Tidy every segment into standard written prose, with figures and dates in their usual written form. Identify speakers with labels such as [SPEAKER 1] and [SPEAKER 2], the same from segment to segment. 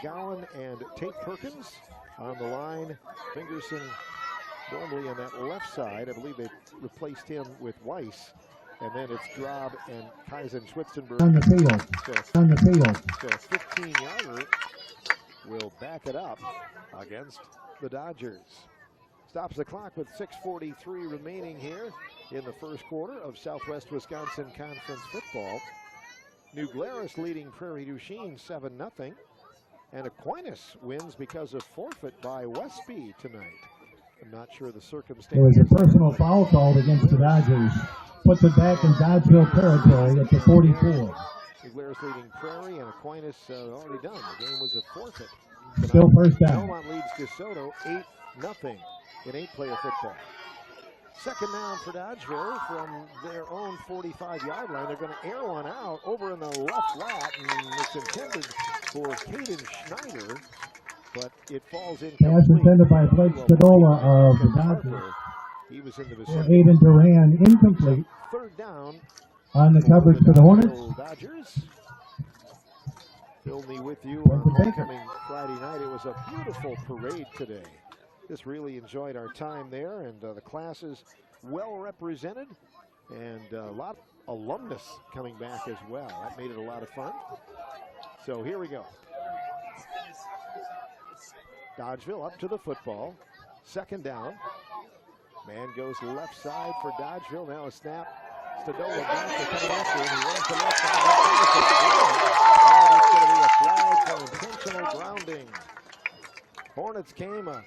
[SPEAKER 1] McGowan and Tate Perkins on the line. Fingerson normally on that left side. I believe they replaced him with Weiss. And then it's Drob and Kaizen Schwitzenberg.
[SPEAKER 2] On the field. On the field.
[SPEAKER 1] So a 15-yarder will back it up against the Dodgers. Stops the clock with 6:43 remaining here in the first quarter of Southwest Wisconsin Conference football. New Glarus leading Prairie du Chien 7-0. And Aquinas wins because of forfeit by Westby tonight. I'm not sure the circumstances.
[SPEAKER 2] There was a personal foul called against the Dodgers. Puts it back in Dodgeville territory at the 44.
[SPEAKER 1] New Glarus leading Prairie and Aquinas already done. The game was a forfeit.
[SPEAKER 2] Still first down.
[SPEAKER 1] Belmont leads DeSoto 8-0 in 8-player football. Second down for Dodgeville from their own 45-yard line. They're going to air one out over in the left flat, and it's intended for Caden Schneider, but it falls in.
[SPEAKER 2] Pass intended by Blake Spadola of the Dodgers.
[SPEAKER 1] He was in the vicinity.
[SPEAKER 2] Aiden Duran incomplete.
[SPEAKER 1] Third down
[SPEAKER 2] on the coverage for the Hornets.
[SPEAKER 1] Dodgers. Phil, me with you on homecoming Friday night. It was a beautiful parade today. Just really enjoyed our time there, and the classes well represented, and a lot of alumnus coming back as well. That made it a lot of fun. So here we go. Dodgeville up to the football. Second down. Man goes left side for Dodgeville. Now a snap. Stadola back to come after him. He runs to left side. And it's going to be a flag for intentional grounding. Hornets came a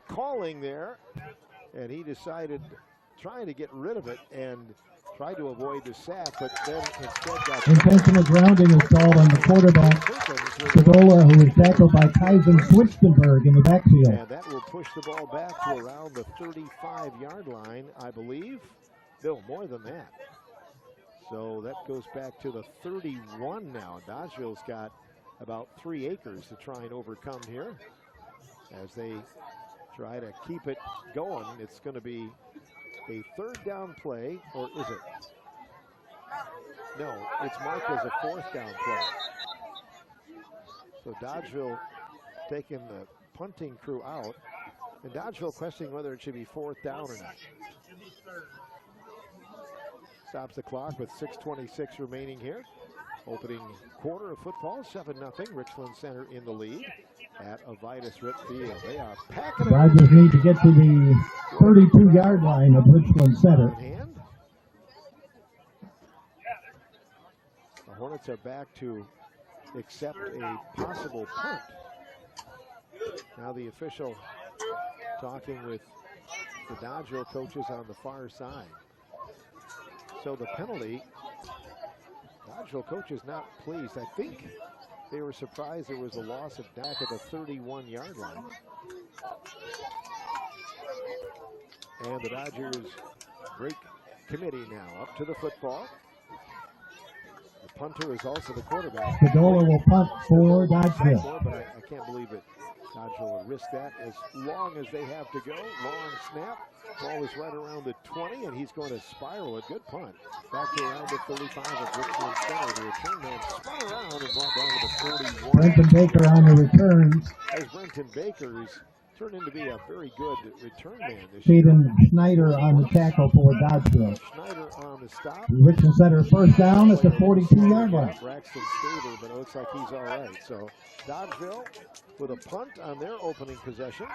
[SPEAKER 1] calling there, and he decided trying to get rid of it and tried to avoid the sack, but then instead got
[SPEAKER 2] intentional grounding is called on the quarterback, Stadola, who was tackled by Kaizen Schwitzenberg in the backfield.
[SPEAKER 1] And that will push the ball back to around the 35-yard line, I believe. No, more than that. So that goes back to the 31 now. Dodgeville's got about 3 acres to try and overcome here as they try to keep it going. It's going to be a third down play, or is it? No, it's marked as a fourth down play. So Dodgeville taking the punting crew out, and Dodgeville questioning whether it should be fourth down or not. Stops the clock with 6:26 remaining here. Opening quarter of football, 7-0. Richland Center in the lead at Avitus Rip Field. They are packing it.
[SPEAKER 2] Dodgers need to get to the 32-yard line of Richland Center.
[SPEAKER 1] The Hornets are back to accept a possible punt. Now the official talking with the Dodgeville coaches on the far side. So the penalty, Dodgeville coach is not pleased. I think they were surprised there was a loss of back at the 31-yard line. And the Dodgers break committee now up to the football. The punter is also the quarterback.
[SPEAKER 2] Stadola will punt for Dodgeville.
[SPEAKER 1] But I can't believe it. Dodgeville will risk that as long as they have to go. Long snap. Ball is right around the 20, and he's going to spiral a good punt. Back to around the 35 of Richland Center. The return man spun around and brought down to the 41.
[SPEAKER 2] Brenton Baker on the returns.
[SPEAKER 1] As Brenton Baker's turned into be a very good return man this year.
[SPEAKER 2] Caden Schneider on the tackle for Dodgeville.
[SPEAKER 1] Schneider on the stop.
[SPEAKER 2] Richland Center first down at the 42-yard line.
[SPEAKER 1] Braxton stable, but it looks like he's all right. So Dodgeville with a punt on their opening possession.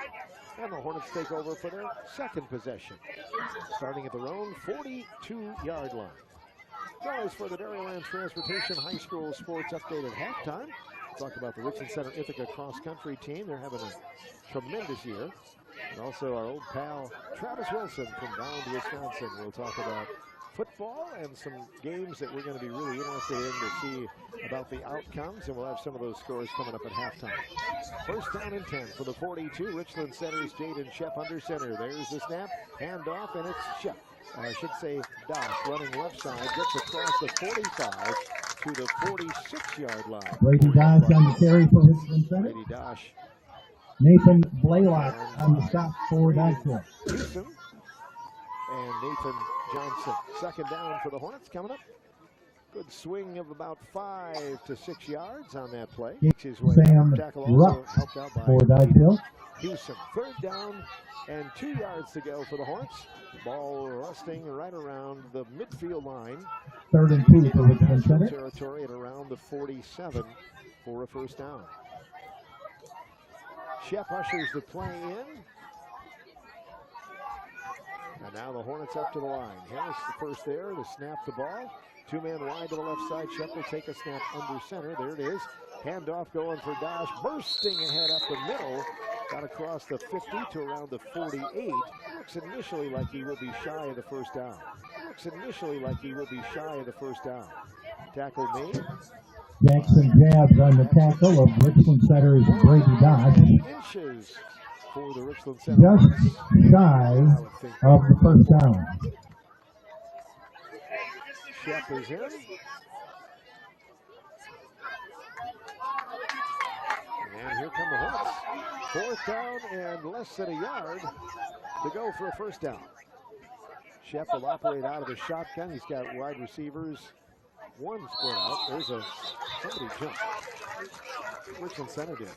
[SPEAKER 1] And the Hornets take over for their second possession. Starting at their own 42-yard line. So as for the Dairyland Transportation High School Sports Update at halftime, talk about the Richland Center Ithaca cross country team. They're having a tremendous year. And also our old pal Travis Wilson from Bound, Wisconsin. We'll talk about football and some games that we're going to be really interested in to see about the outcomes, and we'll have some of those scores coming up at halftime. First down and 10 for the 42. Richland Center's Jaden Shep under center. There's the snap, handoff, and it's Shep. I should say Dosh running left side, gets across the 45 to the 46-yard line.
[SPEAKER 2] Brady Dosh on the carry for Richland Center.
[SPEAKER 1] Brady Dosh.
[SPEAKER 2] Nathan Blaylock on the stop for Dodgeville.
[SPEAKER 1] And Nathan Johnson. Second down for the Hornets coming up. Good swing of about 5 to 6 yards on that play.
[SPEAKER 2] Sam Rupp for Dodgeville.
[SPEAKER 1] Houston, 3rd down and 2 yards to go for the Hornets. Ball resting right around the midfield line.
[SPEAKER 2] 3rd and 2 for Richland Center.
[SPEAKER 1] Territory at around the 47 for a first down. Shep ushers the play in. And now the Hornets up to the line. Harris the first there to snap the ball. 2-man wide to the left side. Shep will take a snap under center. There it is. Handoff going for Dosh. Bursting ahead up the middle. Got across the 50 to around the 48. Looks initially like he will be shy of the first down. Tackle made.
[SPEAKER 2] Jackson Jabs on the tackle of Richland Center's Brady Dodge.
[SPEAKER 1] Inches for the Richland Center.
[SPEAKER 2] Just shy of the first down.
[SPEAKER 1] Shep is in. And here come the Hornets. 4th down and less than a yard to go for a first down. Shep will operate out of the shotgun. He's got wide receivers. One split out. There's somebody jumped. Richland Center did.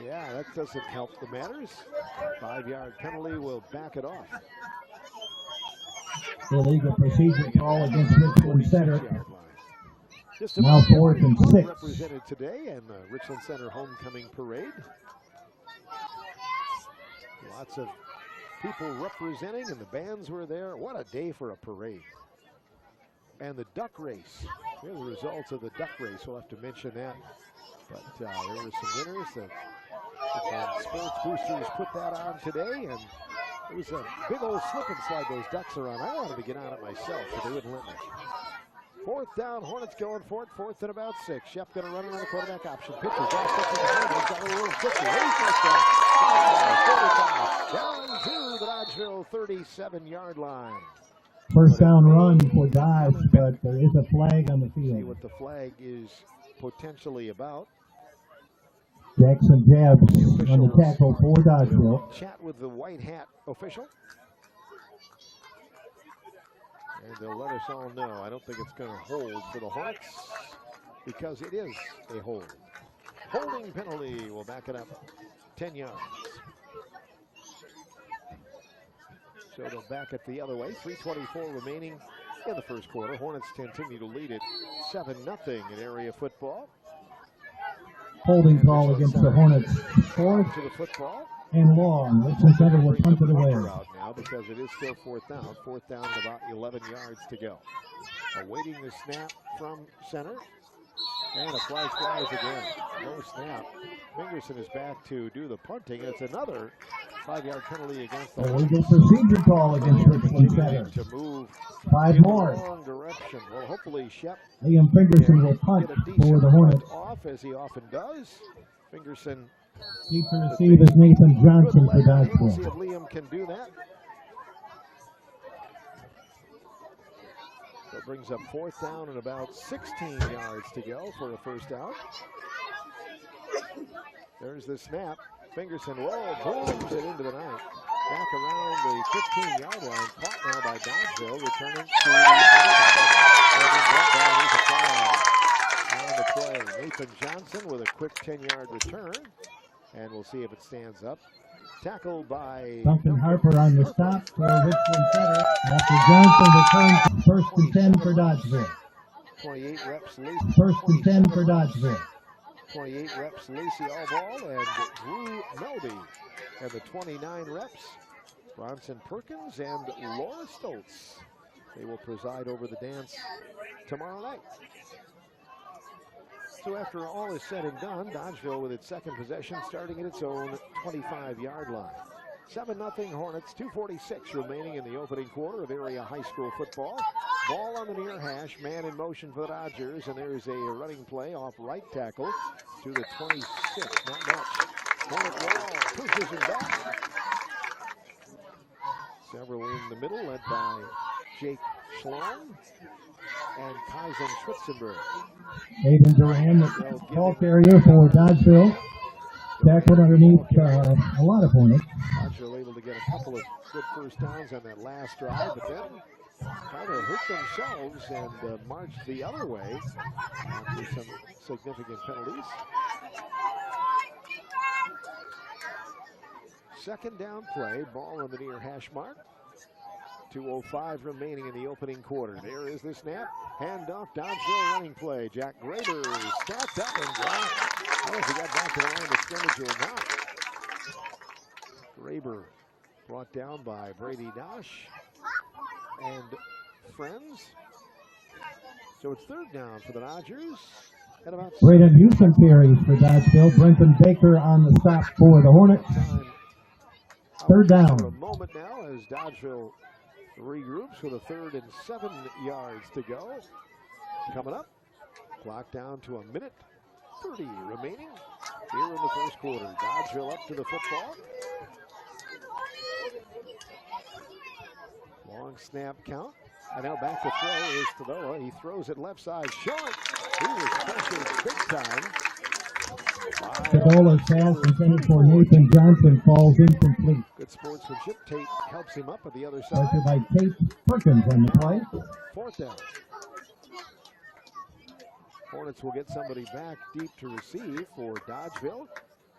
[SPEAKER 1] Yeah, that doesn't help the matters. 5-yard penalty will back it off.
[SPEAKER 2] Illegal procedure call against Richland Center.
[SPEAKER 1] Just
[SPEAKER 2] now 4th and 6.
[SPEAKER 1] Represented today in the Richland Center homecoming parade. Lots of people representing, and the bands were there. What a day for a parade. And the duck race. Here are the results of the duck race. We'll have to mention that. But there were some winners. The Sports Boosters put that on today, and it was a big old slip and slide those ducks are on. I wanted to get on it myself, but they wouldn't let me. 4th down, Hornets going for it. 4th and about 6. Shep going to run around the quarterback option. Pitches off got a little quickly. Down to the Dodgeville 37-yard line.
[SPEAKER 2] First down run for Dodge, but there is a flag on the field.
[SPEAKER 1] See what the flag is potentially about.
[SPEAKER 2] Jackson Jabs on the tackle for Dodgeville.
[SPEAKER 1] Chat with the white hat official. And they'll let us all know. I don't think it's going to hold for the Hornets because it is a hold. Holding penalty will back it up 10 yards. So they'll back it the other way. 3:24 remaining in the first quarter. Hornets continue to lead it 7-0 in area football.
[SPEAKER 2] Holding call against the Hornets. 4th
[SPEAKER 1] to the football.
[SPEAKER 2] And long. Richland Center will punt it away.
[SPEAKER 1] Out now because it is still 4th down. 4th down and about 11 yards to go. Awaiting the snap from center. And a flag flies again. No snap. Fingerson is back to do the punting. It's another 5-yard penalty against the
[SPEAKER 2] illegal procedure call against Richland Center.
[SPEAKER 1] To move
[SPEAKER 2] 5
[SPEAKER 1] in
[SPEAKER 2] more.
[SPEAKER 1] The wrong direction. Well, hopefully Shep
[SPEAKER 2] Liam Fingerson will punt for the Hornets.
[SPEAKER 1] Off as he often does. Fingerson.
[SPEAKER 2] Deep to receive is Nathan Johnson for Dodgeville.
[SPEAKER 1] See if Liam can do that. That brings up 4th down and about 16 yards to go for a first down. There's the snap. Fingerson booms it into the night. Back around the 15-yard line. Caught now by Dodgeville. Returning to the play. Nathan Johnson with a quick 10-yard return. And we'll see if it stands up. Tackled by
[SPEAKER 2] Duncan Harper on the stop for Richland Center. After Johnson returns 1st and 10 for Dodgeville.
[SPEAKER 1] 28 reps.
[SPEAKER 2] 1st and 10 for Dodgeville.
[SPEAKER 1] 28 reps, Lacey Allball and Drew Melby. And the 29 reps, Bronson Perkins and Laura Stoltz. They will preside over the dance tomorrow night. So after all is said and done, Dodgeville with its second possession starting at its own 25-yard line. 7-0 Hornets, 2:46 remaining in the opening quarter of area high school football. Ball on the near hash, man in motion for the Dodgers, and there's a running play off right tackle to the 26, not much. Hornet Wall pushes him back. Several in the middle, led by Jake Schlong and Kaizen Schwitzenberg.
[SPEAKER 2] Aiden Duran, the ball carrier for Dodgeville. Tackled underneath a lot of Hornets.
[SPEAKER 1] Dodgeville able to get a couple of good first downs on that last drive, but then kind of hurt themselves and marched the other way after some significant penalties. Second down play, ball on the near hash mark. 2:05 remaining in the opening quarter. There is the snap. Handoff, Dodgeville running play. Jack Graber stacked up and dropped. I don't know if he got back to the line of scrimmage or not. Graber brought down by Brady Dosh and friends. So it's third down for the Dodgers. At about
[SPEAKER 2] Braden Houston carries for Dodgeville. Brenton Baker on the stop for the Hornets. Third down.
[SPEAKER 1] For a moment now as Dodgeville regroups with a 3rd and 7 yards to go. Coming up, clock down to 1:30 remaining here in the first quarter. Dodgeville up to the football. Long snap count. And now back to throw is Tadola. He throws it left side short. He was pressured big time.
[SPEAKER 2] Tadola's pass intended for Nathan Johnson falls incomplete.
[SPEAKER 1] Good sportsmanship. Tate helps him up at the other
[SPEAKER 2] Pressure
[SPEAKER 1] side.
[SPEAKER 2] by Tate Perkins on the play.
[SPEAKER 1] Fourth down. Hornets will get somebody back deep to receive for Dodgeville.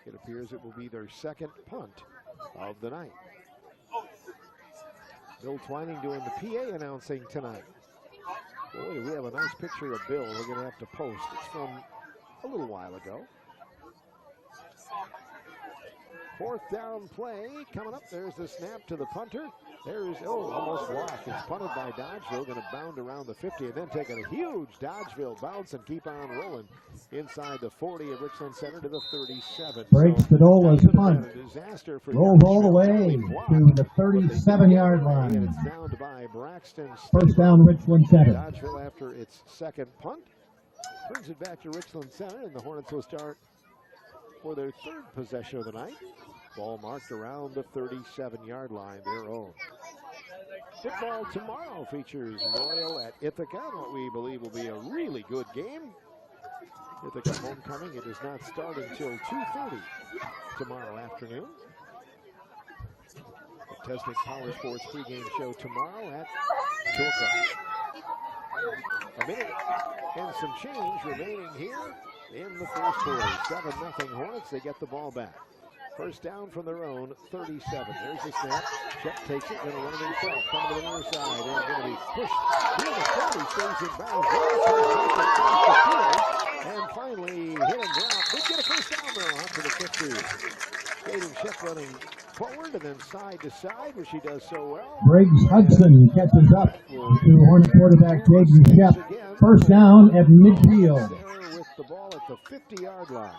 [SPEAKER 1] It appears it will be their second punt of the night. Bill Twining doing the PA announcing tonight. Boy, do we have a nice picture of Bill we're going to have to post. It's from a little while ago. Fourth down play coming up. There's the snap to the punter. There's, almost blocked. It's punted by Dodgeville, going to bound around the 50 and then take a huge Dodgeville bounce and keep on rolling inside the 40 of Richland Center to the 37.
[SPEAKER 2] Breaks Tadola's punt.
[SPEAKER 1] Disaster for
[SPEAKER 2] Rolls all the way to the 37-yard line.
[SPEAKER 1] And it's downed by Braxton.
[SPEAKER 2] First down, Richland Center.
[SPEAKER 1] Dodgeville after its second punt brings it back to Richland Center, and the Hornets will start for their third possession of the night. Ball marked around the 37-yard line, their own. Football tomorrow features Royal at Ithaca, what we believe will be a really good game. Ithaca homecoming, it does not start until 2:30 tomorrow afternoon. The Tesnick Power Sports pregame show tomorrow at 2 o'clock. A minute and some change remaining here in the first quarter. 7-0 Hornets, they get the ball back. First down from their own 37. There's the snap. Chet takes it, going to run it himself. Coming to the near side, and going to be pushed near the 30, stays in bounds. And finally hit and drop. Did get a first down though, out to the 50. Jaden Chet running forward and then side to side, which he does so well.
[SPEAKER 2] Briggs Hudson catches up to Hornet quarterback Jaden Chet. First down at midfield.
[SPEAKER 1] There with the ball at the 50-yard line.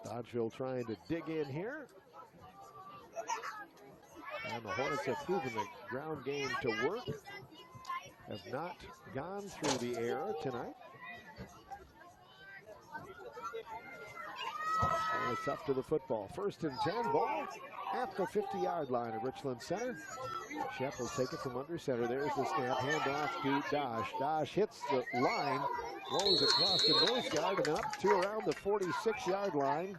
[SPEAKER 1] Dodgeville trying to dig in here. And the Hornets have proven the ground game to work. Have not gone through the air tonight. And it's up to the football. First and 10, ball at the 50-yard line of Richland Center. Shep will take it from under center. There's the snap. Handoff to Dosh. Dosh hits the line, rolls across the north guard, and then up to around the 46-yard line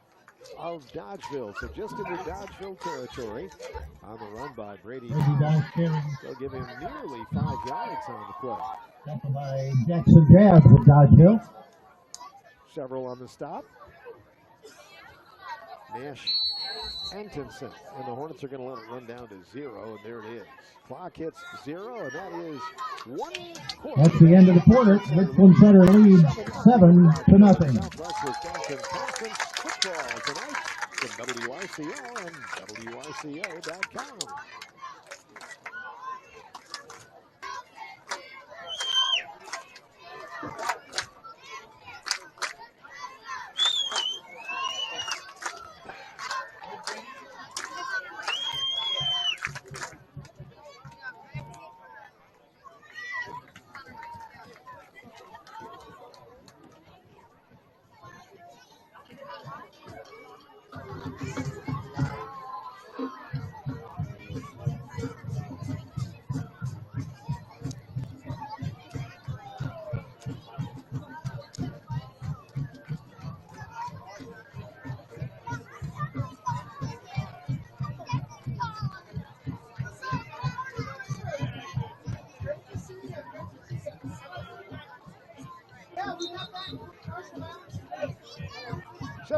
[SPEAKER 1] of Dodgeville. So just into Dodgeville territory on the run by Brady. They'll give him nearly 5 yards on the play.
[SPEAKER 2] Tackled by Jackson Jazz with Dodgeville.
[SPEAKER 1] Several on the stop. Nash, Antonson, and the Hornets are going to let it run down to 0, and there it is. Clock hits 0, and that is 1 quarter.
[SPEAKER 2] That's the end of the quarter. Richland Center leads 7-0.
[SPEAKER 1] Southwest Wisconsin Conference football tonight from WRCO and WRCO.com.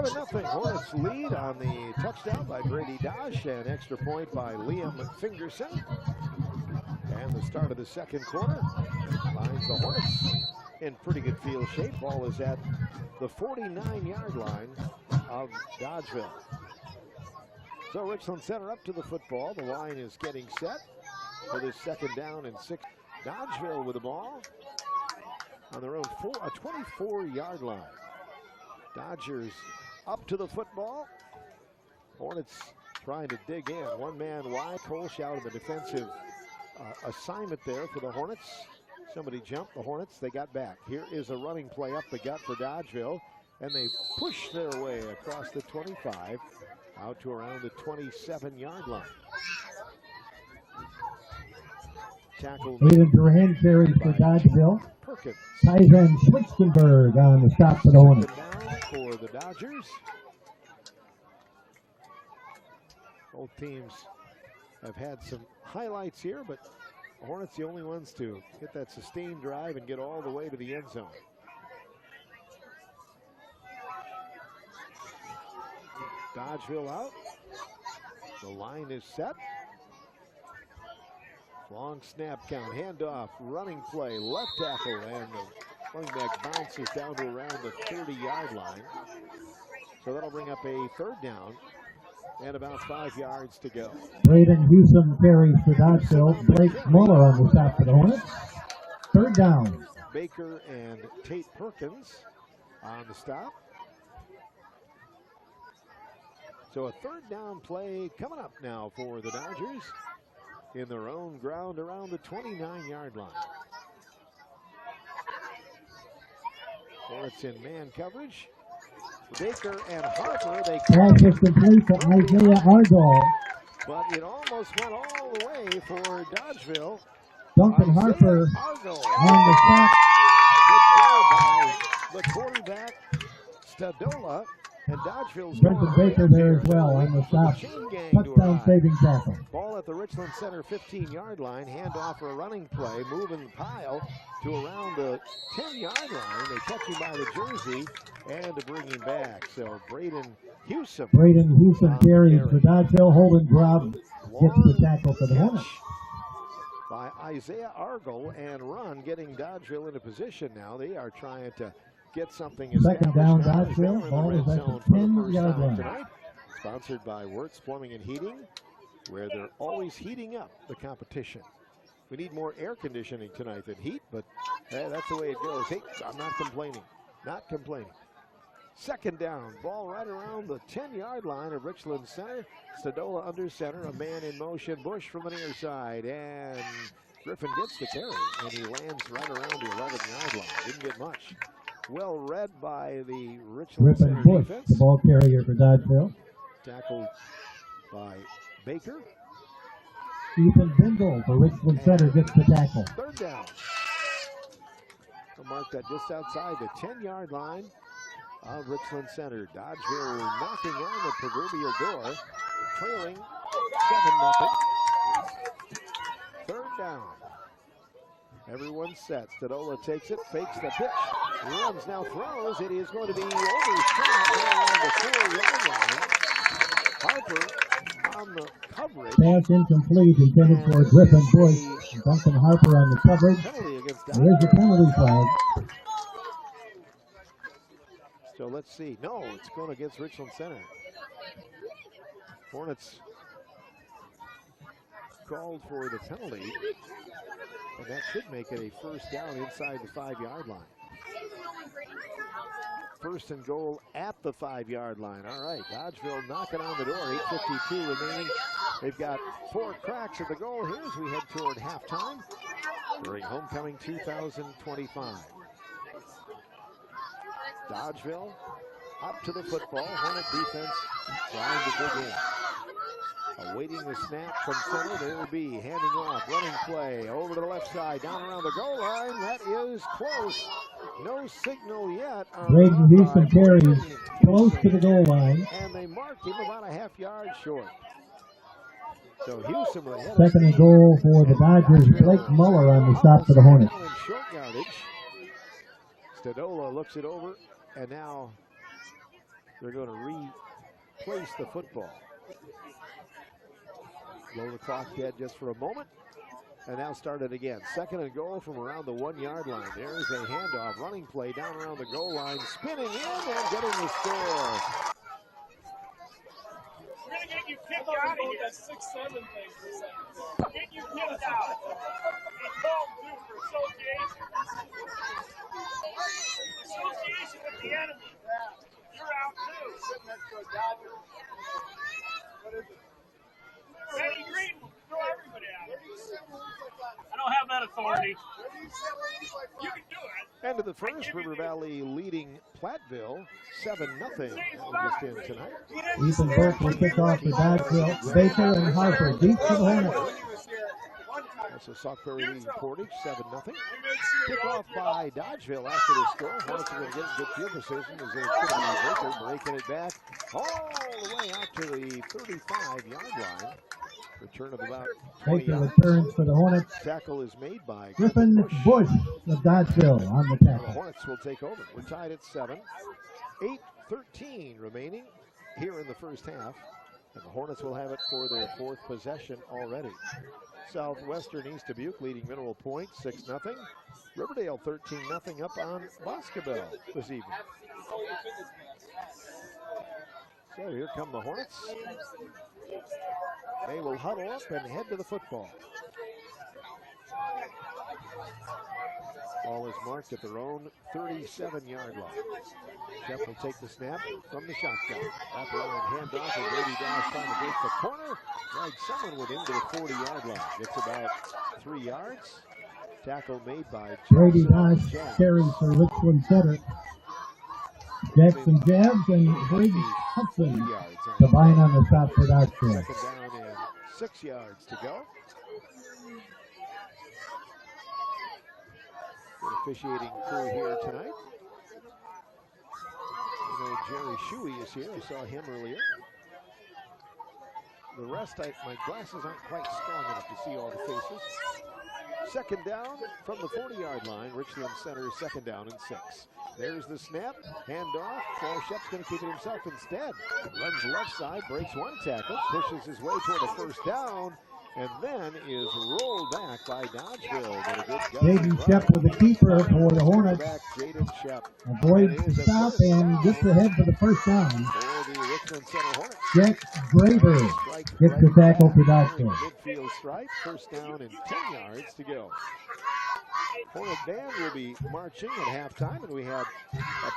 [SPEAKER 1] 7-0 Hornets lead on the touchdown by Brady Dosh and extra point by Liam Fingerson. And the start of the second quarter finds the Hornets in pretty good field shape. Ball is at the 49-yard line of Dodgeville. So Richland Center up to the football. The line is getting set for this second down and 6. Dodgeville with the ball on their own 24-yard line. Dodgers up to the football. Hornets trying to dig in. One man wide. Kolsch out of the defensive assignment there for the Hornets. Somebody jumped the Hornets. They got back. Here is a running play up the gut for Dodgeville. And they push their way across the 25 out to around the 27-yard line. Tackle.
[SPEAKER 2] Aiden Duran carries for Dodgeville.
[SPEAKER 1] Perkins.
[SPEAKER 2] Tyson Schwitzenberg on the stop for the Hornets.
[SPEAKER 1] Down for the Dodgers. Both teams have had some highlights here, but the Hornets the only ones to get that sustained drive and get all the way to the end zone. Dodgeville out. The line is set. Long snap count, handoff, running play, left tackle, and the running back bounces down to around the 30-yard line. So that'll bring up a third down and about 5 yards to go.
[SPEAKER 2] Braden Hewson carries for Dodgeville. Blake Muller on the stop for the Hornets. Third down.
[SPEAKER 1] Baker and Tate Perkins on the stop. So a third down play coming up now for the Dodgers in their own ground around the 29-yard line. Hornets in man coverage. Baker and Harper, they
[SPEAKER 2] pass is complete to Isaiah Argall.
[SPEAKER 1] But it almost went all the way for Dodgeville.
[SPEAKER 2] Duncan Harper on the stop.
[SPEAKER 1] Good play by the quarterback, Stadola. And Dodgeville's
[SPEAKER 2] Brenton Baker there as well on the stop. Touchdown saving tackle.
[SPEAKER 1] Ball at the Richland Center 15-yard line. Handoff for a running play. Moving the pile to around the 10-yard line. They catch him by the jersey and to bring him back. So Braden Hewson.
[SPEAKER 2] Braden Hewson carries for Dodgeville. Holden Grubb gets the tackle for the Hornets.
[SPEAKER 1] By Isaiah Argall and run getting Dodgeville into position now. They are trying to get something.
[SPEAKER 2] Second down, Dodgeville. Ball is at the 10-yard line.
[SPEAKER 1] Tonight. Sponsored by Wirtz Plumbing and Heating, where they're always heating up the competition. We need more air conditioning tonight than heat, but that's the way it goes. Hey, I'm not complaining. Not complaining. Second down, ball right around the 10-yard line of Richland Center. Stadola under center, a man in motion. Bush from the near side, and Griffin gets the carry, and he lands right around the 11-yard line. Didn't get much. Well read by the Richland Center
[SPEAKER 2] Bush,
[SPEAKER 1] defense.
[SPEAKER 2] the ball carrier for Dodgeville.
[SPEAKER 1] Tackled by Baker.
[SPEAKER 2] Ethan Bindle for Richland Center gets the tackle.
[SPEAKER 1] Third down. We'll mark that just outside the 10-yard line of Richland Center. Dodgeville knocking on the proverbial door, trailing 7-0. Third down. Everyone's set. Stadola takes it, fakes the pitch, runs, now throws. It is going to be overshot around the 4-yard line. Harper on the coverage.
[SPEAKER 2] Pass incomplete, intended for Griffin Bush. Duncan Harper on the coverage. There's the penalty flag.
[SPEAKER 1] So let's see. No, it's going against Richland Center. Hornets called for the penalty, and that should make it a first down inside the 5-yard line. First and goal at the 5-yard line. All right, Dodgeville knocking on the door. 8:52 remaining. They've got 4 cracks at the goal here as we head toward halftime during homecoming 2025. Dodgeville up to the football. Hornet defense trying to dig in. Awaiting the snap from center. There will be handing off, running play over to the left side, down around the goal line. That is close. No signal yet.
[SPEAKER 2] Braden Houston carries close to the goal line.
[SPEAKER 1] And they marked him about a half-yard short. So Houston will head.
[SPEAKER 2] Second and goal for the Dodgers. Blake Muller on the stop for the Hornets.
[SPEAKER 1] Short yardage. Stadola looks it over, and now They're going to replace the football. Blow the clock dead just for a moment. And now start it again. 2nd and goal from around the 1-yard line. There's a handoff, running play down around the goal line, spinning in and getting the score.
[SPEAKER 3] We're going to get you kicked out of here. That 6-7 thing for a second. Get you kicked out. It's called due for association. Association with the enemy. You're out too. Sitting next to a Dodger. What is it? Benny Green will throw everybody out. I don't have that authority. You can do it.
[SPEAKER 1] End of the first, River Valley leading Platteville 7-0. Just in tonight.
[SPEAKER 2] Ethan Burke will kick off the Dodgeville. Baker and Harper deep to the Hornets.
[SPEAKER 1] That's a Sauk Prairie leading Portage 7-0. Kick off by Dodgeville after the score. Hornets are going to get good field position as they're putting Baker, breaking it back all the way out to the 35-yard line. Return of about 20
[SPEAKER 2] Baker
[SPEAKER 1] yards.
[SPEAKER 2] returns for the Hornets.
[SPEAKER 1] Tackle is made by
[SPEAKER 2] Griffin Bush of Dodgeville on the
[SPEAKER 1] The
[SPEAKER 2] tackle.
[SPEAKER 1] Hornets will take over. We're tied at 7. 8:13 remaining here in the first half. And the Hornets will have it for their 4th possession already. Southwestern East Dubuque leading Mineral Point 6-0. Riverdale 13-0 up on Boscobel this evening. So here come the Hornets. They will huddle up and head to the football. Ball is marked at their own 37-yard line. Jeff will take the snap from the shotgun. Wrap around handoff, and Brady Dash trying to break the corner. Right, someone went into the 40-yard line. Gets about 3 yards. Tackle made by
[SPEAKER 2] Brady Dash carries for Richland Center. Jackson Jabs and Brady Hudson combine on the stop for Dodgeville.
[SPEAKER 1] 2nd down and 6 yards to go. The officiating crew here tonight. I know Jerry Shuey is here. I saw him earlier. The rest, my glasses aren't quite strong enough to see all the faces. 2nd down from the 40-yard line. Richland Center 2nd down and 6. There's the snap, handoff. Paul Shep's going to keep it himself instead. Runs left side, breaks one tackle, pushes his way toward a 1st down, and then is rolled back by Dodgeville. But a good
[SPEAKER 2] Jaden Shep with the keeper for the Hornets.
[SPEAKER 1] Jaden Shep
[SPEAKER 2] Avoids the stop and gets ahead for the 1st down.
[SPEAKER 1] For the Richland Center Hornets.
[SPEAKER 2] Jack Graver gets the tackle for Dodgeville.
[SPEAKER 1] Midfield strike, 1st down and 10 yards to go. Hornet band will be marching at halftime, and we had a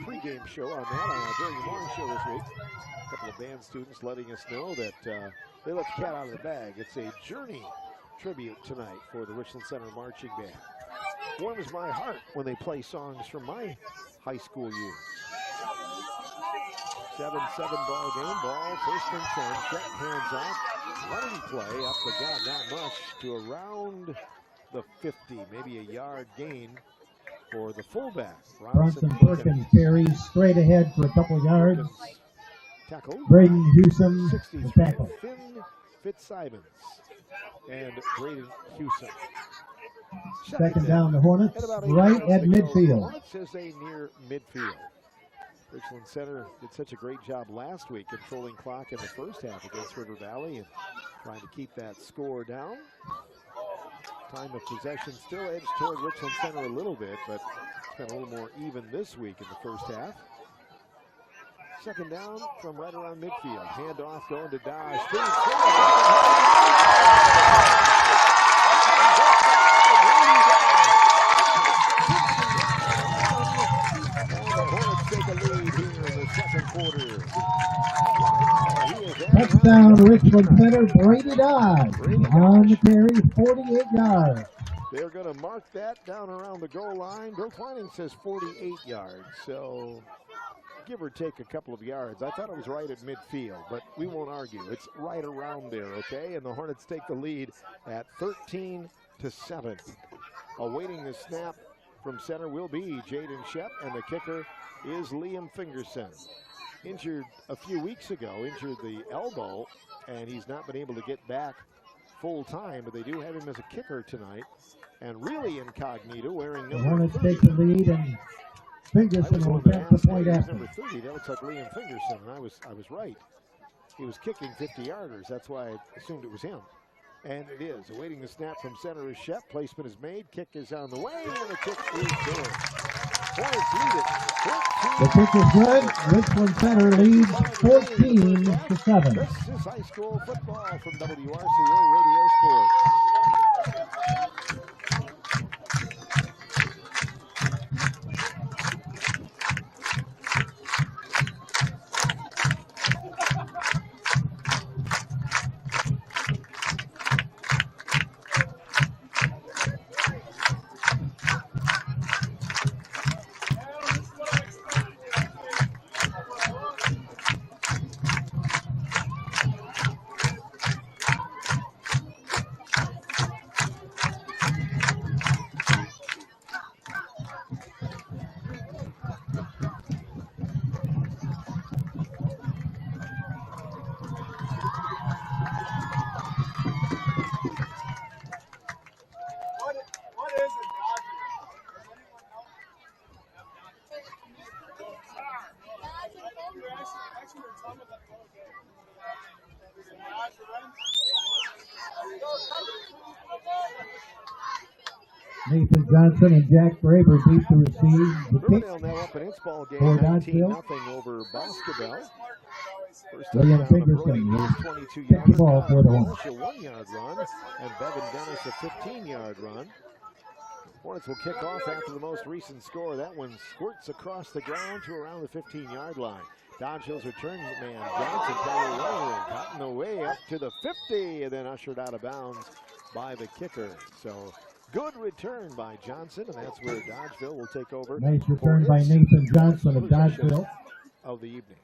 [SPEAKER 1] pre-game show on that during the morning show this week. A couple of band students letting us know that they let the cat out of the bag. It's a Journey tribute tonight for the Richland Center Marching Band. Warms my heart when they play songs from my high school years. 7-7 ball game. Ball 1st and 10. Check, hands off. Running play up the gut, not much, to around the 50, maybe a yard gain for the fullback.
[SPEAKER 2] Bronson Perkins carries straight ahead for a couple yards.
[SPEAKER 1] Tackle.
[SPEAKER 2] Braden Hewson, the tackle.
[SPEAKER 1] Finn Fitzsimons and Braden Hewson.
[SPEAKER 2] 2nd down the Hornets, right at midfield.
[SPEAKER 1] Hornets as they near midfield. Richland Center did such a great job last week controlling clock in the first half against River Valley and trying to keep that score down. Time of possession still edged toward Richland Center a little bit, but it's been a little more even this week in the first half. 2nd down from right around midfield. Handoff going to Dodge. Take a lead here in the 2nd quarter.
[SPEAKER 2] Touchdown Richland Center, Brady Dodge on the carry, 48 yards.
[SPEAKER 1] They're going to mark that down around the goal line. Bill Twining says 48 yards, so give or take a couple of yards. I thought it was right at midfield, but we won't argue. It's right around there, okay? And the Hornets take the lead at 13-7. Awaiting the snap from center will be Jaden Shep, and the kicker is Liam Fingerson. Injured a few weeks ago, injured the elbow, and he's not been able to get back full time, but they do have him as a kicker tonight. And really incognito, wearing
[SPEAKER 2] The
[SPEAKER 1] number
[SPEAKER 2] Hornets
[SPEAKER 1] 30.
[SPEAKER 2] take the lead and Fingerson will attempt the point after.
[SPEAKER 1] Number 30, that looks like Liam Fingerson, and I was right. He was kicking 50-yarders. That's why I assumed it was him. And it is. Awaiting the snap from center is Shep. Placement is made. Kick is on the way, and the kick is good. Hornets lead it.
[SPEAKER 2] The kick is good. Richland Center leads 14-7.
[SPEAKER 1] This is high school football from WRCO Radio Sports.
[SPEAKER 2] Nathan Johnson and Jack Graber deep to receive the kick
[SPEAKER 1] now up in its ball game,
[SPEAKER 2] for Dodgeville.
[SPEAKER 1] 19-0 over Basketball.
[SPEAKER 2] William Fingerson will kick the ball for the Hornets.
[SPEAKER 1] A 1-yard run, and Bevan Dennis a 15-yard run. Hornets will kick off after the most recent score. That one squirts across the ground to around the 15-yard line. Dodgeville's return man, Johnson, cutting the way up to the 50, and then ushered out of bounds by the kicker. So good return by Johnson, and that's where Dodgeville will take over.
[SPEAKER 2] Nice return by Nathan Johnson of Dodgeville.
[SPEAKER 1] Of the evening.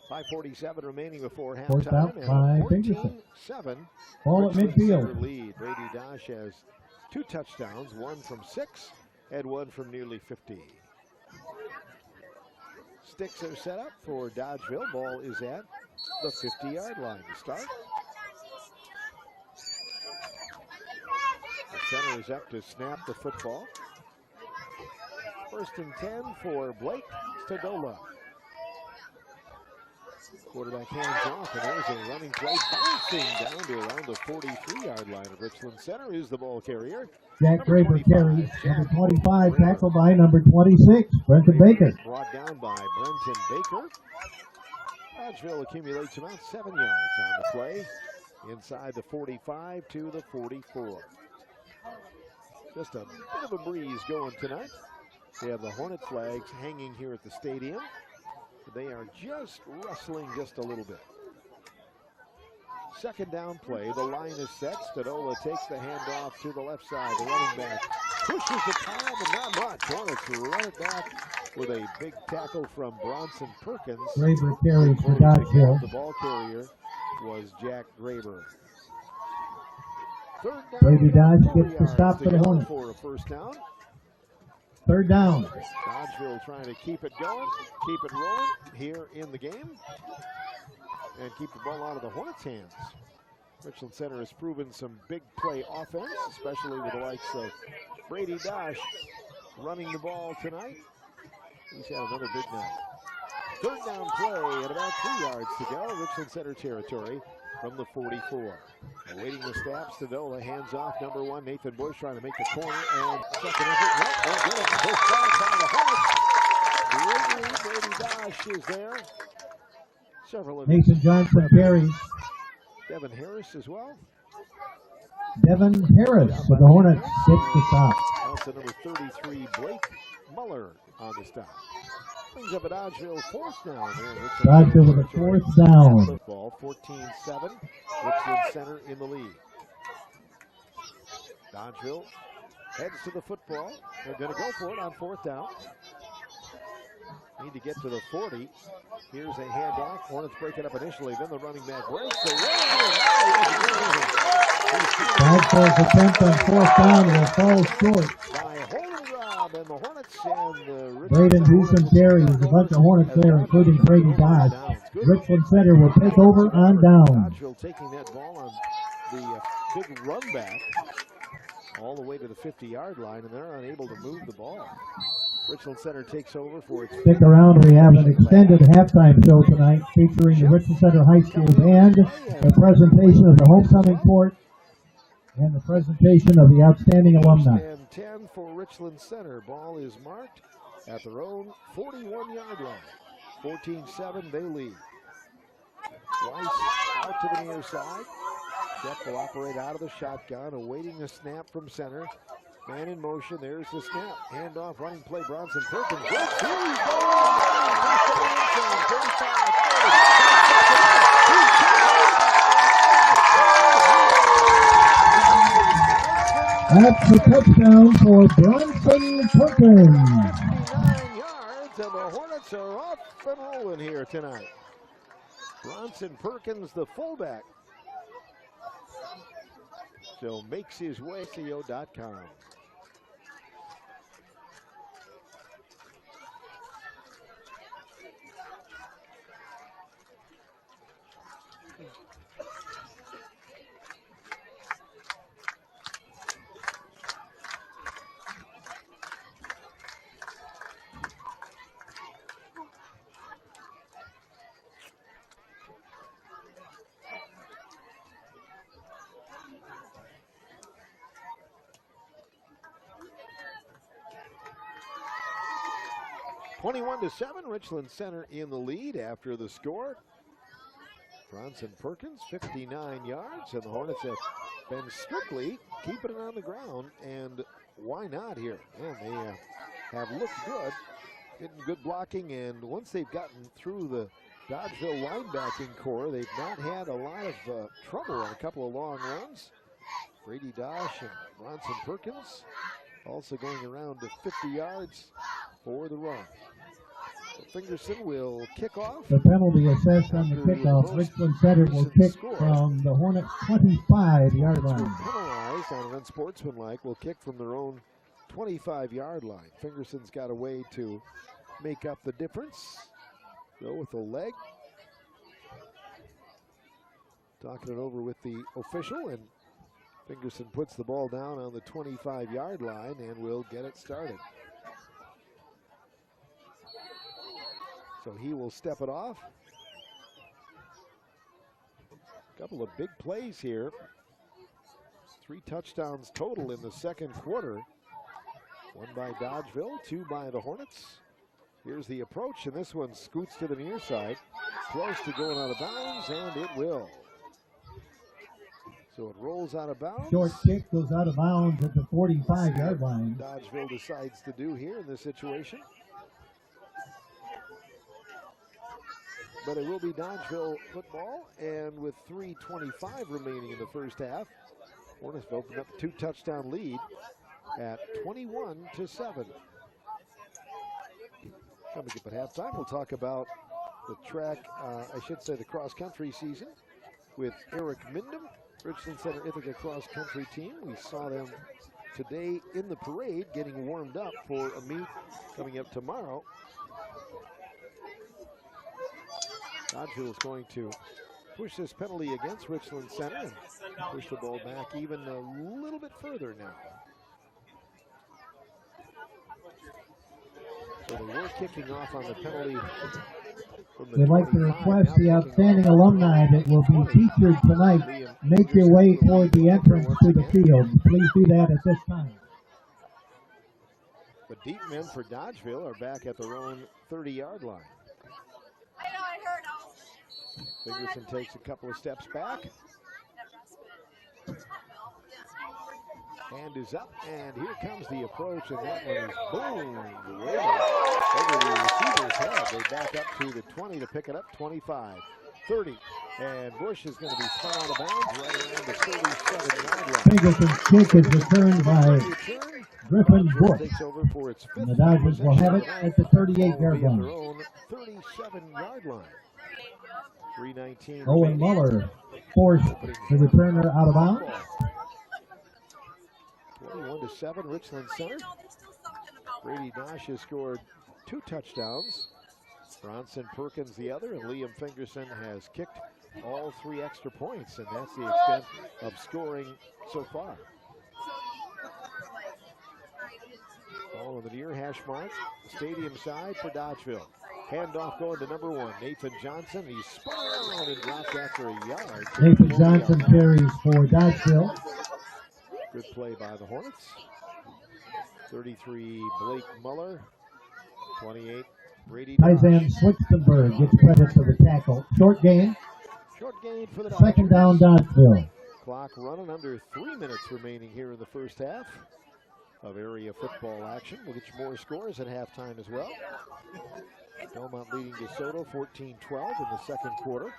[SPEAKER 1] 5:47 remaining before halftime.
[SPEAKER 2] Forced out by Fingerson.
[SPEAKER 1] 14-7.
[SPEAKER 2] Ball at midfield.
[SPEAKER 1] Lead. Brady Dosh has 2 touchdowns, 1 from 6 and 1 from nearly 50. Sticks are set up for Dodgeville. Ball is at the 50-yard line to start. The center is up to snap the football. 1st and 10 for Blake Stadola. Quarterback hands off, and there's a running play bouncing down to around the 43-yard line of Richland Center. Is the ball carrier.
[SPEAKER 2] Jack Graber carries. Number 25 tackled by number 26, Brenton Baker.
[SPEAKER 1] Brought down by Brenton Baker. Dodgeville accumulates about 7 yards on the play. Inside the 45 to the 44. Just a bit of a breeze going tonight. We have the Hornet flags hanging here at the stadium. They are just rustling just a little bit. 2nd down play. The line is set. Stadola takes the handoff to the left side. The running back pushes the time, and not much. Hornets run it back with a big tackle from Bronson Perkins.
[SPEAKER 2] Graber carries for Dodgeville.
[SPEAKER 1] The ball carrier was Jack Graber. 3rd down.
[SPEAKER 2] Brady Dodge gets the stop for the Hornets.
[SPEAKER 1] For a 1st down.
[SPEAKER 2] 3rd down.
[SPEAKER 1] Dodgeville trying to keep it going, keep it rolling here in the game, and keep the ball out of the Hornets' hands. Richland Center has proven some big play offense, especially with the likes of Brady Dosh running the ball tonight. He's had another big night. 3rd down play at about 3 yards to go. Richland Center territory from the 44. Awaiting the snap, Stadola hands off. Number 1, Nathan Bush trying to make the corner, and second effort. Won't get it. First down by the Hornets. Brady Dosh is there. Several of
[SPEAKER 2] Nathan Johnson carries.
[SPEAKER 1] Devin Harris as well.
[SPEAKER 2] Devin Harris for the Hornets gets the stop.
[SPEAKER 1] Also number 33, Blake Muller on the stop. Brings up a Dodgeville 4th down there.
[SPEAKER 2] Dodgeville with a 4th down.
[SPEAKER 1] Football 14-7. Richland Center in the lead. Dodgeville heads to the football. They're going to go for it on 4th down. Need to get to the 40. Here's a handoff. Hornets break it up initially. Then the running back breaks away.
[SPEAKER 2] Dodgeville's attempt on 4th down will fall short.
[SPEAKER 1] By Holding Rob and the Hornets and the
[SPEAKER 2] Braden Houston carries. A bunch of Hornets there, including Brady Dodge. Richland Center will take over on down.
[SPEAKER 1] Dodgeville taking that ball on the big run back all the way to the 50-yard line, and they're unable to move the ball. Richland Center takes over for its.
[SPEAKER 2] Stick around, we have an extended halftime show tonight featuring the Richland Center High School Band, the presentation of the homecoming court, and the presentation of the outstanding alumni.
[SPEAKER 1] And 10 for Richland Center. Ball is marked at their own 41-yard line. 14-7, they lead. Weiss out to the near side. Jeff will operate out of the shotgun, awaiting a snap from center. Man in motion, there's the snap. Handoff, running play, Bronson Perkins.
[SPEAKER 2] That's a touchdown for Bronson Perkins.
[SPEAKER 1] 59 yards, and the Hornets are off and rolling here tonight. Bronson Perkins, the fullback. So makes his way to CO.com. to 7, Richland Center in the lead after the score. Bronson Perkins, 59 yards, and the Hornets have been strictly keeping it on the ground, and why not here? Yeah, they have looked good, getting good blocking, and once they've gotten through the Dodgeville linebacking core, they've not had a lot of trouble on a couple of long runs. Brady Dosh and Bronson Perkins also going around to 50 yards for the run. Fingerson will kick off.
[SPEAKER 2] The penalty assessed on the kickoff. Richland Center will kick from the Hornets' 25-yard line.
[SPEAKER 1] Penalized on an unsportsmanlike, will kick from their own 25-yard line. Fingerson's got a way to make up the difference. Go with the leg. Talking it over with the official, and Fingerson puts the ball down on the 25-yard line and will get it started. So he will step it off. A couple of big plays here. 3 touchdowns total in the second quarter. 1 by Dodgeville, 2 by the Hornets. Here's the approach, and this one scoots to the near side. Close to going out of bounds, and it will. So it rolls out of bounds.
[SPEAKER 2] Short kick goes out of bounds at the 45-yard line.
[SPEAKER 1] Dodgeville decides to do here in this situation. But it will be Dodgeville football, and with 3:25 remaining in the first half, Hornets have opened up a 2-touchdown lead at 21-7. Coming up at halftime, we'll talk about the track, the cross-country season with Eric Mindham, Richland Center Ithaca cross-country team. We saw them today in the parade getting warmed up for a meet coming up tomorrow. Dodgeville is going to push this penalty against Richland Center and push the ball back even a little bit further now. So they were kicking off on the penalty.
[SPEAKER 2] We'd like to request the outstanding alumni that will be featured tonight make your way toward the entrance to the field. Please do that at this time.
[SPEAKER 1] The deep men for Dodgeville are back at their own 30-yard line. Fingerson takes a couple of steps back. Hand is up, and here comes the approach, and that one is boom, over the receiver's head. They back up to the 20 to pick it up, 25, 30, and Bush is going to be spun out of bounds right around the 37-yard line.
[SPEAKER 2] Fingerson's kick is returned by Griffin Bush,
[SPEAKER 1] takes over for its 5th
[SPEAKER 2] and the Dodgers will have it at the 38-yard line.
[SPEAKER 1] Their own 37-yard line. 3:19.
[SPEAKER 2] Owen Muller forced the returner out of bounds.
[SPEAKER 1] 21-7, Richland Center. Brady Dosh has scored 2 touchdowns. Bronson Perkins the other, and Liam Fingerson has kicked all 3 extra points, and that's the extent of scoring so far. Ball on the near hash mark. Stadium side for Dodgeville. Handoff going to number 1, Nathan Johnson. He spun around and dropped after a yard.
[SPEAKER 2] Nathan Johnson carries for Dodgeville.
[SPEAKER 1] Good play by the Hornets. 33, Blake Muller. 28, Brady Dodge.
[SPEAKER 2] Tyson Switzenberg gets credit for the tackle. Short gain.
[SPEAKER 1] Short gain for the Dodgers.
[SPEAKER 2] Second down, Dodgeville.
[SPEAKER 1] Clock running, under 3 minutes remaining here in the first half of area football action. We'll get you more scores at halftime as well. Belmont leading DeSoto 14-12 in the second quarter.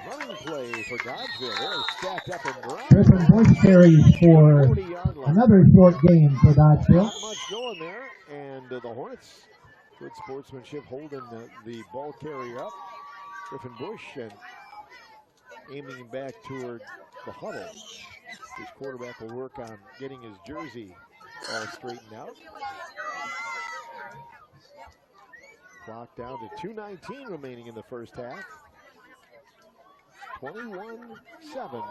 [SPEAKER 1] Running play for Dodgeville. They're stacked up and dry.
[SPEAKER 2] Griffin Bush carries for another short gain for Dodgeville.
[SPEAKER 1] Not much going there, and the Hornets, good sportsmanship, holding the ball carrier up. Griffin Bush and aiming him back toward the huddle. His quarterback will work on getting his jersey all straightened out. Clock down to 2:19 remaining in the first half. 21-7,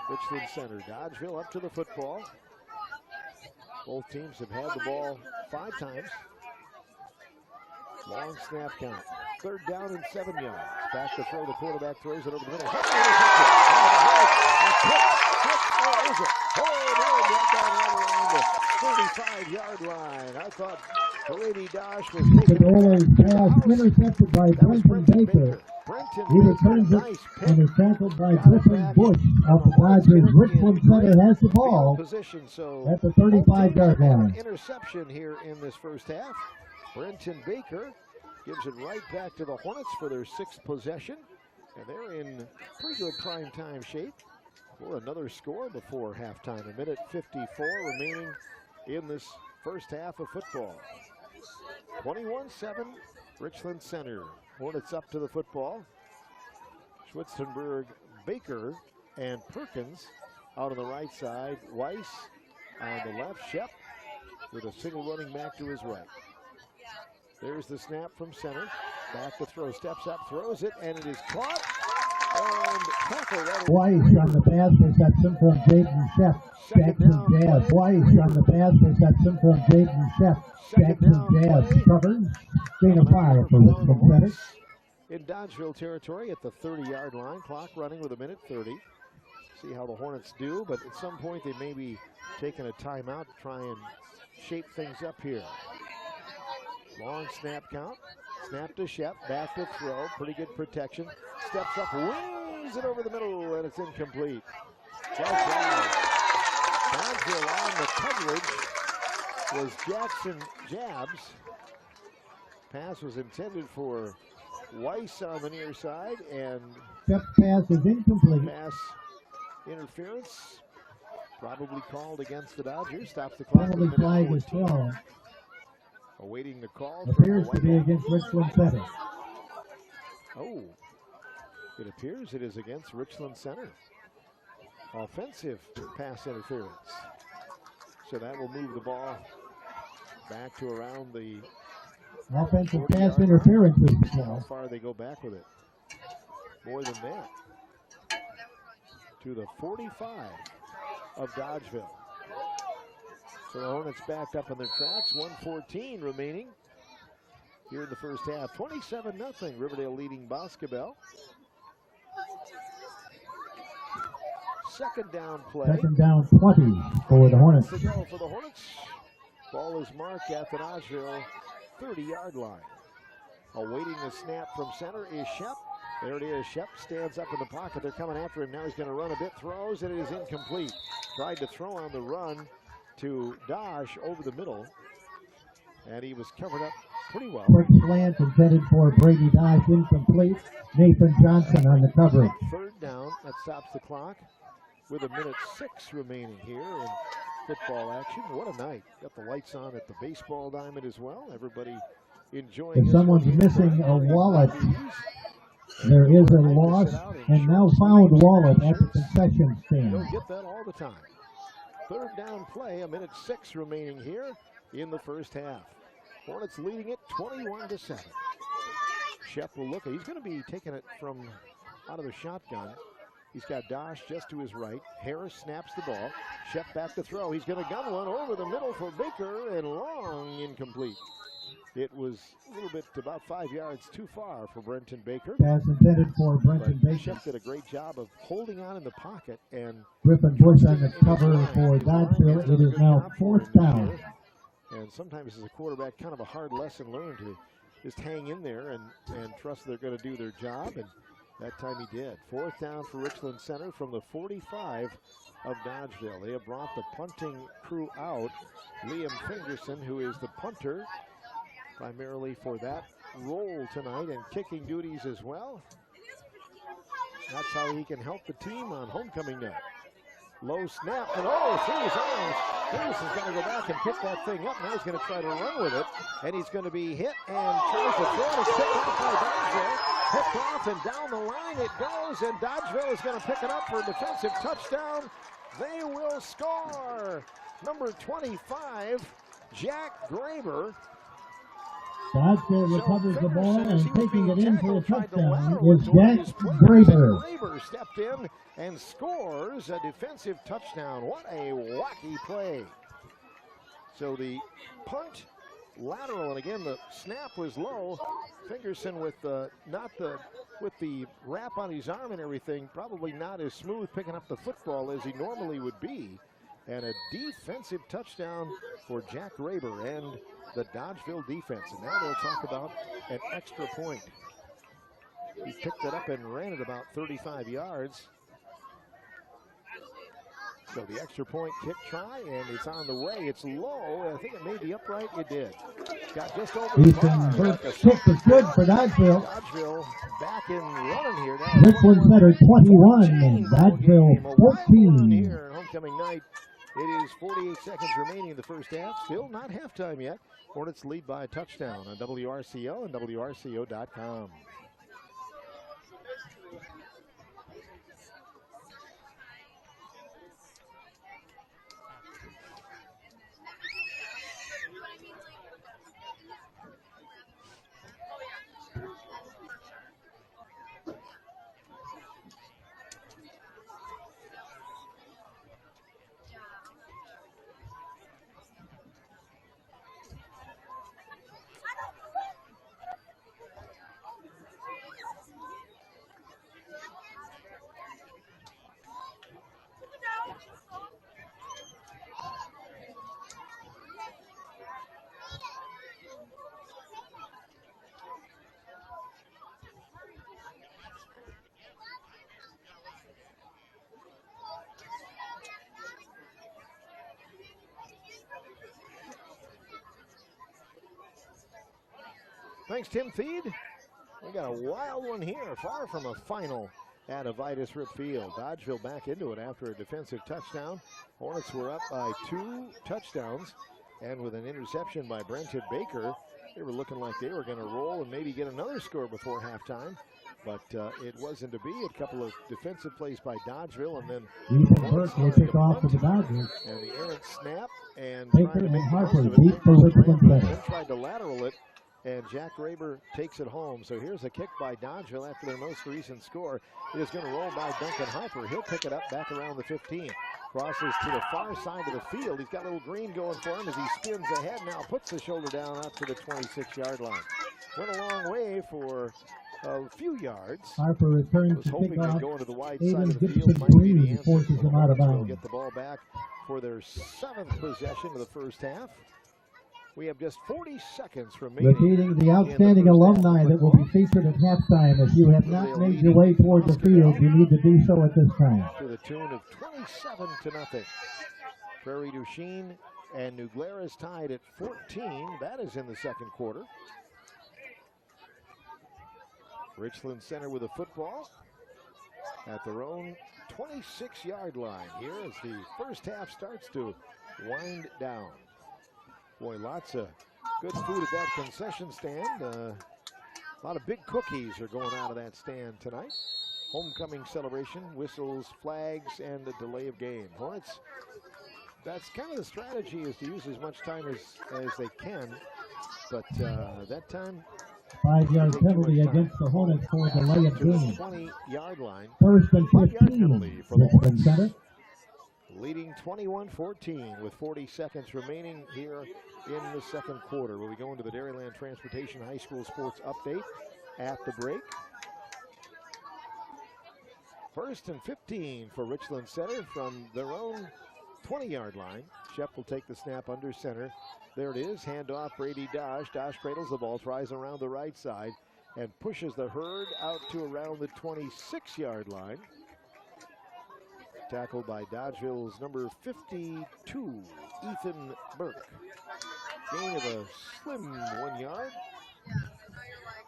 [SPEAKER 1] Richland Center. Dodgeville up to the football. Both teams have had the ball 5 times. Long snap count. Third down and 7 yards. Back to throw. The quarterback throws it over the middle. Brought down right around the 35-yard line. I thought Brady Dodge was
[SPEAKER 2] taking pass intercepted by Brenton Baker. He returns it and is tackled by Griffin Bush out the Dodgers. Richland Center has the ball at the 35-yard line.
[SPEAKER 1] Interception here in this first half. Brenton Baker gives it right back to the Hornets for their 6th possession. And they're in pretty good prime time shape for another score before halftime. 1:54 remaining in this first half of football. 21-7, Richland Center. Hornets up to the football. Schwitzenberg, Baker, and Perkins out on the right side. Weiss on the left. Shep with a single running back to his right. There's the snap from center. Back to throw. Steps up, throws it, and it is caught. And tackle.
[SPEAKER 2] Weiss on the pass reception from Jaden Shep. Jackson Jazz. Weiss on the pass reception from Jaden Shep. Jackson Jazz covers. Gain of 5 for Richland Center.
[SPEAKER 1] In Dodgeville territory at the 30-yard line. Clock running with 1:30. See how the Hornets do, but at some point they may be taking a timeout to try and shape things up here. Long snap count. Snap to Shep. Back to throw. Pretty good protection. Steps up, wings it over the middle, and it's incomplete. Dodgeville on the coverage was Jackson Jabs. Pass was intended for Weiss on the near side, and
[SPEAKER 2] Shep's pass is incomplete.
[SPEAKER 1] Pass interference, probably called against the Dodgers. Stops the clock.
[SPEAKER 2] Penalty flag is thrown.
[SPEAKER 1] Awaiting the call.
[SPEAKER 2] Appears to be against Richland Center.
[SPEAKER 1] Oh, it appears it is against Richland Center. Offensive pass interference. So that will move the ball back to around the
[SPEAKER 2] offensive pass interference is the call.
[SPEAKER 1] How far they go back with it? More than that. To the 45 of Dodgeville. So the Hornets backed up on their tracks. 1:14 remaining here in the first half. 27-0. Riverdale leading basketball. Second down play.
[SPEAKER 2] Second down 20 for the Hornets.
[SPEAKER 1] To go for the Hornets. Ball is marked at the Dodgeville 30-yard line. Awaiting the snap from center is Shep. There it is. Shep stands up in the pocket. They're coming after him. Now he's going to run a bit. Throws, and it is incomplete. Tried to throw on the run to Dosh over the middle, and he was covered up pretty well.
[SPEAKER 2] Quick slant intended for Brady Dosh, incomplete. Nathan Johnson on the coverage.
[SPEAKER 1] Third down. That stops the clock with 1:06 remaining here in football action. What a night. Got the lights on at the baseball diamond as well. Everybody enjoying.
[SPEAKER 2] If someone's missing a wallet, there is a lost and now found wallet at the concession stand.
[SPEAKER 1] You'll get that all the time. Third down play, 1:06 remaining here in the first half. Hornets leading it 21-7. Shep will look. He's going to be taking it from out of the shotgun. He's got Dosh just to his right. Harris snaps the ball. Shep back to throw. He's going to gun one over the middle for Baker, and long incomplete. It was a little bit, about 5 yards too far for Brenton Baker.
[SPEAKER 2] Pass intended for Brenton Baker.
[SPEAKER 1] Shep did a great job of holding on in the pocket, and
[SPEAKER 2] Griffin Bush on the cover for Dodgeville. It is now 4th down.
[SPEAKER 1] And sometimes as a quarterback, kind of a hard lesson learned to just hang in there and trust they're going to do their job, and that time he did. 4th down for Richland Center from the 45 of Dodgeville. They have brought the punting crew out. Liam Fingerson, who is the punter, primarily for that role tonight, and kicking duties as well. That's how he can help the team on homecoming night. Low snap, and through his arms. Ferguson's going to go back and pick that thing up. Now he's going to try to run with it, and he's going to be hit and tries to throw it. It's picked off by Dodgeville. Picked off, and down the line it goes, and Dodgeville is going to pick it up for a defensive touchdown. They will score. Number 25, Jack Graber.
[SPEAKER 2] Dodgeville recovers the ball, and taking it in for a touchdown is Jack Graber.
[SPEAKER 1] Graber stepped in and scores a defensive touchdown. What a wacky play. So the punt, lateral, and again the snap was low. Fingerson with the wrap on his arm and everything, probably not as smooth picking up the football as he normally would be. And a defensive touchdown for Jack Graber and the Dodgeville defense. And now they'll talk about an extra point. He picked it up and ran it about 35 yards. So the extra point kick try, and it's on the way. It's low. I think it made the upright. It did. Got just over the bar.
[SPEAKER 2] Kick is good for Dodgeville.
[SPEAKER 1] Dodgeville back in running here.
[SPEAKER 2] Richland Center 21, Dodgeville 14.
[SPEAKER 1] Here homecoming night. It is 48 seconds remaining in the first half. Still not halftime yet. Hornets lead by a touchdown on WRCO and WRCO.com. Thanks, Tim Feed. We got a wild one here, far from a final at Avitus Rip Field. Dodgeville back into it after a defensive touchdown. Hornets were up by 2 touchdowns, and with an interception by Brenton Baker, they were looking like they were going to roll and maybe get another score before halftime. But it wasn't to be. A couple of defensive plays by Dodgeville, and then
[SPEAKER 2] Ethan Burke will kick off for the Dodgers.
[SPEAKER 1] And the errant snap, and
[SPEAKER 2] Baker and Harper deep for Richland Center.
[SPEAKER 1] Then tried to lateral it, and Jack Graber takes it home. So here's a kick by Dodgeville after their most recent score. It is going to roll by Duncan Harper. He'll pick it up back around the 15. Crosses to the far side of the field. He's got a little green going for him as he spins ahead. Now puts the shoulder down out to the 26-yard line. Went a long way for a few yards.
[SPEAKER 2] Harper returns to
[SPEAKER 1] hoping
[SPEAKER 2] pick
[SPEAKER 1] to
[SPEAKER 2] off.
[SPEAKER 1] go into the wide
[SPEAKER 2] Aiden
[SPEAKER 1] side of the
[SPEAKER 2] Gibson
[SPEAKER 1] field. Might be the
[SPEAKER 2] Green
[SPEAKER 1] answer.
[SPEAKER 2] forces him out of
[SPEAKER 1] They'll
[SPEAKER 2] bounds.
[SPEAKER 1] get the ball back for their 7th possession of the first half. We have just 40 seconds remaining.
[SPEAKER 2] Repeating the outstanding alumni that will be featured at halftime. If you have not made your way toward the field, you need to do so at this time.
[SPEAKER 1] To the tune of 27-0. Prairie du Chien and New Glarus tied at 14. That is in the second quarter. Richland Center with a football at their own 26-yard line here as the first half starts to wind down. Boy, lots of good food at that concession stand. A lot of big cookies are going out of that stand tonight. Homecoming celebration, whistles, flags, and a delay of game. Hornets, that's kind of the strategy, is to use as much time as they can. But that time,
[SPEAKER 2] 5-yard penalty against the Hornets for delay of game.
[SPEAKER 1] 20-yard line.
[SPEAKER 2] First and 15
[SPEAKER 1] for the
[SPEAKER 2] Richland Center.
[SPEAKER 1] Leading 21-14 with 40 seconds remaining here in the second quarter. We'll be going to the Dairyland Transportation High School Sports Update at the break. First and 15 for Richland Center from their own 20-yard line. Shep will take the snap under center. There it is, handoff Brady Dosh. Dosh cradles the ball, tries around the right side, and pushes the herd out to around the 26-yard line. Tackled by Dodgeville's number 52, Ethan Burke. Gain of a slim 1 yard.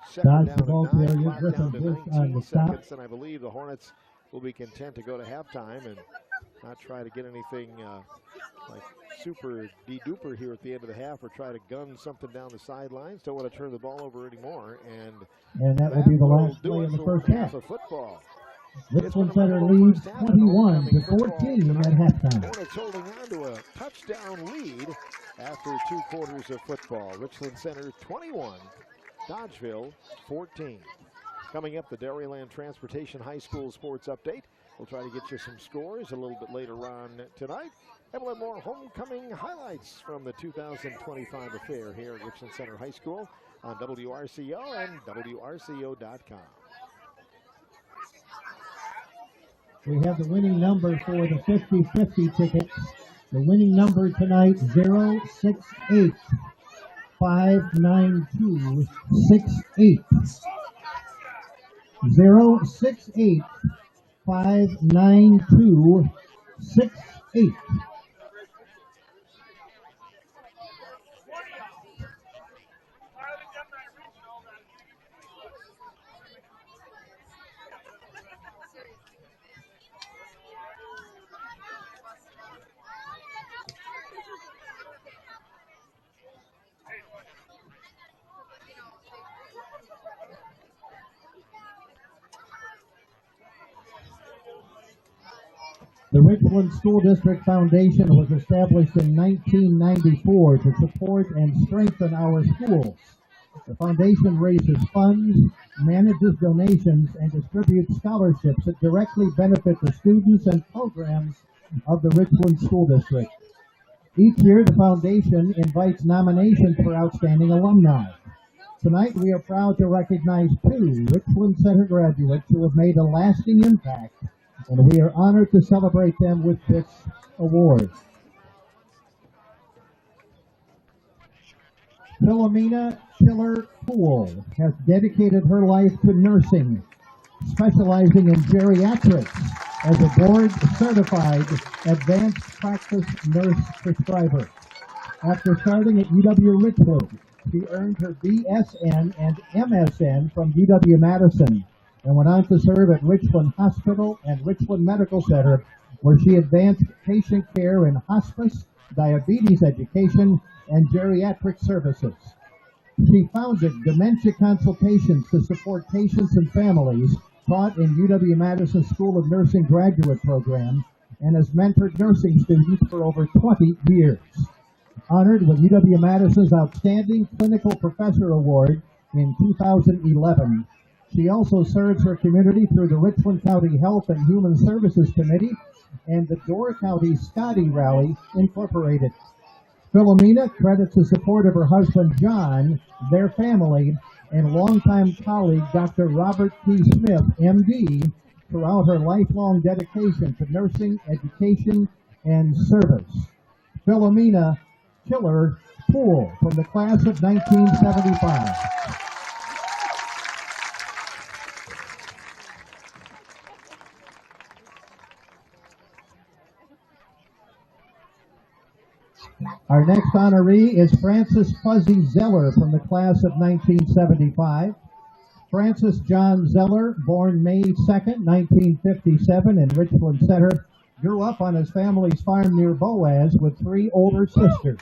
[SPEAKER 1] Second down and 9, clock down to 19 seconds, and I believe the Hornets will be content to go to halftime and not try to get anything like super de-duper here at the end of the half or try to gun something down the sidelines. Don't want to turn the ball over anymore. And
[SPEAKER 2] that will be the last play of the first half
[SPEAKER 1] of football.
[SPEAKER 2] Richland Center leads 21-14 at halftime.
[SPEAKER 1] Hornets holding on to a touchdown lead after 2 quarters of football. Richland Center 21, Dodgeville 14. Coming up, the Dairyland Transportation High School Sports Update. We'll try to get you some scores a little bit later on tonight. And we'll have more homecoming highlights from the 2025 affair here at Richland Center High School on WRCO and WRCO.com.
[SPEAKER 2] We have the winning number for the 50-50 tickets. The winning number tonight, 068 59268. 068 59268. The Richland School District Foundation was established in 1994 to support and strengthen our schools. The foundation raises funds, manages donations, and distributes scholarships that directly benefit the students and programs of the Richland School District. Each year, the foundation invites nominations for outstanding alumni. Tonight, we are proud to recognize 2 Richland Center graduates who have made a lasting impact, and we are honored to celebrate them with this award. Philomena Tiller Poole has dedicated her life to nursing, specializing in geriatrics as a board-certified advanced practice nurse prescriber. After starting at UW Richland, she earned her BSN and MSN from UW-Madison and went on to serve at Richland Hospital and Richland Medical Center, where she advanced patient care in hospice, diabetes education, and geriatric services. She founded Dementia Consultations to support patients and families, taught in UW-Madison School of Nursing graduate program, and has mentored nursing students for over 20 years. Honored with UW-Madison's Outstanding Clinical Professor Award in 2011. She also serves her community through the Richland County Health and Human Services Committee and the Door County Scotty Rally Incorporated. Philomena credits the support of her husband John, their family, and longtime colleague Dr. Robert T. Smith, MD, throughout her lifelong dedication to nursing, education, and service. Philomena Tiller Poole from the class of 1975. Our next honoree is Francis Fuzzy Zeller from the class of 1975. Francis John Zeller, born May 2nd, 1957 in Richland Center, grew up on his family's farm near Boaz with 3 older sisters.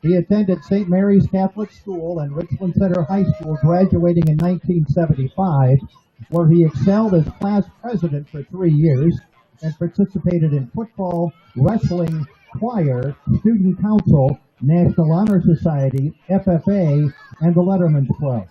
[SPEAKER 2] He attended St. Mary's Catholic School and Richland Center High School, graduating in 1975, where he excelled as class president for 3 years and participated in football, wrestling, choir, student council, National Honor Society, FFA, and the Letterman's Club.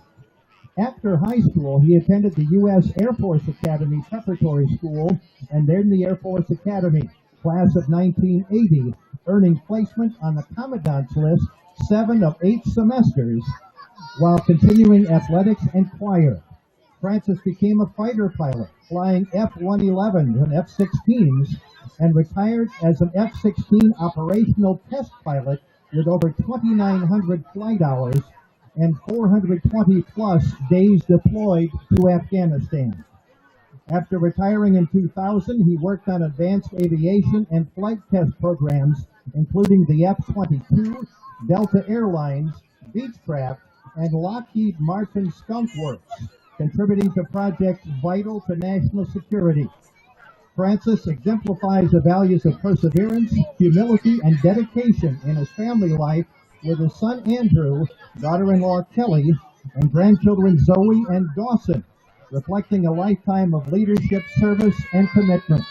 [SPEAKER 2] After high school, he attended the U.S. Air Force Academy Preparatory School and then the Air Force Academy, class of 1980, earning placement on the Commandant's list 7 of 8 semesters while continuing athletics and choir. Francis became a fighter pilot, flying F-111s and F-16s, and retired as an F-16 operational test pilot with over 2,900 flight hours and 420-plus days deployed to Afghanistan. After retiring in 2000, he worked on advanced aviation and flight test programs, including the F-22, Delta Airlines, Beechcraft, and Lockheed Martin Skunk Works, contributing to projects vital to national security. Francis exemplifies the values of perseverance, humility, and dedication in his family life with his son Andrew, daughter-in-law Kelly, and grandchildren Zoe and Dawson, reflecting a lifetime of leadership, service, and commitment.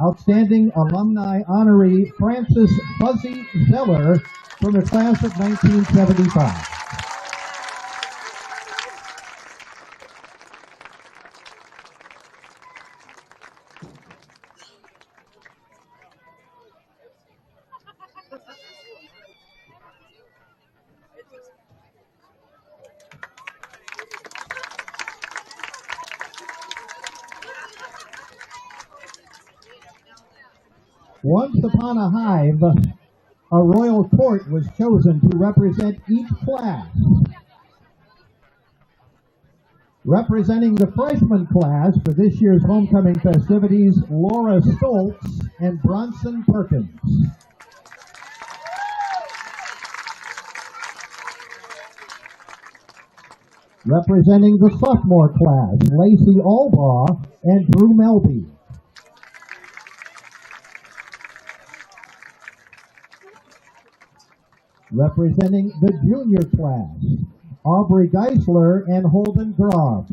[SPEAKER 2] Outstanding alumni honoree Francis Fuzzy Zeller from the class of 1975. Once upon a hive, a royal court was chosen to represent each class. Representing the freshman class for this year's homecoming festivities, Laura Stoltz and Bronson Perkins. Representing the sophomore class, Lacey Albaugh and Drew Melby. Representing the junior class, Aubrey Geisler and Holden Grob.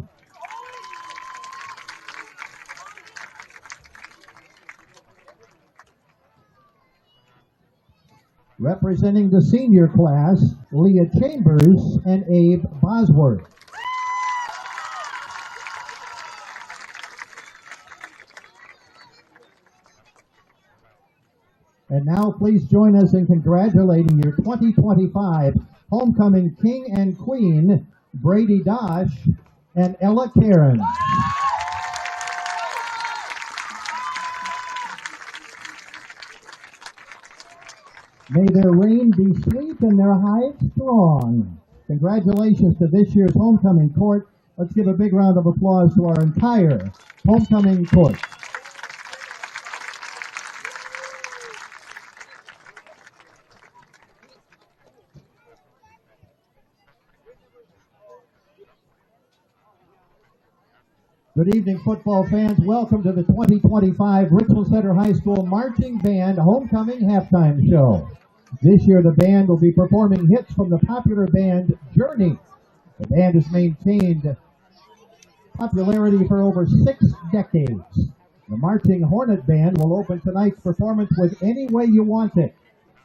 [SPEAKER 2] Representing the senior class, Leah Chambers and Abe Bosworth. And now please join us in congratulating your 2025 homecoming king and queen, Brady Dosh and Ella Karen. May their reign be sweet and their hive strong. Congratulations to this year's homecoming court. Let's give a big round of applause to our entire homecoming court. Good evening, football fans. Welcome to the 2025 Richland Center High School Marching Band Homecoming Halftime Show. This year, the band will be performing hits from the popular band Journey. The band has maintained popularity for over 6 decades. The Marching Hornet Band will open tonight's performance with Any Way You Want It.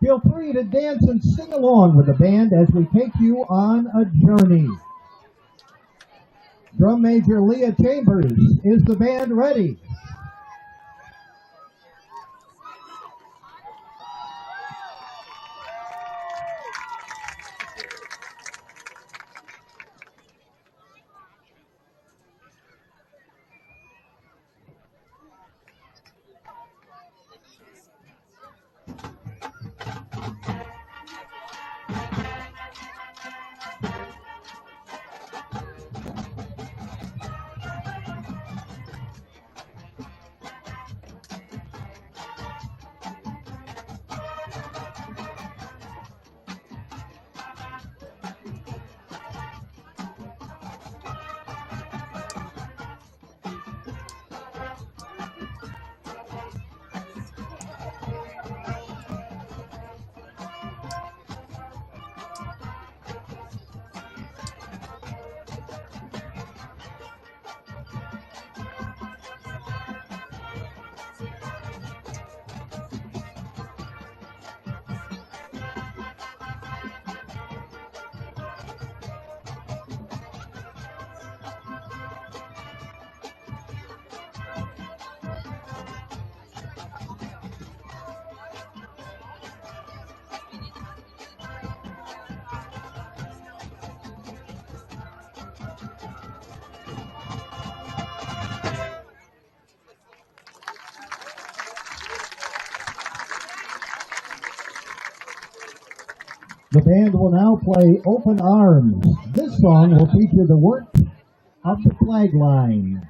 [SPEAKER 2] Feel free to dance and sing along with the band as we take you on a journey. Drum Major Leah Chambers, is the band ready? The band will now play Open Arms. This song will feature the work of the flag line.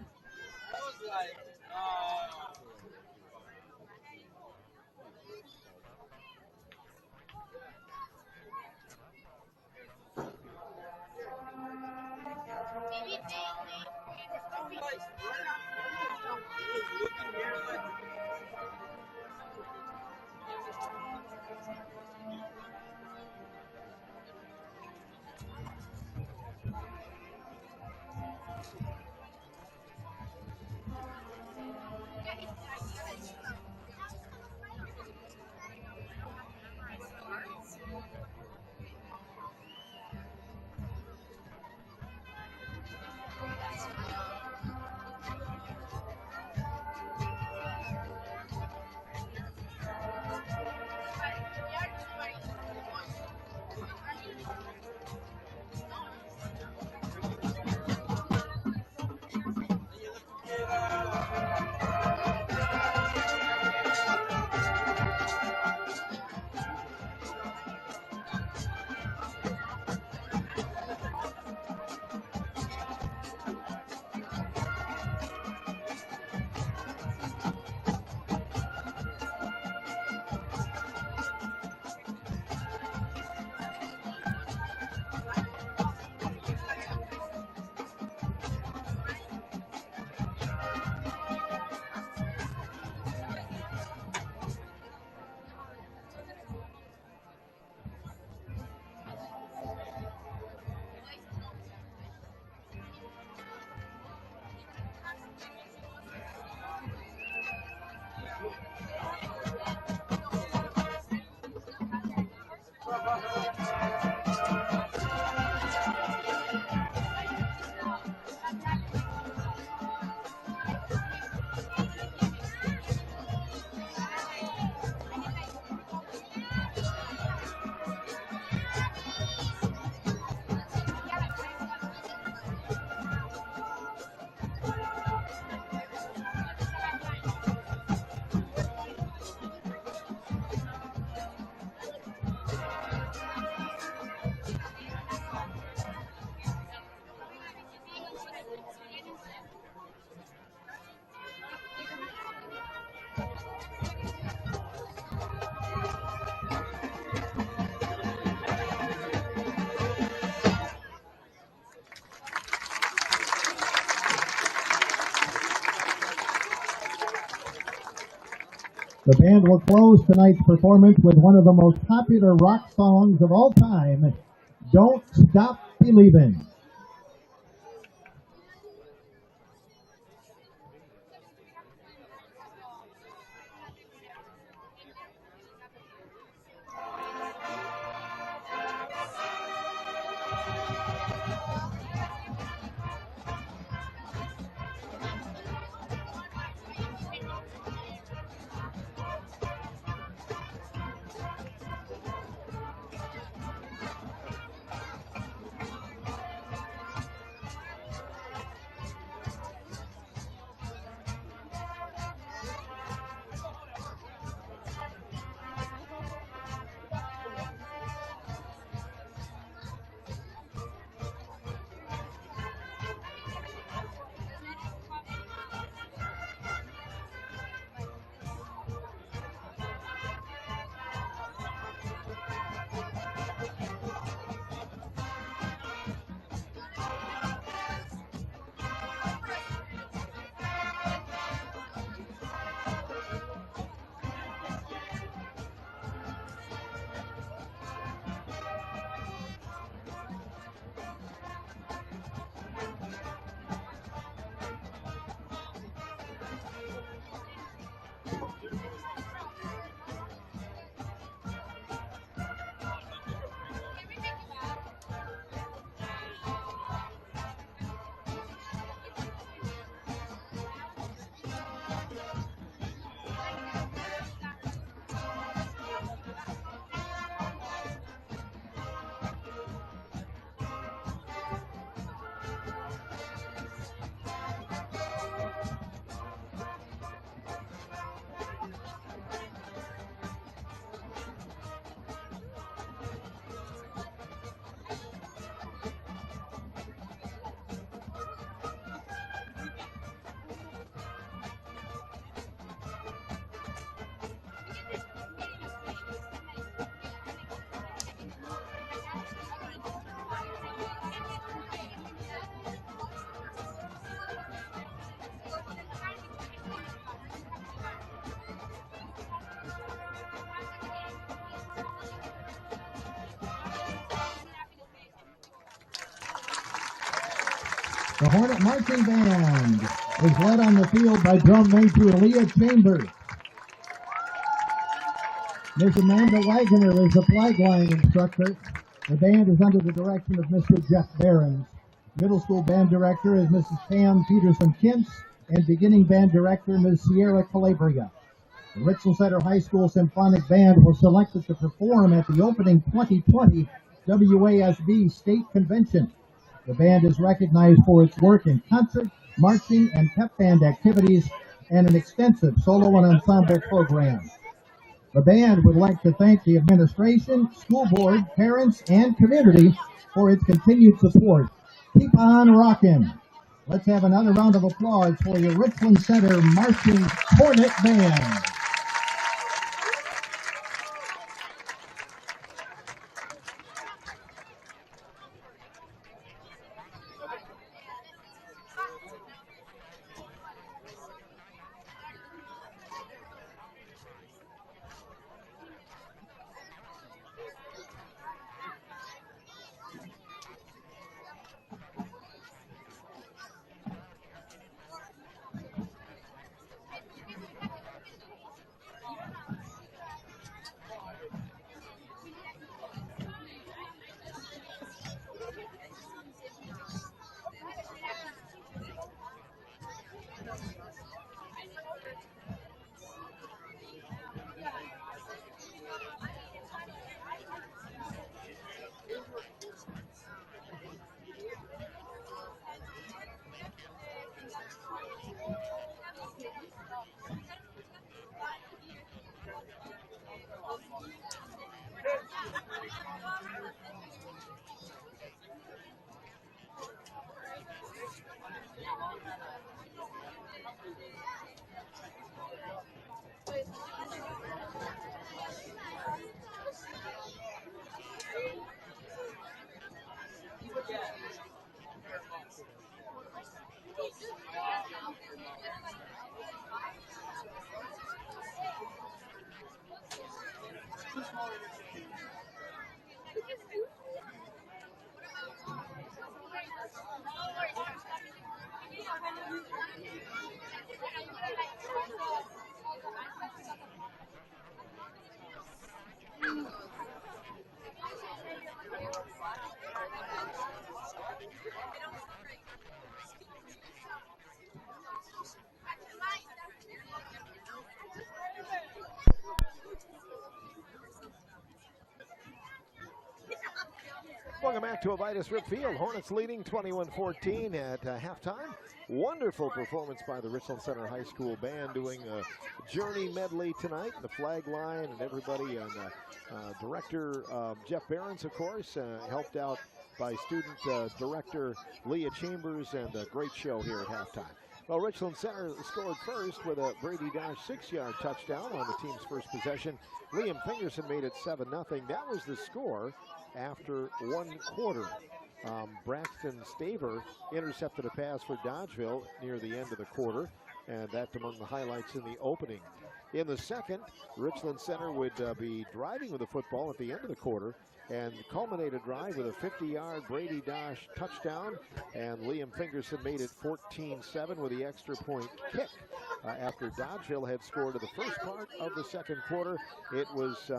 [SPEAKER 2] The band will close tonight's performance with one of the most popular rock songs of all time, Don't Stop Believin'. The Hornet Marching Band is led on the field by drum major Leah Chambers. Ms. Amanda Wagner is the flag line instructor. The band is under the direction of Mr. Jeff Behrens. Middle school band director is Mrs. Pam Peterson-Kintz, and beginning band director Ms. Sierra Calabria. The Richland Center High School Symphonic Band was selected to perform at the opening 2020 WASB State Convention. The band is recognized for its work in concert, marching, and pep band activities, and an extensive solo and ensemble program. The band would like to thank the administration, school board, parents, and community for its continued support. Keep on rockin'. Let's have another round of applause for your Richland Center Marching Hornet Band.
[SPEAKER 1] Welcome back to Avitus Rip Field. Hornets leading 21-14 at halftime. Wonderful performance by the Richland Center High School Band doing a Journey medley tonight. The flag line and everybody, and director Jeff Behrens, of course, helped out by student director Leah Chambers, and a great show here at halftime. Well, Richland Center scored first with a Brady Dash 6-yard touchdown on the team's first possession. Liam Fingerson made it 7-0. That was the score after one quarter. Braxton Staver intercepted a pass for Dodgeville near the end of the quarter, and that's among the highlights in the opening. In the second, Richland Center would be driving with the football at the end of the quarter and culminate a drive with a 50-yard Brady Dash touchdown, and Liam Fingerson made it 14-7 with the extra point kick. After Dodgeville had scored in the first part of the second quarter, it was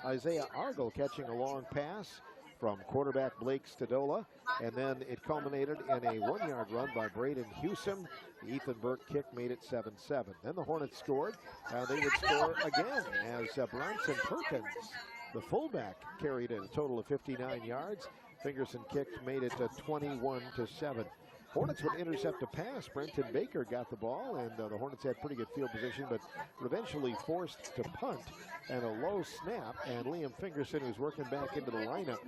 [SPEAKER 1] Isaiah Argel catching a long pass from quarterback Blake Stadola, and then it culminated in a 1-yard run by Braden Hewsome. The Ethan Burke kick made it 7-7. Then the Hornets scored. They would score again as Bronson Perkins, the fullback, carried a total of 59 yards. Fingerson kicked, made it 21-7. Hornets would intercept a pass. Brenton Baker got the ball, and the Hornets had pretty good field position, but were eventually forced to punt, and a low snap, and Liam Fingerson, who's working back into the lineup,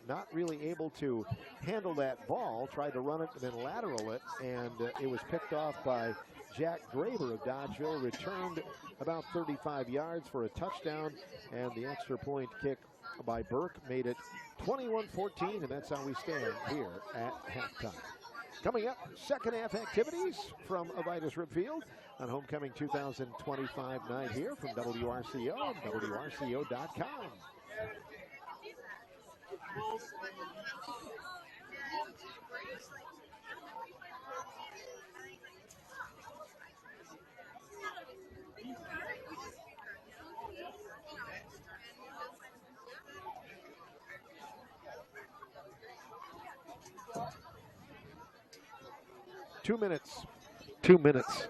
[SPEAKER 1] not really able to handle that ball, tried to run it and then lateral it, and it was picked off by Jack Graber of Dodgeville, returned about 35 yards for a touchdown, and the extra point kick by Burke made it 21-14, and that's how we stand here at halftime. Coming up, second half activities from Avitus Rip Field on Homecoming 2025 night here from WRCO and WRCO.com. 2 minutes. 2 minutes.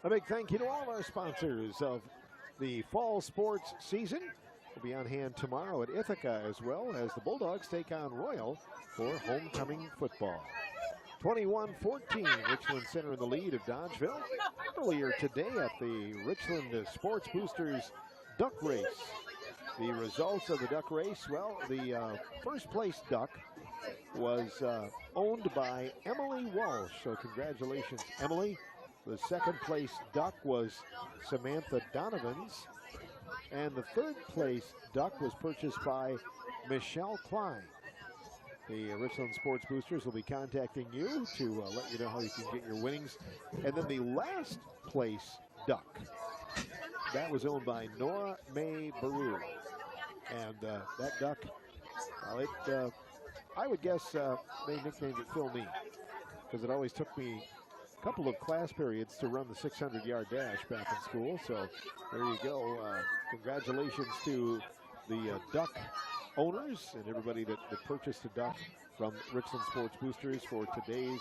[SPEAKER 1] A big thank you to all of our sponsors of the fall sports season. We'll be on hand tomorrow at Ithaca as well as the Bulldogs take on Royal for homecoming football. 21-14, Richland Center in the lead of Dodgeville. Earlier today at the Richland Sports Boosters Duck Race. The results of the duck race, well, the first place duck was owned by Emily Walsh. So congratulations, Emily. The second place duck was Samantha Donovan's. And the third place duck was purchased by Michelle Klein. The Richland Sports Boosters will be contacting you to let you know how you can get your winnings. And then the last place duck, that was owned by Nora Mae Baru. And that duck, well, I would guess they nicknamed it Phil Me, because it always took me a couple of class periods to run the 600-yard dash back in school. So there you go. Congratulations to the duck owners and everybody that purchased a duck from Richland Sports Boosters for today's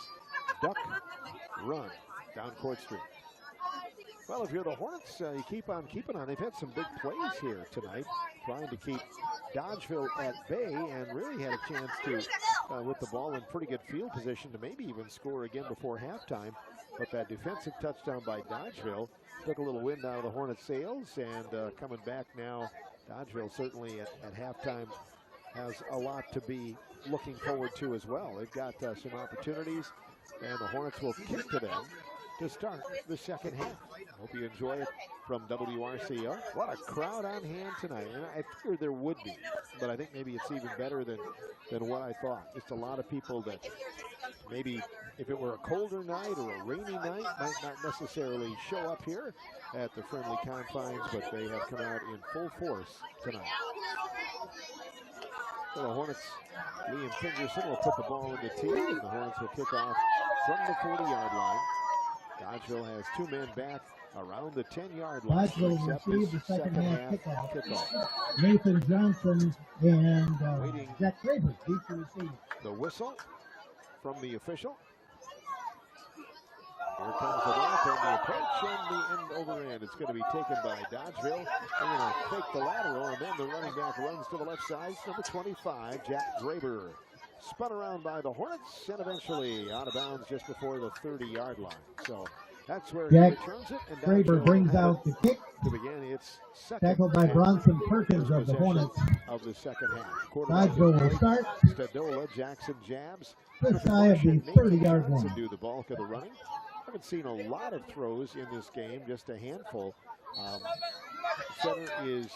[SPEAKER 1] duck run down Court Street. Well, if you're the Hornets, you keep on keeping on. They've had some big plays here tonight, trying to keep Dodgeville at bay, and really had a chance to, with the ball in pretty good field position, to maybe even score again before halftime. But that defensive touchdown by Dodgeville took a little wind out of the Hornets' sails, and coming back now, Dodgeville certainly at halftime has a lot to be looking forward to as well. They've got some opportunities, and the Hornets will kick to them to start the second half. Hope you enjoy it from WRCO. What a crowd on hand tonight. And I figured there would be, but I think maybe it's even better than what I thought. Just a lot of people that maybe if it were a colder night or a rainy night might not necessarily show up here at the friendly confines, but they have come out in full force tonight. So the Hornets, Liam Fingerson will put the ball in the tee, and the Hornets will kick off from the 40-yard line. Dodgeville has two men back around the 10-yard line.
[SPEAKER 2] Dodgeville received the second half kickoff. Nathan Johnson and Jack Graber each received.
[SPEAKER 1] The whistle from the official. Here comes the ramp and the approach and the end over end. It's going to be taken by Dodgeville. They're going to fake the lateral, and then the running back runs to the left side. Number 25, Jack Graber. Spun around by the Hornets and eventually out of bounds just before the 30-yard line. So that's where
[SPEAKER 2] Jack
[SPEAKER 1] he returns it. And
[SPEAKER 2] Graber brings out the kick.
[SPEAKER 1] To begin its second
[SPEAKER 2] tackled by Bronson Perkins of the Hornets.
[SPEAKER 1] Of the second half.
[SPEAKER 2] Dodgeville will start.
[SPEAKER 1] Stadola, Jackson jabs.
[SPEAKER 2] This side of the 30-yard line.
[SPEAKER 1] Do the bulk of the running. Haven't seen a lot of throws in this game, just a handful. Center is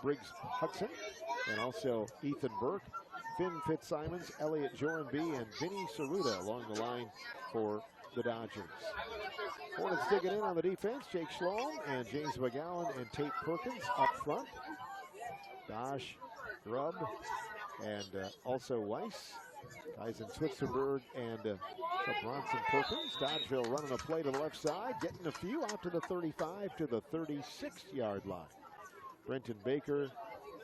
[SPEAKER 1] Briggs Hudson and also Ethan Burke, Finn Fitzsimons, Elliot Joranby, and Vinny Saruda along the line for the Dodgers. Hornets digging in on the defense. Jake Sloan and James McGowan and Tate Perkins up front. Dosh, Grubb, and also Weiss. Guys in Switzenberg and Bronson Perkins. Dodgeville running a play to the left side, getting a few out to the 35 to the 36-yard line. Brenton Baker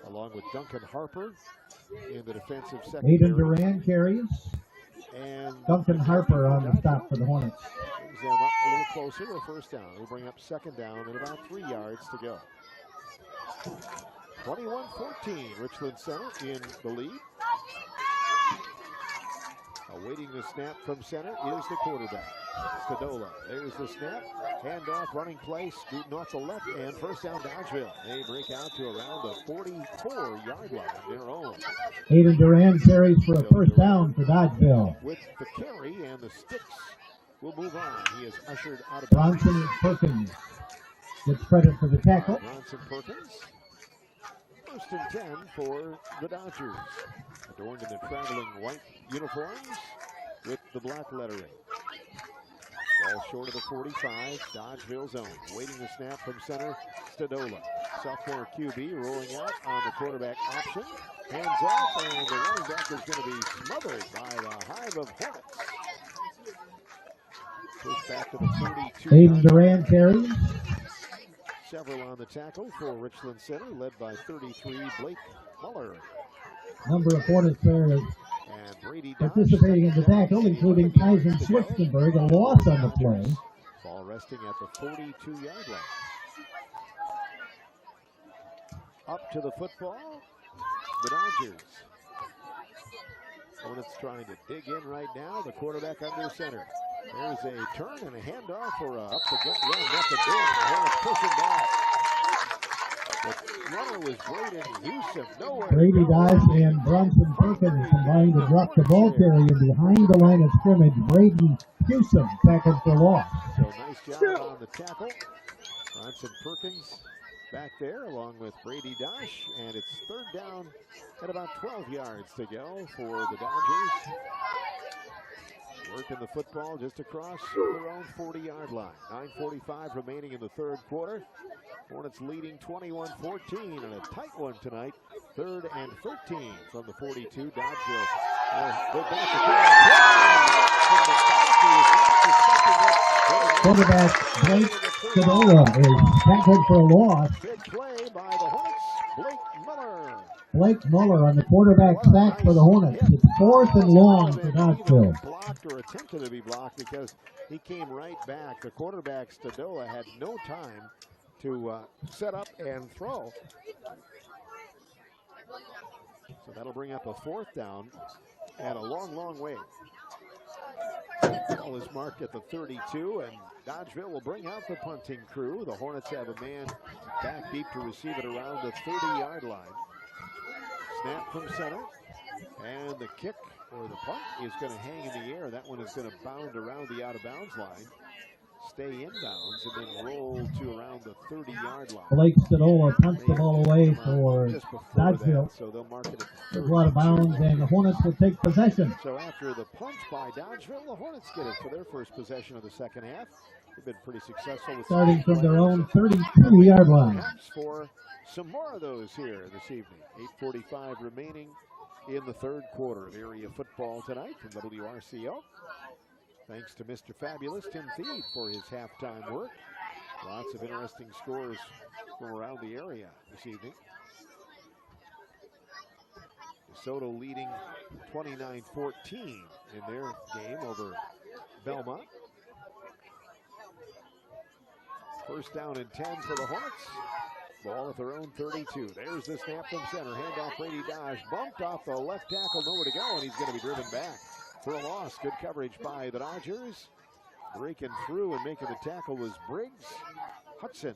[SPEAKER 1] along with Duncan Harper in the defensive secondary.
[SPEAKER 2] Aiden Duran carries. And Duncan Harper on the stop for the Hornets.
[SPEAKER 1] Brings them up a little closer to a first down. We'll bring up second down and about 3 yards to go. 21-14, Richland Center in the lead. Awaiting the snap from center is the quarterback, Stadola. There's the snap, handoff, running play, scooting off the left, and first down Dodgeville. They break out to around the 44-yard line, their own.
[SPEAKER 2] Aiden Duran carries for a first down for Dodgeville.
[SPEAKER 1] With the carry and the sticks will move on. He is ushered out of
[SPEAKER 2] Bronson Perkins gets credit for the tackle.
[SPEAKER 1] Bronson Perkins. First and 10 for the Dodgers. Adorned in the traveling white uniforms with the black lettering. Ball short of the 45, Dodgeville zone. Waiting the snap from center, Stadola. Sophomore QB rolling out on the quarterback option. Hands off, and the running back is going to be smothered by the hive of Hornets. Push back to the 42.
[SPEAKER 2] Aiden Duran carries.
[SPEAKER 1] Several on the tackle for Richland Center, led by 33, Blake Muller.
[SPEAKER 2] Number of Hornets players participating in the tackle, including Tyson Schwarzenberg, a loss on the play.
[SPEAKER 1] Ball resting at the 42-yard line. Up to the football, the Dodgers. Hornets trying to dig in right now. The quarterback under center. There's a turn and a handoff for up the gut run. Nothing doing. The Hornets pushing back. The runner was Braden Houston.
[SPEAKER 2] Brady Dodge and Bronson Perkins combined to drop the ball carrier behind the line of scrimmage. Braden Houston tackled for loss.
[SPEAKER 1] So nice job on the tackle. Bronson Perkins back there along with Brady Dosh, and it's third down at about 12 yards to go for the Dodgers. Working the football just across their own 40-yard line. 9:45 remaining in the third quarter. Hornets leading 21-14 and a tight one tonight. 3rd and 13 from the 42. Dodgeville.
[SPEAKER 2] Quarterback Blake Stadola is tackled for a loss.
[SPEAKER 1] Big play by the Hornets. Blake Muller.
[SPEAKER 2] Blake Muller on the quarterback sack for the Hornets. It's 4th and long for Dodgeville.
[SPEAKER 1] Blocked or attempted to be blocked because he came right back. The quarterback Stadola had no time to set up and throw. So that'll bring up a 4th down and a long, long way. Ball is marked at the 32, and Dodgeville will bring out the punting crew. The Hornets have a man back deep to receive it around the 30-yard line. Snap from center, and the kick or the punt is going to hang in the air. That one is going to bound around the out-of-bounds line, stay inbounds, and then roll to around the 30-yard line.
[SPEAKER 2] Blake Stadola punts the ball away for Dodgeville.
[SPEAKER 1] So they'll mark it
[SPEAKER 2] at out of bounds, and the Hornets will take possession.
[SPEAKER 1] So after the punch by Dodgeville, the Hornets get it for their first possession of the second half. They've been pretty successful with
[SPEAKER 2] starting from their own 32-yard line.
[SPEAKER 1] Perhaps for some more of those here this evening. 8:45 remaining in the third quarter of area football tonight from WRCO. Thanks to Mr. Fabulous, Tim Thied, for his halftime work. Lots of interesting scores from around the area this evening. DeSoto leading 29-14 in their game over Belmont. First down and 10 for the Hornets. Ball at their own 32. There's the snap from center. Handoff Brady Dodge. Bumped off the left tackle. Nowhere to go, and he's going to be driven back for a loss. Good coverage by the Dodgers. Breaking through and making the tackle was Briggs Hudson.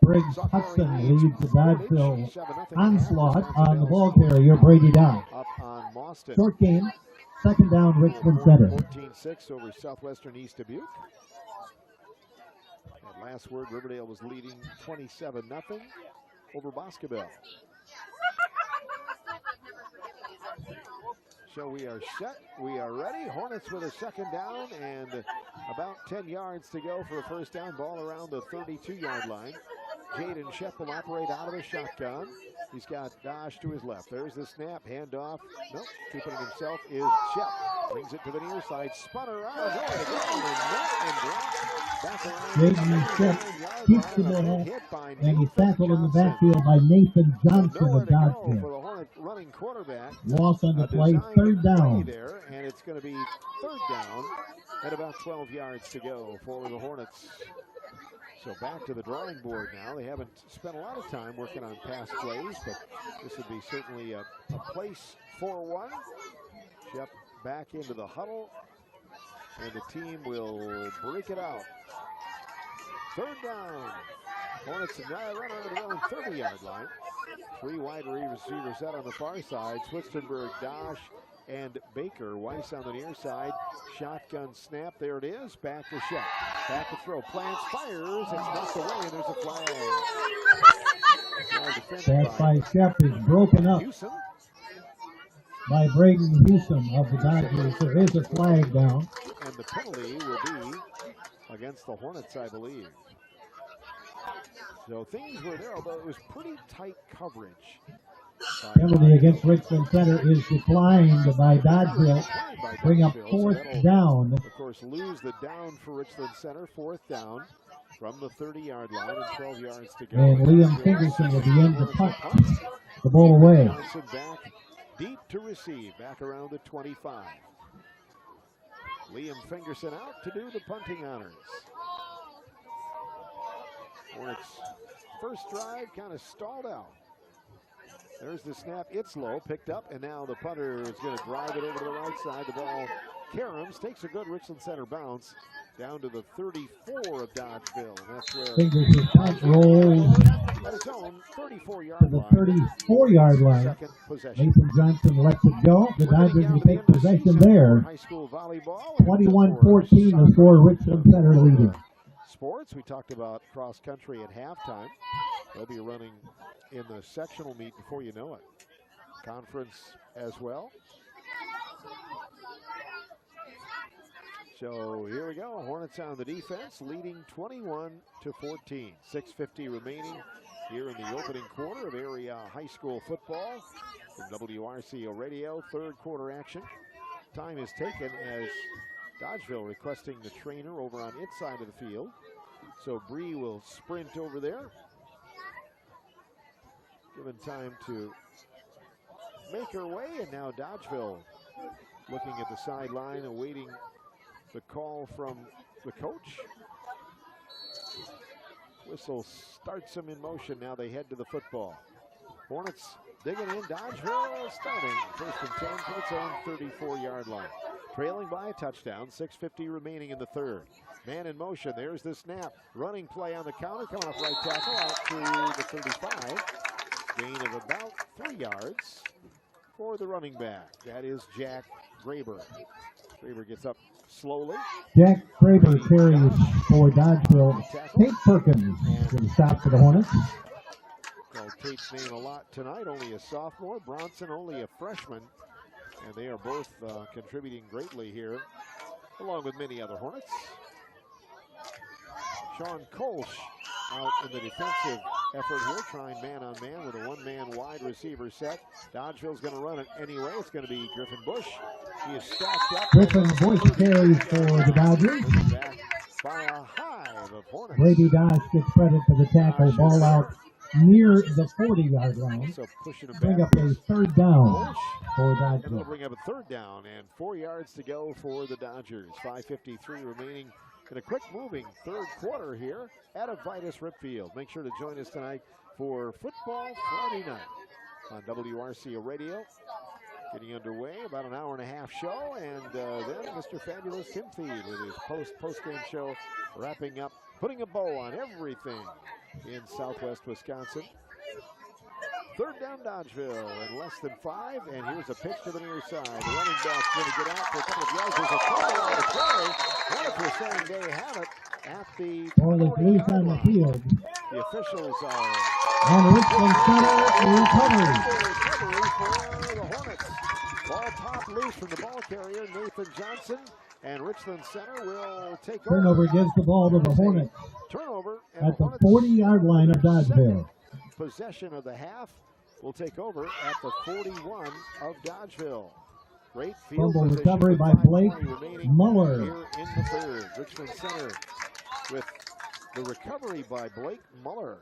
[SPEAKER 2] Briggs Hudson leads the Dodgeville onslaught on the ball carrier, Brady Dodge.
[SPEAKER 1] Up on Mauston.
[SPEAKER 2] Short game, second down, Richland Center.
[SPEAKER 1] 14-6 over Southwestern East Dubuque. And last word, Riverdale was leading 27-0 over Boscobel. So we are set, we are ready. Hornets with a second down and about 10 yards to go for a first down. Ball around the 32-yard line. Jaden Shep will operate out of the shotgun. He's got Dosh to his left. There's the snap, handoff. Nope, keeping it himself is Shep. Brings it to the near side, spun around, nowhere to go, and dropped back around.
[SPEAKER 2] Jaden Shep keeps the ball, and he's tackled in the backfield by Nathan Johnson of Dodgeville.
[SPEAKER 1] For the Hornet running quarterback.
[SPEAKER 2] Loss on the play, third down.
[SPEAKER 1] There, and it's going to be third down at about 12 yards to go for the Hornets. So back to the drawing board now. They haven't spent a lot of time working on pass plays, but this would be certainly a place for one. Shep back into the huddle, and the team will break it out. Third down. Hornets run under their own 30-yard line. Three wide receivers set on the far side. Switzenberg, Dosh, and Baker. Weiss on the near side. Shotgun snap. There it is. Back to Shep. Back to throw. Plants, fires. It's knocked away, and there's a flag.
[SPEAKER 2] Pass by Shep is broken up
[SPEAKER 1] Houston.
[SPEAKER 2] by Braden Houston of the Dodgers. There is a flag down.
[SPEAKER 1] And the penalty will be against the Hornets, I believe. So things were there, although it was pretty tight coverage.
[SPEAKER 2] Penalty against Richland Center is declined by Dodgeville. Bring up fourth down.
[SPEAKER 1] Of course, lose the down for Richland Center. Fourth down from the 30-yard line and 12 yards to go.
[SPEAKER 2] And Liam Fingerson will be in to punt the ball away.
[SPEAKER 1] Johnson back deep to receive, back around the 25. Liam Fingerson out to do the punting honors. Hornets' first drive kind of stalled out. There's the snap. It's low, picked up, and now the punter is going to drive it over to the right side. The ball caroms, takes a good Richland Center bounce down to the 34 of Dodgeville. And that's where
[SPEAKER 2] Fingerson punt rolls
[SPEAKER 1] at his own 34-yard
[SPEAKER 2] to the 34-yard line.
[SPEAKER 1] Second possession.
[SPEAKER 2] Nathan Johnson lets it go. The Dodgers will take possession there.
[SPEAKER 1] High school volleyball.
[SPEAKER 2] 21-14, the score. Richland Center leading.
[SPEAKER 1] Sports, we talked about cross country at halftime. They'll be running in the sectional meet before you know it. Conference as well. So here we go. Hornets on the defense, leading 21-14. 6:50 remaining here in the opening quarter of area high school football from WRCO Radio. Third quarter action. Time is taken as Dodgeville requesting the trainer over on its side of the field. So Bree will sprint over there. Given time to make her way, and now Dodgeville looking at the sideline, awaiting the call from the coach. Whistle starts them in motion. Now they head to the football. Hornets digging in. Dodgeville starting. First and 10 from its own 34-yard line. Trailing by a touchdown. 6:50 remaining in the third. Man in motion. There's the snap. Running play on the counter. Coming up right tackle out to the 35. Gain of about 3 yards for the running back. That is Jack Graber. Graber gets up slowly.
[SPEAKER 2] Jack Graber carries for Dodgeville. Tate Perkins with a stop for the Hornets.
[SPEAKER 1] Called Tate's name a lot tonight. Only a sophomore. Bronson only a freshman. And they are both contributing greatly here, along with many other Hornets. Sean Kolsch out in the defensive effort here, trying man-on-man with a one-man wide receiver set. Dodgeville's going to run it anyway. It's going to be Griffin Bush. He is stacked up.
[SPEAKER 2] Griffin Bush carries for the Dodgers.
[SPEAKER 1] Back by a hive of Hornets.
[SPEAKER 2] Brady Dosh gets credit for the tackle. Ball out near the 40-yard line.
[SPEAKER 1] So pushing him
[SPEAKER 2] Bring
[SPEAKER 1] back.
[SPEAKER 2] up a third down for
[SPEAKER 1] And they'll
[SPEAKER 2] Dodgeville.
[SPEAKER 1] bring up a third down and 4 yards to go for the Dodgers. 5:53 remaining in a quick moving third quarter here at Vitus Rip Field. Make sure to join us tonight for Football Friday night on WRCO Radio. Getting underway, about an hour and a half show, and then Mr. Fabulous Tim Thied with his post-game show, wrapping up, putting a bow on everything in Southwest Wisconsin. Third down Dodgeville and less than 5, and here's a pitch to the near side. The running back's going to get out for a couple of yards. There's a call on the play. Hornets are saying they have it at the
[SPEAKER 2] Ball is loose on the field.
[SPEAKER 1] The officials are
[SPEAKER 2] And Richland Center recovery.
[SPEAKER 1] recovery for the Hornets. Ball popped loose from the ball carrier, Nathan Johnson, and Richland Center will take over.
[SPEAKER 2] Turnover gives the ball to the Hornets.
[SPEAKER 1] Turnover
[SPEAKER 2] at the 40-yard line of Dodgeville.
[SPEAKER 1] Possession of the half will take over at the 41 of Dodgeville. Great field
[SPEAKER 2] Fumble
[SPEAKER 1] position
[SPEAKER 2] recovery
[SPEAKER 1] with
[SPEAKER 2] by
[SPEAKER 1] 5:20
[SPEAKER 2] Blake
[SPEAKER 1] remaining
[SPEAKER 2] Muller.
[SPEAKER 1] here in the third. Richland Center with the recovery by Blake Muller.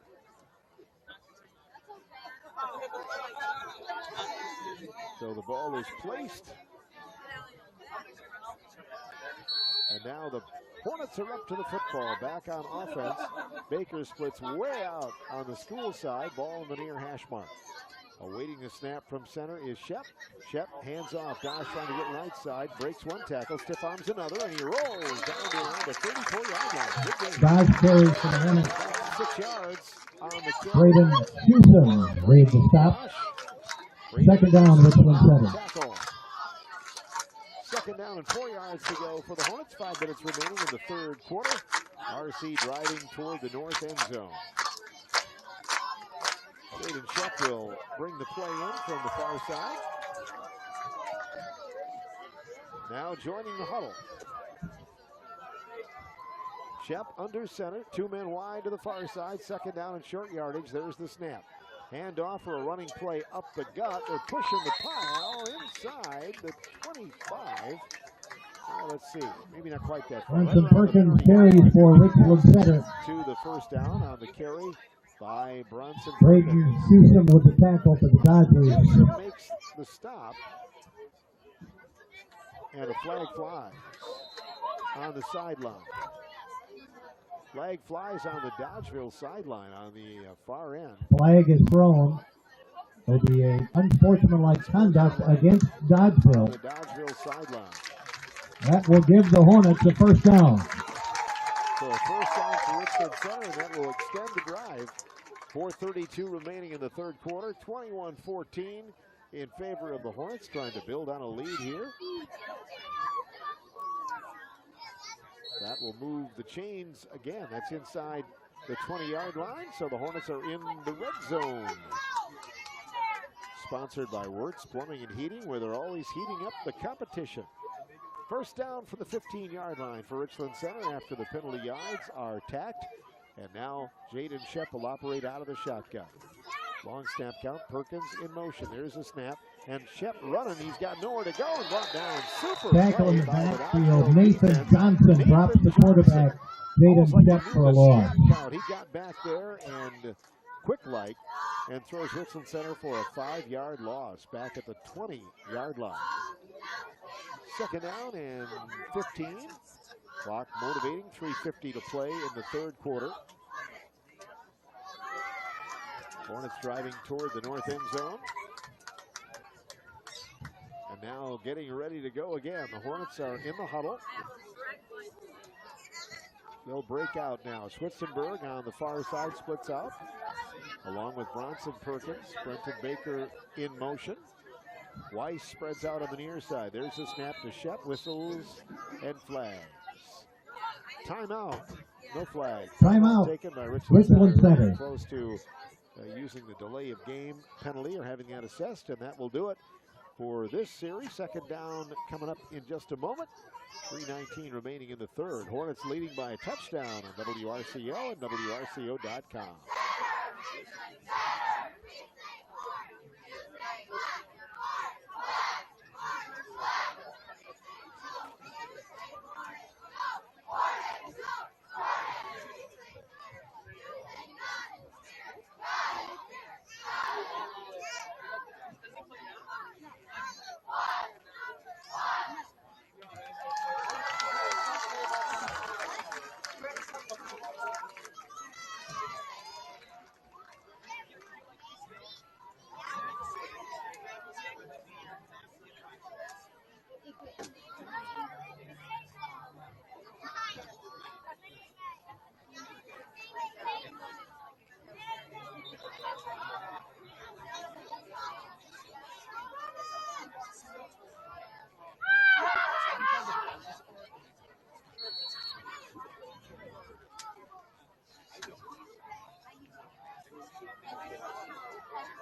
[SPEAKER 1] So the ball is placed. And now the Hornets are up to the football, back on offense. Baker splits way out on the school side, ball in the near hash mark. Awaiting the snap from center is Shep. Shep hands off. Dodge trying to get right side, breaks one tackle, stiff arms another, and he rolls down the line to 34-yard line. Good game.
[SPEAKER 2] Dodge carries for the Hornets.
[SPEAKER 1] 6 yards on the kill.
[SPEAKER 2] Braden Hewson reads the stop. Second down, Richland Center.
[SPEAKER 1] Tackle. Second down and 4 yards to go for the Hornets. 5 minutes remaining in the third quarter. RC driving toward the north end zone. Jaden Shep will bring the play in from the far side. Now joining the huddle. Shep under center, 2 men wide to the far side. Second down and short yardage. There's the snap. Hand off for a running play up the gut. They're pushing the pile inside the 25. Let's see, maybe not quite that far.
[SPEAKER 2] Bronson Perkins carries for Richland Center.
[SPEAKER 1] To the first down on the carry by Bronson
[SPEAKER 2] Braden
[SPEAKER 1] Perkins.
[SPEAKER 2] Hewson with the tackle for the Dodgers.
[SPEAKER 1] Hewson makes the stop. And a flag flies on the sideline. Flag flies on the Dodgeville sideline on the far end.
[SPEAKER 2] Flag is thrown. There'll be an unsportsmanlike conduct against Dodgeville.
[SPEAKER 1] On the Dodgeville sideline.
[SPEAKER 2] That will give the Hornets a first down.
[SPEAKER 1] So a first down for Richland Center, and that will extend the drive. 4:32 remaining in the third quarter. 21-14 in favor of the Hornets, trying to build on a lead here. That will move the chains again. That's inside the 20-yard line, so the Hornets are in the red zone. Sponsored by Wirtz Plumbing and Heating, where they're always heating up the competition. First down for the 15-yard line for Richland Center after the penalty yards are tacked. And now Jaden Shep will operate out of the shotgun. Long snap count, Perkins in motion. There's a snap. And Shep running, he's got nowhere to go and brought down. Super
[SPEAKER 2] tackle in the
[SPEAKER 1] play by
[SPEAKER 2] backfield. Nathan Johnson drops the quarterback. Jaden Shep for a loss.
[SPEAKER 1] He got back there and quick-like and throws Richland Center for a 5-yard loss back at the 20-yard line. Second down and 15. Clock motivating, 3:50 to play in the third quarter. Hornets driving toward the north end zone. And now getting ready to go again. The Hornets are in the huddle. They'll break out now. Switzenberg on the far side splits out, along with Bronson Perkins. Brenton Baker in motion. Weiss spreads out on the near side. There's the snap to Shep. Whistles and flags. Timeout. No flag.
[SPEAKER 2] Timeout.
[SPEAKER 1] Taken by Richland
[SPEAKER 2] Center.
[SPEAKER 1] Close to using the delay of game penalty or having that assessed, and that will do it for this series. Second down coming up in just a moment. 3:19 remaining in the third. Hornets leading by a touchdown on WRCO and WRCO.com.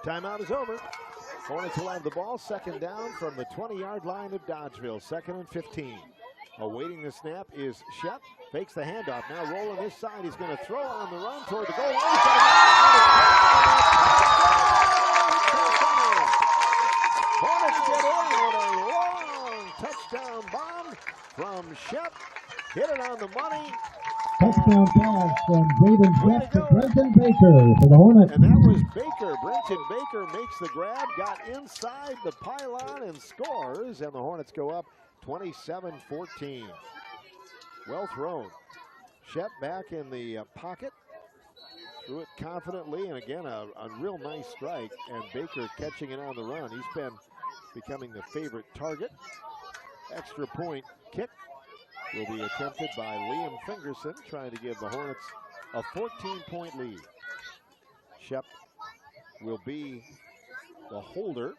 [SPEAKER 1] Timeout is over. Hornets will have the ball. Second down from the 20-yard line of Dodgeville. Second and 15. Awaiting the snap is Shep. Fakes the handoff. Now rolling this side. He's going to throw on the run toward the goal line. Hornets get in with a long touchdown bomb from Shep. Hit it on the money.
[SPEAKER 2] Touchdown pass from Jaden Shep to Brenton Baker for the Hornets.
[SPEAKER 1] And that was Baker. Brenton Baker makes the grab, got inside the pylon and scores. And the Hornets go up 27-14. Well thrown. Shep back in the pocket. Threw it confidently, and again, a real nice strike. And Baker catching it on the run. He's been becoming the favorite target. Extra point kick will be attempted by Liam Fingerson, trying to give the Hornets a 14-point lead. Shep will be the holder.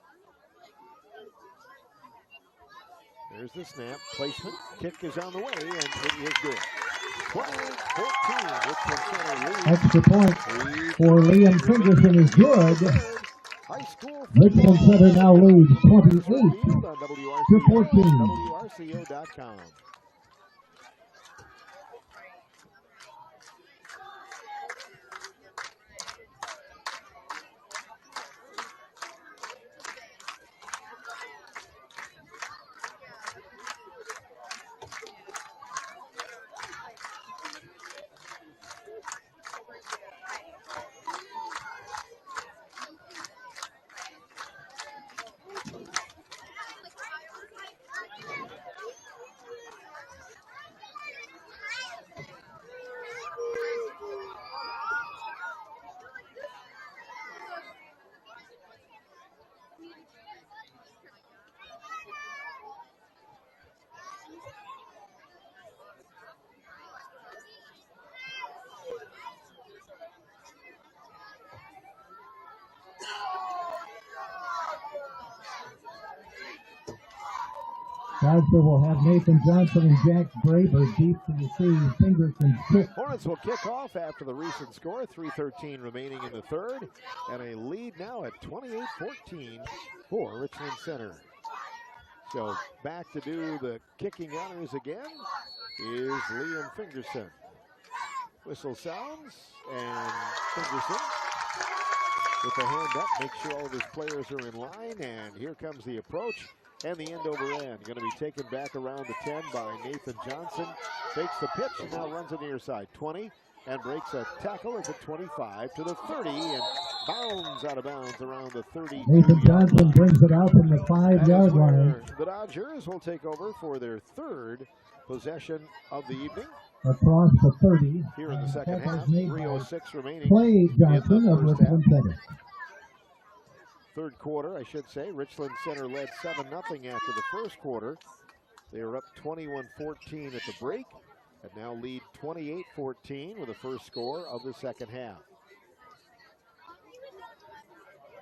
[SPEAKER 1] There's the snap, placement, kick is on the way, and it is good. 12-14, Richland Center lead.
[SPEAKER 2] Extra point for Liam Fingerson is good.
[SPEAKER 1] High school
[SPEAKER 2] Richland Center now leads 28
[SPEAKER 1] to
[SPEAKER 2] 14.
[SPEAKER 1] WRCO.com.
[SPEAKER 2] Dodgeville will have Nathan Johnson and Jack Braber deep to receive. Fingerson kick.
[SPEAKER 1] Hornets will kick off after the recent score. 3:13 remaining in the third. And a lead now at 28-14 for Richland Center. So back to do the kicking honors again is Liam Fingerson. Whistle sounds, and Fingerson with the hand up, make sure all of his players are in line, and here comes the approach. And the end over end, going to be taken back around the 10 by Nathan Johnson. Fakes the pitch and now runs it near side 20 and breaks a tackle at the 25 to the 30 and bounds out of bounds around the 30.
[SPEAKER 2] Nathan Johnson brings it out from the 5-yard line.
[SPEAKER 1] The Dodgers will take over for their third possession of the evening.
[SPEAKER 2] Across the 30.
[SPEAKER 1] Here in the second half, 3:06 remaining.
[SPEAKER 2] Clay Johnson of Richland Center.
[SPEAKER 1] Third quarter, I should say. Richland Center led 7-0 after the first quarter. They were up 21-14 at the break and now lead 28-14 with the first score of the second half.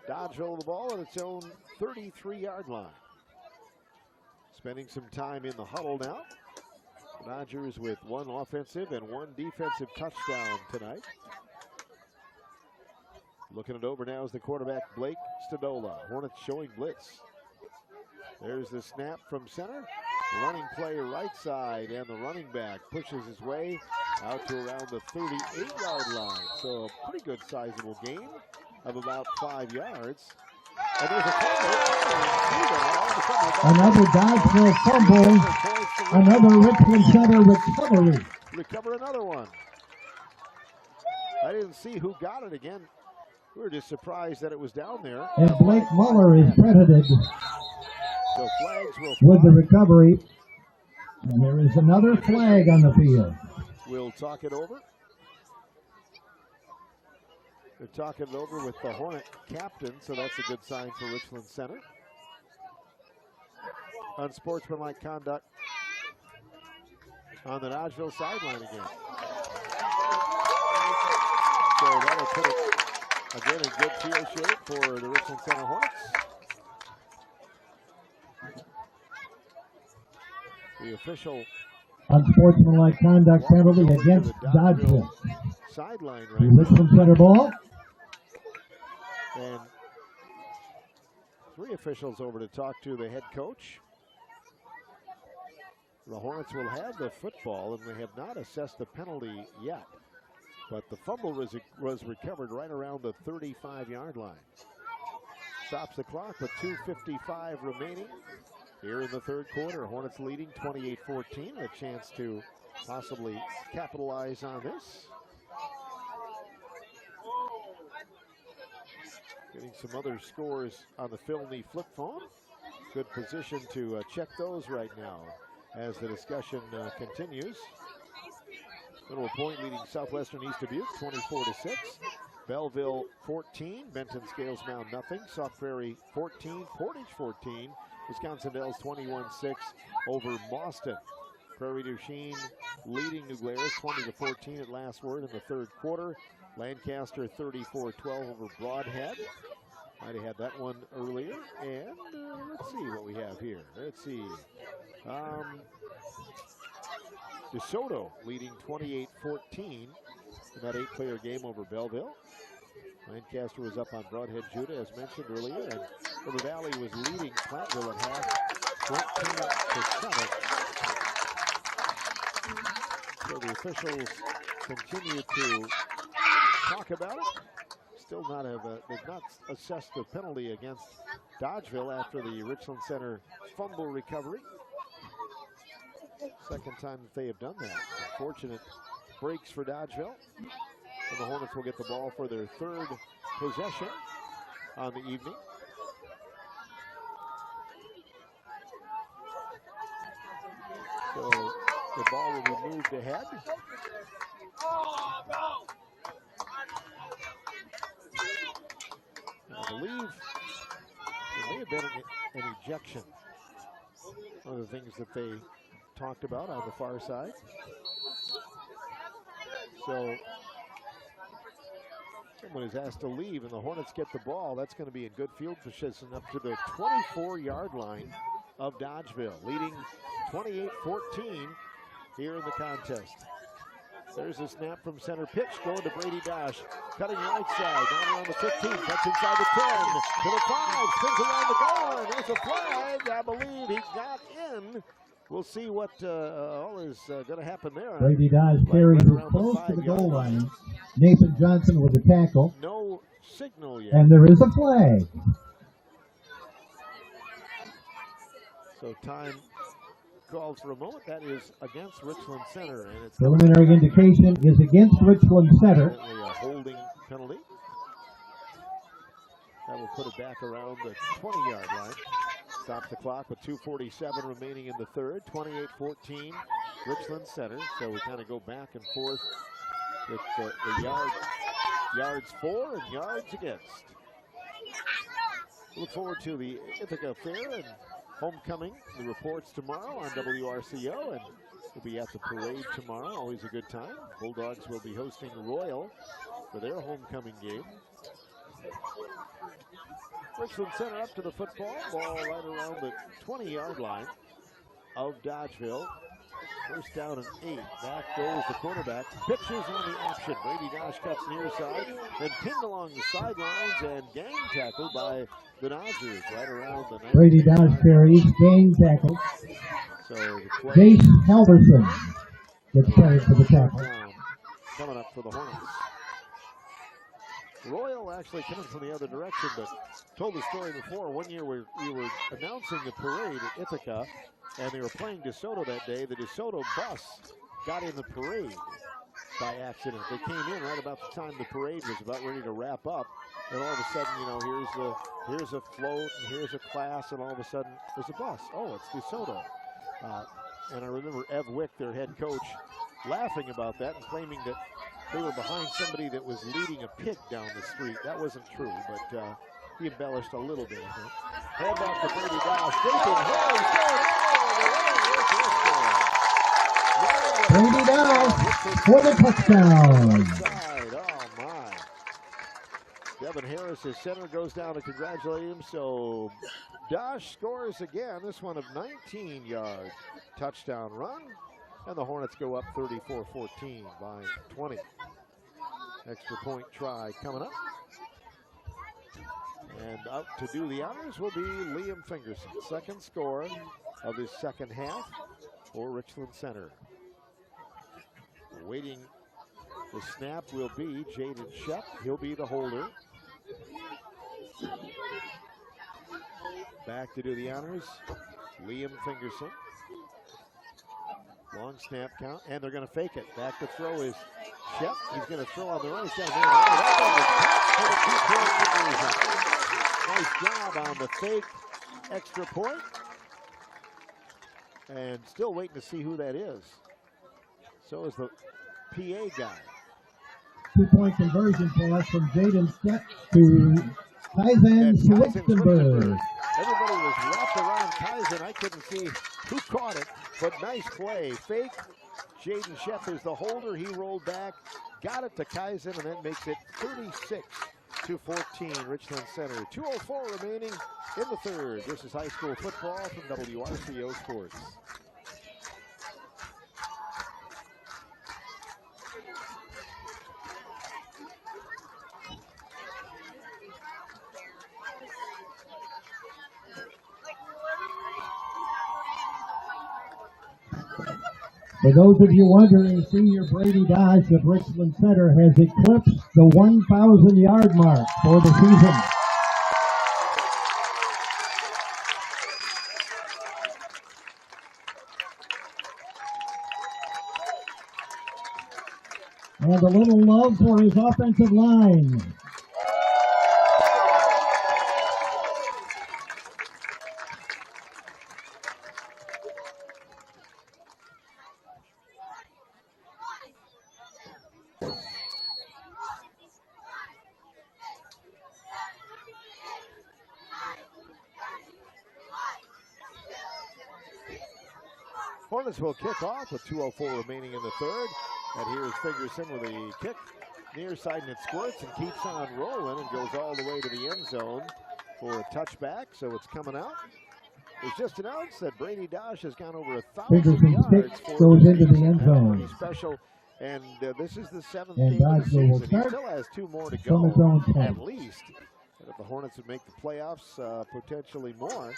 [SPEAKER 1] Dodgeville the ball at its own 33-yard line. Spending some time in the huddle now. Dodgers with one offensive and one defensive touchdown tonight. Looking it over now is the quarterback, Blake Stadola. Hornets showing blitz. There's the snap from center. Running play right side, and the running back pushes his way out to around the 38-yard line. So a pretty good sizable gain of about 5 yards. And there's a fumble.
[SPEAKER 2] Another Dodgeville fumble. Another Richland Center recovery.
[SPEAKER 1] Recover another one. I didn't see who got it again. We were just surprised that it was down there.
[SPEAKER 2] And Blake Muller is credited
[SPEAKER 1] so flags will
[SPEAKER 2] with the recovery. And there is another flag on the field.
[SPEAKER 1] We'll talk it over. They're talking it over with the Hornet captain, so that's a good sign for Richland Center. Unsportsmanlike conduct on the Dodgeville sideline again. So that'll put it again in good field shape for the Richland Center Hornets. The official
[SPEAKER 2] unsportsmanlike conduct penalty against Dodgeville.
[SPEAKER 1] Sideline
[SPEAKER 2] The Richland Center ball.
[SPEAKER 1] And three officials over to talk to the head coach. The Hornets will have the football, and they have not assessed the penalty yet. But the fumble was recovered right around the 35-yard line. Stops the clock with 2:55 remaining here in the third quarter. Hornets leading 28-14. A chance to possibly capitalize on this. Getting some other scores on the Philney flip phone. Good position to check those right now as the discussion continues. Middle Point leading Southwestern East Dubuque 24-6. Belleville 14, Benton Scales Mound nothing. Sauk Prairie 14, Portage 14. Wisconsin Dells 21-6 over Boston. Prairie du Chien leading New Glarus 20-14 at last word in the third quarter. Lancaster 34-12 over Broadhead. Might have had that one earlier. And let's see what we have here. Let's see. DeSoto leading 28-14 in that 8-player game over Belleville. Lancaster was up on Broadhead Judah, as mentioned earlier, and River Valley was leading Platteville at half, 14-7. So the officials continue to talk about it. Still they've not assessed the penalty against Dodgeville after the Richland Center fumble recovery. Second time that they have done that. Unfortunate breaks for Dodgeville. And the Hornets will get the ball for their third possession on the evening. So the ball will be moved ahead. I believe there may have been an ejection. One of the things that they talked about on the far side. So someone is asked to leave, and the Hornets get the ball. That's going to be in good field position up to the 24-yard line of Dodgeville, leading 28-14 here in the contest. There's a snap from center, pitch going to Brady Dosh, cutting right side, down around the 15, cuts inside the 10, to the 5, spins around the goal line. There's a flag. I believe he got in. We'll see what all is going to happen there.
[SPEAKER 2] Brady Dosh carries it close to the goal line. Nathan Johnson with the tackle.
[SPEAKER 1] No signal yet.
[SPEAKER 2] And there is a flag.
[SPEAKER 1] So time called for a moment. That is against Richland Center. And it's
[SPEAKER 2] preliminary indication is against Richland Center.
[SPEAKER 1] A holding penalty. That will put it back around the 20-yard line. Stops the clock with 2:47 remaining in the third. 28-14 Richland Center. So we kind of go back and forth with the yards for and yards against. Look forward to the Ithaca Fair and homecoming. The reports tomorrow on WRCO, and we'll be at the parade tomorrow. Always a good time. Bulldogs will be hosting Royal for their homecoming game. Richland Center up to the football. Ball right around the 20-yard line of Dodgeville. First down and 8. Back goes the quarterback. Pitches on the option. Brady Dosh cuts near side. Then pinned along the sidelines and gang tackled by the Dodgers right around the 9.
[SPEAKER 2] Brady Dosh carries, gang tackle.
[SPEAKER 1] So the play.
[SPEAKER 2] Jace Halverson gets carried for the tackle.
[SPEAKER 1] Coming up for the Hornets. Royal actually came from the other direction, but told the story before. One year we were announcing the parade at Ithaca, and they were playing DeSoto that day. The DeSoto bus got in the parade by accident. They came in right about the time the parade was about ready to wrap up, and all of a sudden, you know, here's a float, and here's a class, and all of a sudden there's a bus. Oh, it's DeSoto. And I remember Ev Wick, their head coach, laughing about that and claiming that they were behind somebody that was leading a pig down the street. That wasn't true, but he embellished a little bit, I think. Hand off to Brady Dosh.
[SPEAKER 2] Brady Dosh for the touchdown.
[SPEAKER 1] Oh, my. Devin Harris, his center, goes down to congratulate him. So Dosh scores again, this one of 19-yard touchdown run. And the Hornets go up 34-14 by 20. Extra point try coming up. And up to do the honors will be Liam Fingerson. Second score of his second half. for Richland Center. Waiting the snap will be Jaden Shep. He'll be the holder. Back to do the honors, Liam Fingerson. Long snap count, and they're going to fake it. Back to throw is Shep. He's going to throw on the right. He's got nice job on the fake extra point. And still waiting to see who that is. So is the PA guy.
[SPEAKER 2] 2-point conversion for us from Jaden Step to Kaizen Schwichtenberg.
[SPEAKER 1] Everybody was wrapped around Kaizen. I couldn't see who caught it, but nice play. Fake. Jaden Shep is the holder. He rolled back, got it to Kaizen, and that makes it 36-14. Richland Center. 2:04 remaining in the third. This is high school football from WRCO Sports.
[SPEAKER 2] For those of you wondering, senior Brady Dodge of Richland Center has eclipsed the 1,000-yard mark for the season. And a little love for his offensive line.
[SPEAKER 1] Hornets will kick off with 2:04 remaining in the third. And here's Fingerson with a kick near side, and it squirts and keeps on rolling and goes all the way to the end zone for a touchback. So it's coming out. It's just announced that Brady Dodge has gone over 1,000 yards.
[SPEAKER 2] Goes into the end zone.
[SPEAKER 1] Special. And this is the 7th
[SPEAKER 2] and
[SPEAKER 1] game of the season. He
[SPEAKER 2] start
[SPEAKER 1] still has 2 more to go, at least. And if the Hornets would make the playoffs, potentially more.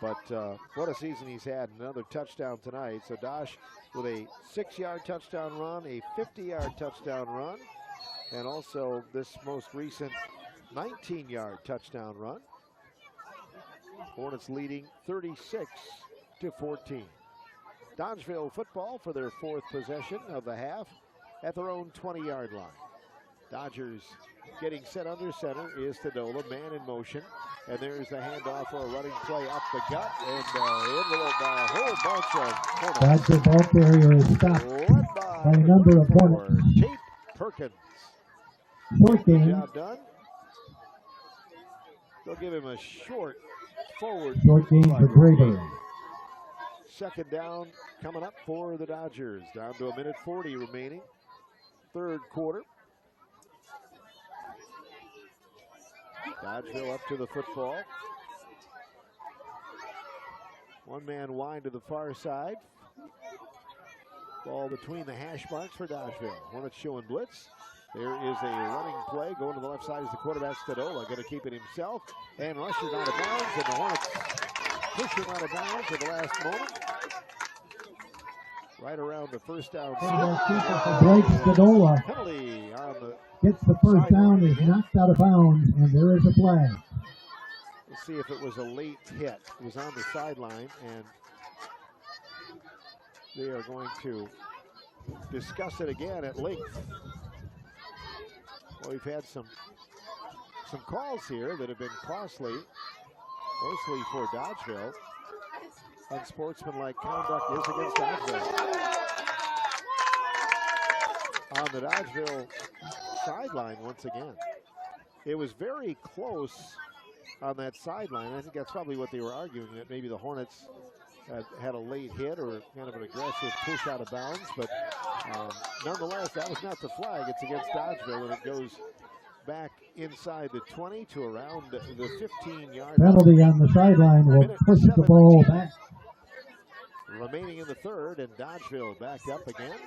[SPEAKER 1] But what a season he's had. Another touchdown tonight. So Dosh with a 6-yard touchdown run, a 50-yard touchdown run, and also this most recent 19-yard touchdown run. Hornets leading 36-14. Dodgeville football for their 4th possession of the half at their own 20-yard line. Dodgers getting set under center is Tadola, man in motion. And there's the handoff for a running play up the gut, and enveloped by a whole bunch of Hornets.
[SPEAKER 2] Dodger ball carrier is stopped by a number of Hornets.
[SPEAKER 1] Tate Perkins.
[SPEAKER 2] Short game.
[SPEAKER 1] Job done. They'll give him a short forward.
[SPEAKER 2] Short game for Brady.
[SPEAKER 1] Second down coming up for the Dodgers. Down to 1:40 remaining. Third quarter. Dodgeville up to the football. One man wide to the far side. Ball between the hash marks for Dodgeville. Hornets showing blitz. There is a running play. Going to the left side is the quarterback, Stadola. Going to keep it himself. And rushed out of bounds. And the Hornets push him out of bounds at the last moment. Right around the first down.
[SPEAKER 2] Blake Stadola
[SPEAKER 1] Penalty on the
[SPEAKER 2] gets the first down, is knocked out of bounds, and there is a flag.
[SPEAKER 1] We'll see if it was a late hit. It was on the sideline, and they are going to discuss it again at length. Well, we've had some calls here that have been costly, mostly for Dodgeville. Unsportsmanlike conduct is against Dodgeville. On the Dodgeville sideline once again. It was very close on that sideline. I think that's probably what they were arguing, that maybe the Hornets had a late hit or kind of an aggressive push out of bounds. But nonetheless, that was not the flag. It's against Dodgeville, and it goes back inside the 20 to around the 15-yard line.
[SPEAKER 2] Penalty on the sideline will push the ball back.
[SPEAKER 1] Remaining in the third, and Dodgeville back up again.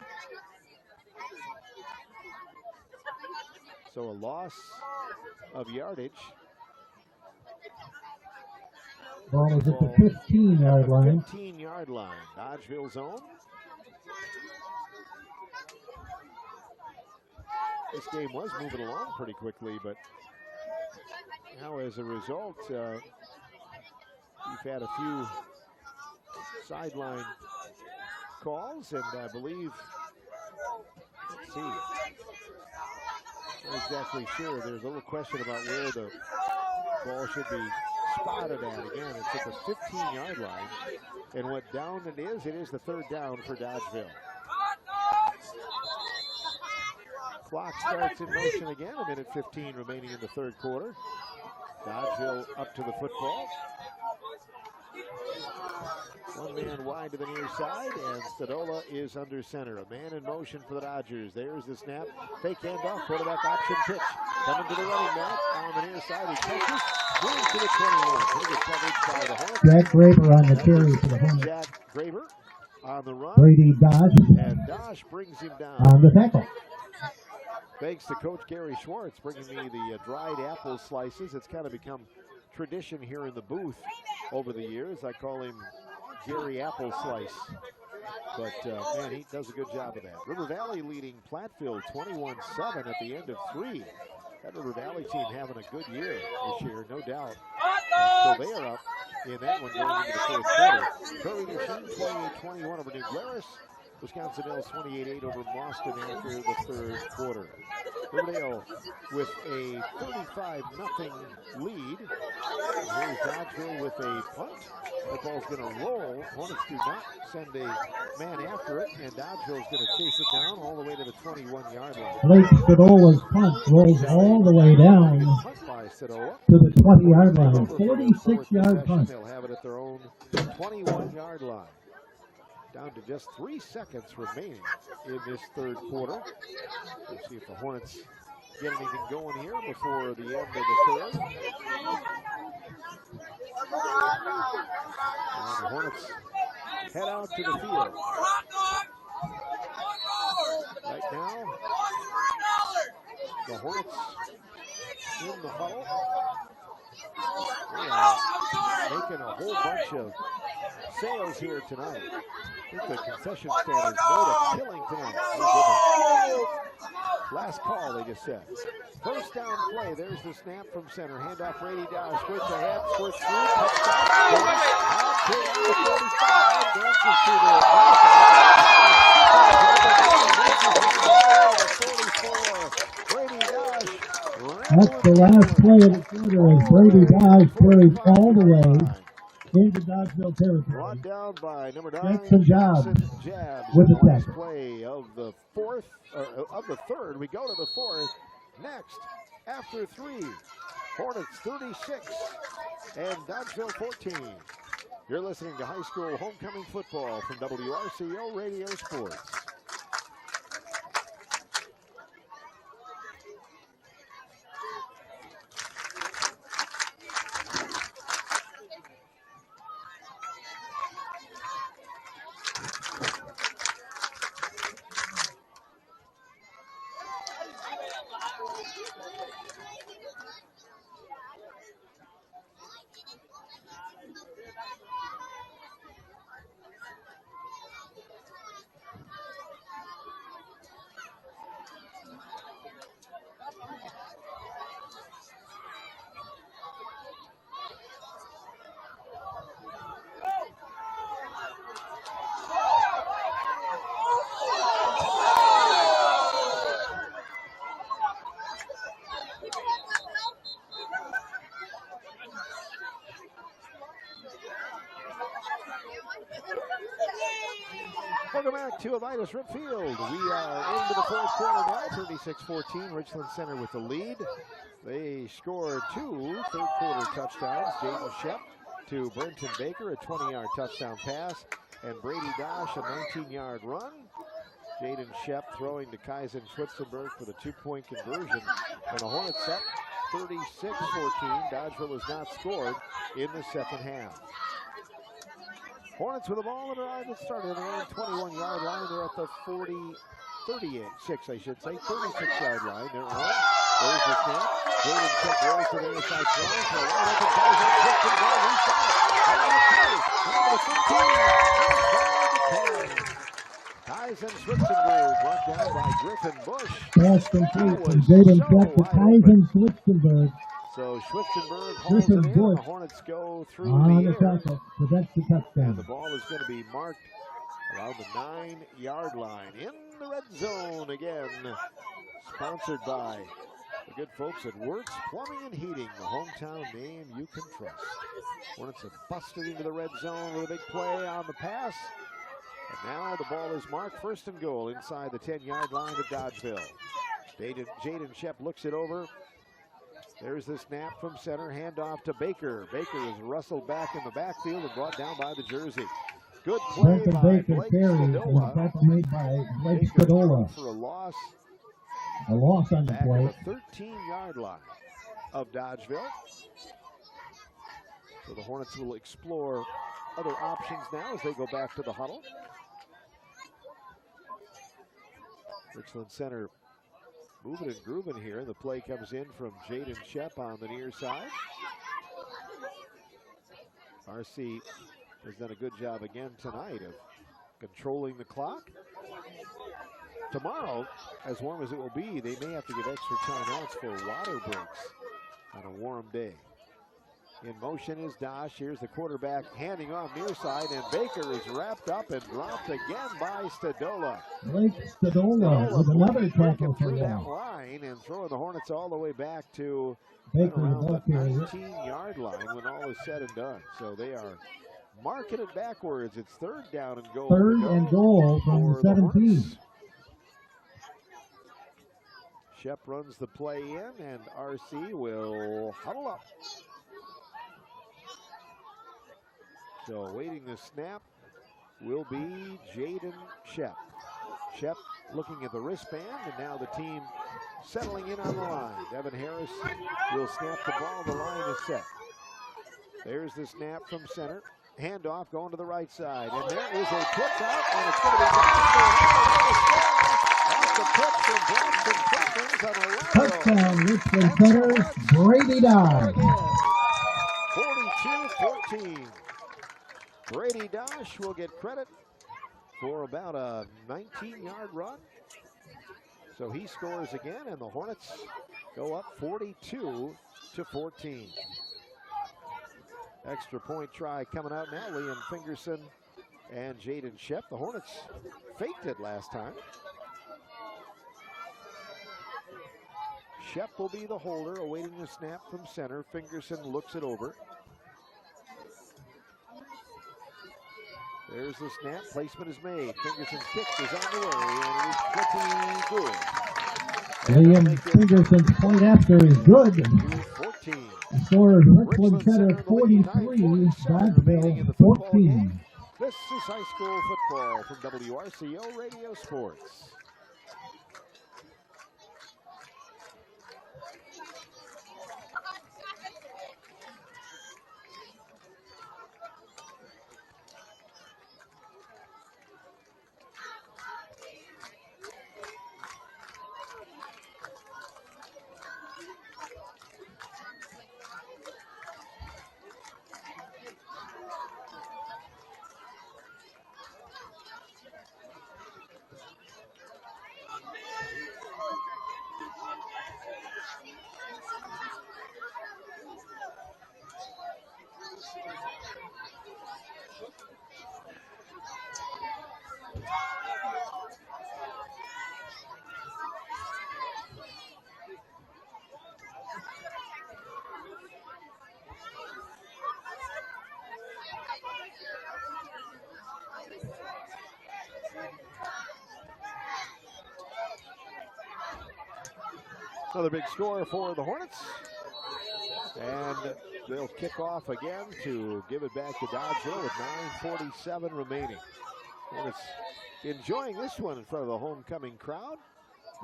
[SPEAKER 1] So a loss of yardage.
[SPEAKER 2] Ball is at the 15-yard line.
[SPEAKER 1] 15-yard 15-yard line. Dodgeville zone. This game was moving along pretty quickly, but now as a result, we've had a few sideline calls, and I believe, let's see, not exactly sure. There's a little question about where the ball should be spotted at. Again, it's at the 15-yard line, and what down it is the third down for Dodgeville. Clock starts in motion again, 1:15 remaining in the third quarter. Dodgeville up to the football. One man wide to the near side, and Stadola is under center. A man in motion for the Dodgers. There's the snap. Fake handoff, quarterback option pitch. Coming to the running back on the near side. He catches, moves to the 21. Pretty good coverage by the Hornets.
[SPEAKER 2] Jack Graber on the carry for the Hornets.
[SPEAKER 1] Jack Graber on the run.
[SPEAKER 2] Brady Dodge.
[SPEAKER 1] And Dodge brings him down.
[SPEAKER 2] On the tackle.
[SPEAKER 1] Thanks to Coach Gary Schwartz bringing me the dried apple slices. It's kind of become tradition here in the booth over the years. I call him Gary Apple Slice. But, man, he does a good job of that. River Valley leading Platteville 21-7 at the end of 3. That River Valley team having a good year this year, no doubt. So they are up in that one going into the fourth quarter. Prairie du Chien 28-21 over New Glarus. Wisconsin Dells 28-8 over Boston after the third quarter. Riverdale with a 35-0 lead. Here's Dodgeville with a punt. That ball's going to roll. Hornets do not send a man after it, and Dodgeville's going to chase it down all the way to the 21-yard line.
[SPEAKER 2] Blake Stadola's punt rolls all the way down
[SPEAKER 1] Punt by Stadola
[SPEAKER 2] to the 20-yard line. 46-yard punt.
[SPEAKER 1] They'll have it at their own 21-yard line. Down to just 3 seconds remaining in this third quarter. We'll see if the Hornets get anything going here before the end of the third. And the Hornets head out to the field. Right now, the Hornets in the huddle. They are making a whole bunch of sales here tonight. I think the concession stand has made a killing tonight. Oh, last call, they just said. First down play. There's the snap from center. Handoff Brady Dodge. Squirts ahead. Squirts through. Touchdown. Out to the 45. Dances to the outside. 44. Brady Dodge.
[SPEAKER 2] That's the last play of the quarter as Brady Dodge carries all the way into Dodgeville territory.
[SPEAKER 1] Brought down by number 9,
[SPEAKER 2] Jackson Jabs with the
[SPEAKER 1] last
[SPEAKER 2] tackle.
[SPEAKER 1] play of the third. We go to the fourth. Next, after 3, Hornets 36 and Dodgeville 14. You're listening to high school homecoming football from WRCO Radio Sports. Welcome back to Avitus Ripfield. We are into the fourth quarter now, 36-14. Richland Center with the lead. They scored 2 third-quarter touchdowns. Jaden Shep to Brenton Baker, a 20-yard touchdown pass, and Brady Dosh, a 19-yard run. Jaden Shep throwing to Kaizen Schwitzenberg for the 2-point conversion. And the Hornets up 36-14. Dodgeville has not scored in the second half. Hornets with the ball in drive that started on their own 21-yard line. They're at the 36, I should say, 36-yard line. They're on. There's the snap. Jaden Shep rolls to the inside throw. So wide open Kaizen Schwitzenberg. He's got it. Out of the 15. Tyson Switzenberg brought down by Griffin Bush.
[SPEAKER 2] Pass complete from Jaden Shepp to Tyson Switzenberg.
[SPEAKER 1] So Schwitzenberg hauls it in, and the Hornets go through
[SPEAKER 2] on
[SPEAKER 1] the
[SPEAKER 2] the tackle. Prevents the touchdown.
[SPEAKER 1] And the ball is going to be marked around the 9-yard line in the red zone again. Sponsored by the good folks at Works Plumbing and Heating, the hometown name you can trust. Hornets have busted into the red zone with a big play on the pass. And now the ball is marked first and goal inside the 10-yard line of Dodgeville. Jaden Shepp looks it over. There's the snap from center, handoff to Baker. Baker is wrestled back in the backfield and brought down by the jersey. Good play by
[SPEAKER 2] Baker
[SPEAKER 1] Blake
[SPEAKER 2] carries,
[SPEAKER 1] Spadola.
[SPEAKER 2] and that's made by Blake Spadola.
[SPEAKER 1] For a loss.
[SPEAKER 2] A loss on the
[SPEAKER 1] Back
[SPEAKER 2] play.
[SPEAKER 1] at the 13-yard line of Dodgeville. So the Hornets will explore other options now as they go back to the huddle. Richland center moving and grooving here. The play comes in from Jaden Shepp on the near side. RC has done a good job again tonight of controlling the clock. Tomorrow, as warm as it will be, they may have to give extra timeouts for water breaks on a warm day. In motion is Dosh. Here's the quarterback handing off near side, and Baker is wrapped up and dropped again by Stadola.
[SPEAKER 2] Blake Stadola with another tackle for
[SPEAKER 1] through that
[SPEAKER 2] loss.
[SPEAKER 1] line and throwing the Hornets all the way back to
[SPEAKER 2] Baker
[SPEAKER 1] around the
[SPEAKER 2] carry.
[SPEAKER 1] 19-yard line when all is said and done. So they are marking it backwards. It's third down and goal.
[SPEAKER 2] Third and goal from the 17.
[SPEAKER 1] Shepp runs the play in, and RC will huddle up. So awaiting the snap will be Jaden Shepp. Shepp looking at the wristband, and now the team settling in on the line. Devin Harris will snap the ball. The line is set. There's the snap from center. Handoff going to the right side, and there is a pitch out, and it's going to be off the pitch from Bronson Perkins on a
[SPEAKER 2] touchdown, Richland center, Brady Dodge.
[SPEAKER 1] 42-14. Brady Dosh will get credit for about a 19-yard run. So he scores again, and the Hornets go up 42-14. Extra point try coming out now. Liam Fingerson and Jaden Shepp. The Hornets faked it last time. Shepp will be the holder, awaiting the snap from center. Fingerson looks it over. There's the snap. Placement is made. Fingerson's kick is on the way, and it is pretty good.
[SPEAKER 2] Liam Fingerson's point after is good.
[SPEAKER 1] 14.
[SPEAKER 2] The score is Richland center 43, Dodgeville 14.
[SPEAKER 1] This is high school football from WRCO Radio Sports. Another big score for the Hornets. And they'll kick off again to give it back to Dodgeville with 9:47 remaining. Hornets enjoying this one in front of the homecoming crowd.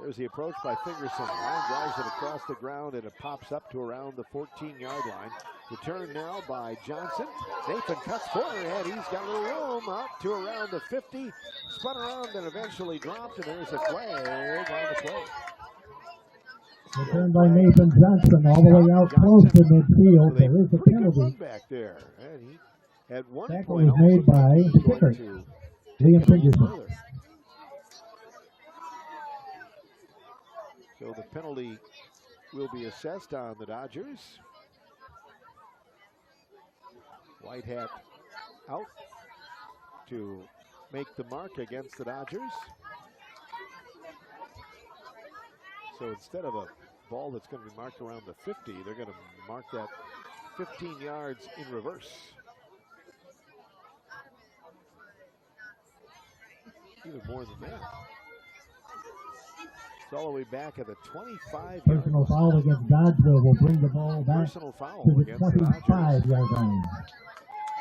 [SPEAKER 1] There's the approach by Fingerson. Line drives it across the ground, and it pops up to around the 14-yard line. Return now by Johnson. Nathan cuts corner, and he's got a little room out to around the 50. Spun around and eventually dropped, and there's a flag on the play.
[SPEAKER 2] Returned by Nathan Johnson all the way out close to midfield. There is a penalty.
[SPEAKER 1] Back there. And he, at one
[SPEAKER 2] Tackle
[SPEAKER 1] point,
[SPEAKER 2] was made by the kicker, Liam Fingerson.
[SPEAKER 1] penalty will be assessed on the Dodgers. White hat out to make the mark against the Dodgers. So instead of a ball that's going to be marked around the 50, they're going to mark that 15 yards in reverse. Even more than that. It's all the way back at the 25 yard
[SPEAKER 2] Personal foul against Dodgeville will bring the ball back
[SPEAKER 1] personal foul
[SPEAKER 2] to the
[SPEAKER 1] against the Dodgers.
[SPEAKER 2] 25-yard line.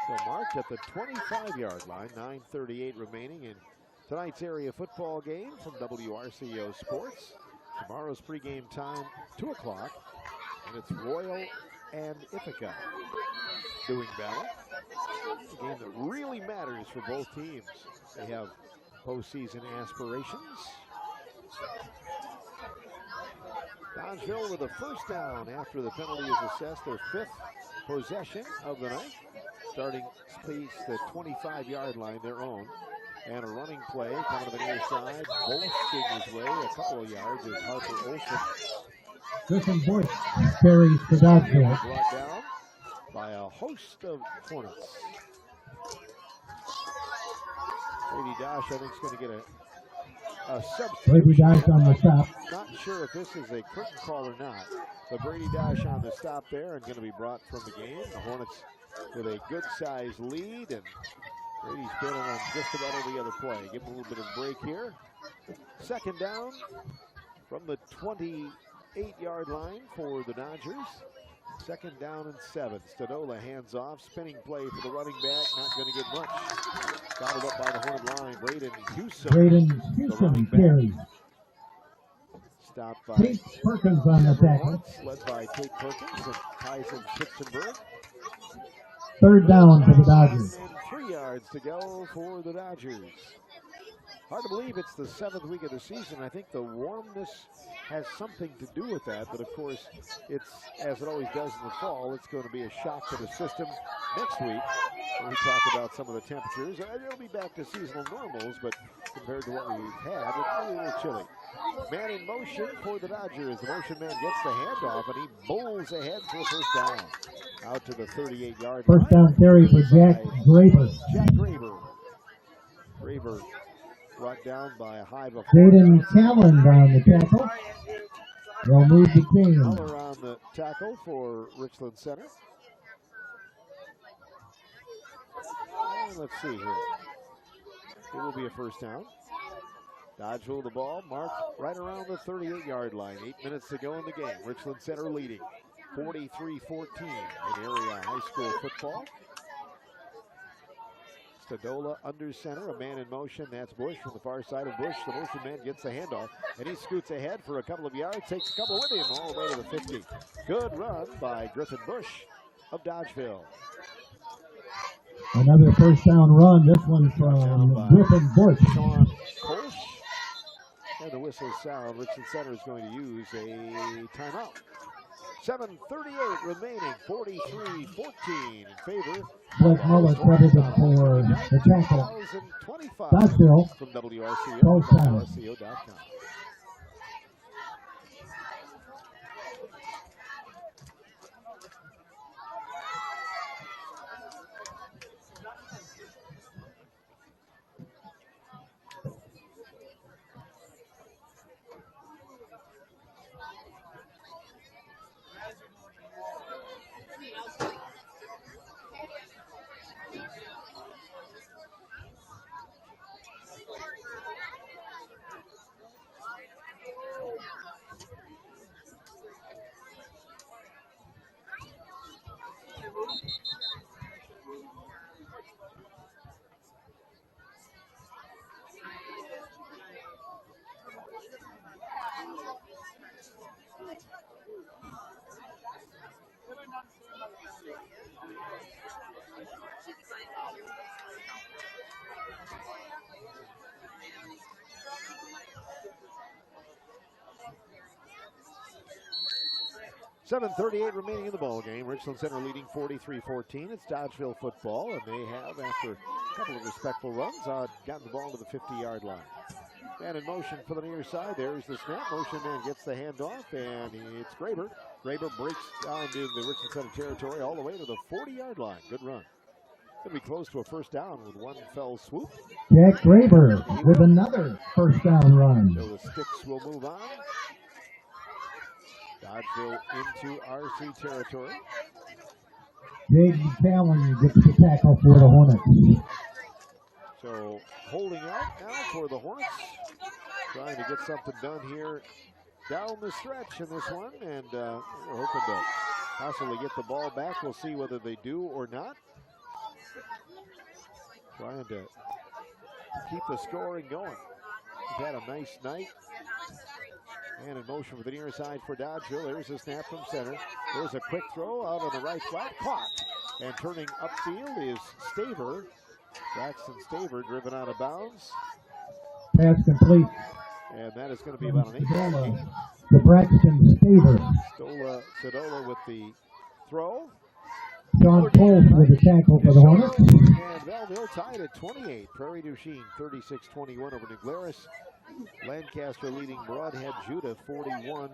[SPEAKER 1] So marked at the 25-yard line, 9:38 remaining in tonight's area football game from WRCO Sports. Tomorrow's pregame time, 2 o'clock, and it's Royal and Ithaca doing battle. A game that really matters for both teams. They have postseason aspirations. Dodgeville with a first down after the penalty is assessed, their 5th possession of the night. Starting space the 25-yard line, their own. And a running play coming to the near side, bolting his way a couple of yards is Harper Olsen.
[SPEAKER 2] Griffin Bush carries for Dodgeville.
[SPEAKER 1] Brought down by a host of Hornets. Brady Dosh, I think, is going to get a substitution.
[SPEAKER 2] Brady Dosh on the stop.
[SPEAKER 1] Not sure if this is a curtain call or not, but Brady Dosh on the stop there and going to be brought from the game. The Hornets with a good-sized lead, and Brady's been on just about every other play. Give him a little bit of a break here. Second down from the 28-yard line for the Dodgers. Second down and 7. Stadola hands off. Spinning play for the running back. Not going to get much. Gobbled up by the Hornet line. Braden Houston
[SPEAKER 2] carries.
[SPEAKER 1] Stopped by
[SPEAKER 2] Tate Perkins on the tackle.
[SPEAKER 1] Led by Tate Perkins and Tyson Schitzenberg.
[SPEAKER 2] Third down for the Dodgers.
[SPEAKER 1] And 3 yards to go for the Dodgers. Hard to believe it's the 7th week of the season. I think the warmness has something to do with that, but of course, it's, as it always does in the fall, it's going to be a shock to the system next week when we talk about some of the temperatures. It'll be back to seasonal normals, but compared to what we've had, it's a little chilly. Man in motion for the Dodgers. The motion man gets the handoff, and he bowls ahead for a first down. Out to the 38-yard line.
[SPEAKER 2] First down carry for Jack Graber.
[SPEAKER 1] Jack Graber. Graber brought down by a high of
[SPEAKER 2] Jaden Calland on the tackle. They'll move the team.
[SPEAKER 1] Color on the tackle for Richland Center. And let's see here. It will be a first down. Dodgeville the ball marked right around the 38-yard line. 8 minutes to go in the game. Richland Center leading 43-14 in area high school football. Stadola under center, a man in motion. That's Bush from the far side of Bush. The motion man gets the handoff, and he scoots ahead for a couple of yards, takes a couple with him all the way to the 50. Good run by Griffin Bush of Dodgeville.
[SPEAKER 2] Another first down run. This one from Griffin Bush.
[SPEAKER 1] Sean Kolsch. And the whistle sound. Richland Center is going to use a timeout. 7:38 remaining, 43-14 in favor.
[SPEAKER 2] Blake Muller credited for the tackle.
[SPEAKER 1] 2025
[SPEAKER 2] Dodgeville.
[SPEAKER 1] from WRCO,
[SPEAKER 2] Both sides.
[SPEAKER 1] WRCO.com. .38 remaining in the ball game. Richland Center leading 43-14. It's Dodgeville football, and they have, after a couple of respectful runs, gotten the ball to the 50-yard line. And in motion for the near side, there's the snap. Motion man gets the handoff, and it's Graber. Graber breaks down into the Richland Center territory all the way to the 40-yard line. Good run. Going to be close to a first down with one fell swoop.
[SPEAKER 2] Jack Graber with another first down run.
[SPEAKER 1] So the sticks will move on. Dodgeville into RC territory.
[SPEAKER 2] Jaden Callan gets the tackle for the Hornets.
[SPEAKER 1] So holding out now for the Hornets. Trying to get something done here down the stretch in this one. And we're hoping to possibly get the ball back. We'll see whether they do or not. Trying to keep the scoring going. We've had a nice night. And in motion for the near side for Dodgeville. There's a snap from center. There's a quick throw out on the right flat. Caught. And turning upfield is Staver. Braxton Staver driven out of bounds.
[SPEAKER 2] Pass complete.
[SPEAKER 1] And that is going to be about an 8-yard gain.
[SPEAKER 2] To Braxton Staver.
[SPEAKER 1] Sadola with the throw.
[SPEAKER 2] Sean Cole with the tackle for the Hornets.
[SPEAKER 1] And Belleville tied at 28. Prairie du Chien 36-21 over New Glarus. Lancaster leading Broadhead Judah 41-18.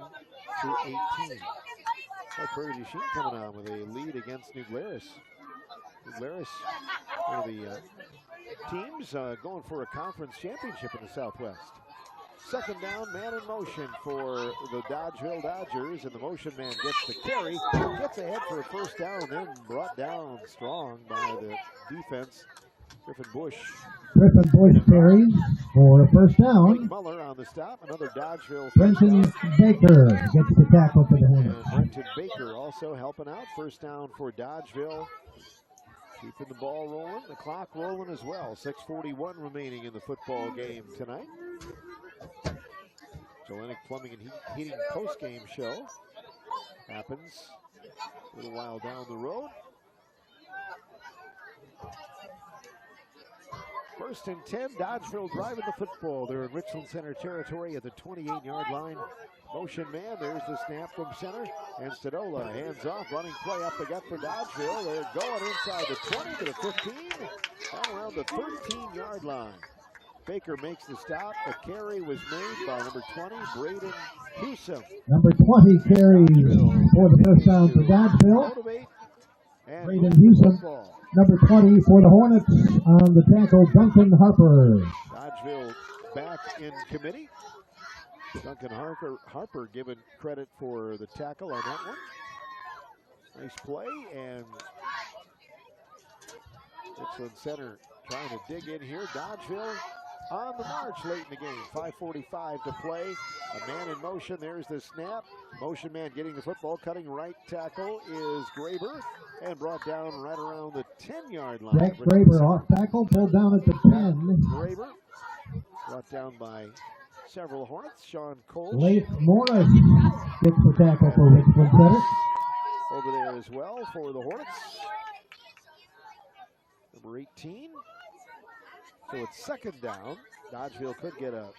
[SPEAKER 1] Prairie du Chien coming on with a lead against New Glarus. New Glarus, one of the teams going for a conference championship in the Southwest. Second down, man in motion for the Dodgeville Dodgers, and the motion man gets the carry, gets ahead for a first down, then brought down strong by the defense. Griffin Bush
[SPEAKER 2] carries for a first down.
[SPEAKER 1] Muller on the stop, another Dodgeville.
[SPEAKER 2] Brenton Baker gets the tackle for the Hornets.
[SPEAKER 1] And Brenton Baker also helping out. First down for Dodgeville. Keeping the ball rolling, the clock rolling as well. 6:41 remaining in the football game tonight. Hellenic Plumbing and Heating post-game show happens a little while down the road. First and 10, Dodgeville driving the football. They're in Richland Center territory at the 28-yard line. Motion man, there's the snap from center. And Stadola hands off, running play up the gut for Dodgeville. They're going inside the 20 to the 15, and around the 13-yard line. Baker makes the stop. The carry was made by number 20, Braden Hewsome.
[SPEAKER 2] Number 20 carries for the first down for Dodgeville. Braden Hewsome. Number 20 for the Hornets on the tackle, Duncan Harper.
[SPEAKER 1] Dodgeville back in committee. Duncan Harper given credit for the tackle on that one. Nice play, and Richland Center trying to dig in here. Dodgeville on the march late in the game. 5:45 to play. A man in motion. There's the snap. Motion man getting the football. Cutting right tackle is Graber. And brought down right around the 10-yard line.
[SPEAKER 2] Jack Graber off tackle. Pulled down at the 10.
[SPEAKER 1] Graber brought down by several Hornets. Sean Cole.
[SPEAKER 2] Leif Morris gets the tackle for Richland Center.
[SPEAKER 1] Over there as well for the Hornets. Number 18. So it's second down. Dodgeville could get a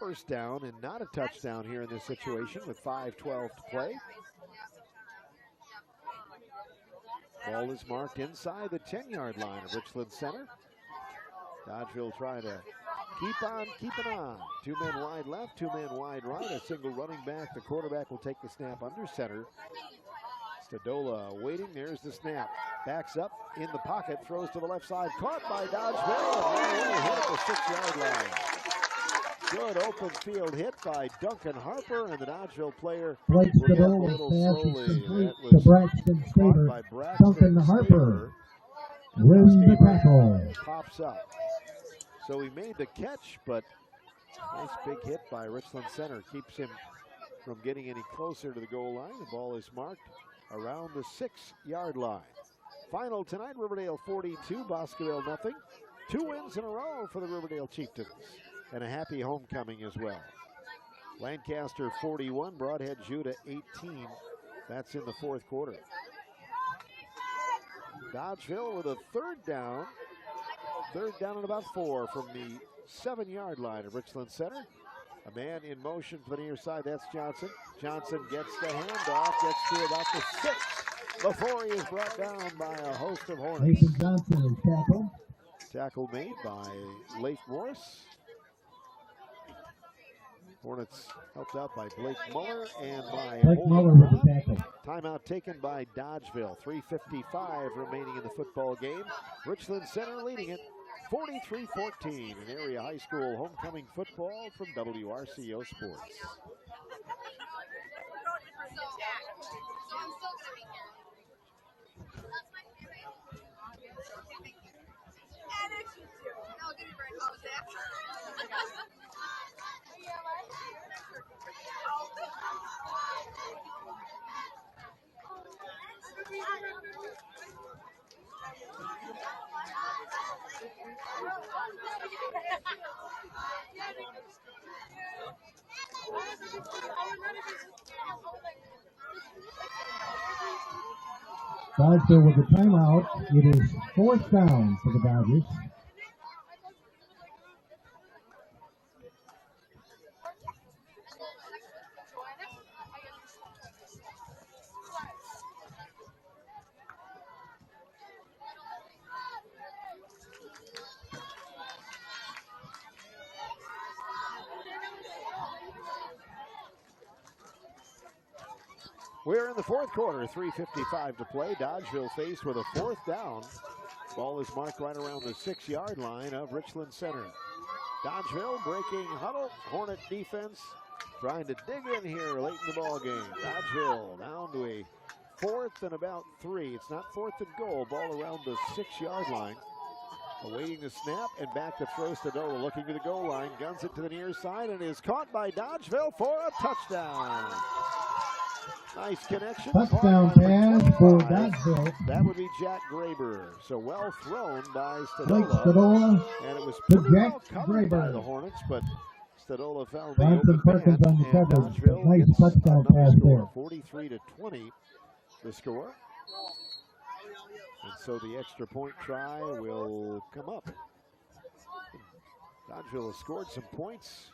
[SPEAKER 1] first down and not a touchdown here in this situation with 5:12 to play. Ball is marked inside the 10-yard line of Richland Center. Dodgeville trying to keep on keeping on. 2 men wide left, 2 men wide right. A single running back. The quarterback will take the snap under center. Stadola waiting. There's the snap. Backs up in the pocket. Throws to the left side. Caught by Dodgeville. Hit at the 6-yard line. Good open field hit by Duncan Harper, and the Dodgeville player
[SPEAKER 2] Blake Stadola's pass is complete to Braxton Staver. Duncan Harper wins the tackle.
[SPEAKER 1] Pops up. So he made the catch, but nice big hit by Richland Center. Keeps him from getting any closer to the goal line. The ball is marked around the 6-yard line. Final tonight, Riverdale 42, Boscoville nothing. 2 wins in a row for the Riverdale Chieftains. And a happy homecoming as well. Lancaster 41, Broadhead Judah 18. That's in the fourth quarter. Dodgeville with a third down. Third down and about 4 from the 7-yard line of Richland Center. A man in motion for the near side, that's Johnson. Johnson gets the handoff, gets to about the 6 before he is brought down by a host of Hornets.
[SPEAKER 2] Nathan Johnson is tackled.
[SPEAKER 1] Tackle made by Leif Morris. Hornets helped out by Blake Muller and by
[SPEAKER 2] Blake Muller with the tackle.
[SPEAKER 1] Timeout taken by Dodgeville. 3:55 remaining in the football game. Richland Center leading it 43-14 in area high school homecoming football from WRCO Sports.
[SPEAKER 2] Dodgeville with a timeout. It is 4th down for the Dodgers.
[SPEAKER 1] We're in the fourth quarter, 3:55 to play. Dodgeville faced with a 4th down. Ball is marked right around the 6-yard line of Richland Center. Dodgeville breaking huddle. Hornet defense trying to dig in here late in the ball game. Dodgeville down to a 4th and about 3. It's not 4th and goal. Ball around the 6-yard line. Awaiting the snap and back to throw. Stadola looking to the goal line. Guns it to the near side and is caught by Dodgeville for a touchdown. Nice connection.
[SPEAKER 2] Touchdown pass for Dodgeville.
[SPEAKER 1] That would be Jack Graber. So well thrown by
[SPEAKER 2] Blake
[SPEAKER 1] Stadola.
[SPEAKER 2] Stadola
[SPEAKER 1] And it was
[SPEAKER 2] to
[SPEAKER 1] pretty well
[SPEAKER 2] Jack
[SPEAKER 1] covered by
[SPEAKER 2] Graber.
[SPEAKER 1] the Hornets, but Stadola found the
[SPEAKER 2] Bronson
[SPEAKER 1] open
[SPEAKER 2] Perkins
[SPEAKER 1] man,
[SPEAKER 2] on the
[SPEAKER 1] and
[SPEAKER 2] coverage.
[SPEAKER 1] Dodgeville
[SPEAKER 2] Nice
[SPEAKER 1] gets
[SPEAKER 2] touchdown
[SPEAKER 1] another
[SPEAKER 2] pass
[SPEAKER 1] score.
[SPEAKER 2] there.
[SPEAKER 1] 43-20 the score. And so the extra point try will come up. Dodgeville has scored some points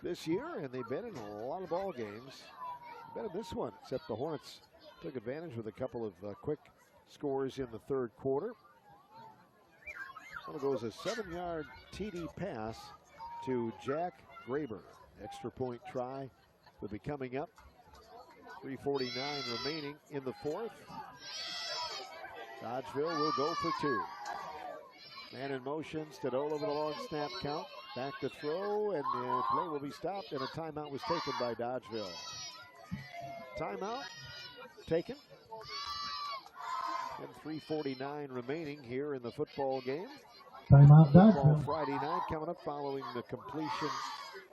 [SPEAKER 1] this year, and they've been in a lot of ball games. Been in this one, except the Hornets took advantage with a couple of quick scores in the third quarter. One goes a 7-yard TD pass to Jack Graber. Extra point try will be coming up. 3:49 remaining in the fourth. Dodgeville will go for 2. Man in motion, Stadola with a long snap count. Back to throw, and the play will be stopped, and a timeout was taken by Dodgeville. Timeout taken. And 3:49 remaining here in the football game.
[SPEAKER 2] Timeout
[SPEAKER 1] Football
[SPEAKER 2] Dodgeville.
[SPEAKER 1] Friday night coming up following the completion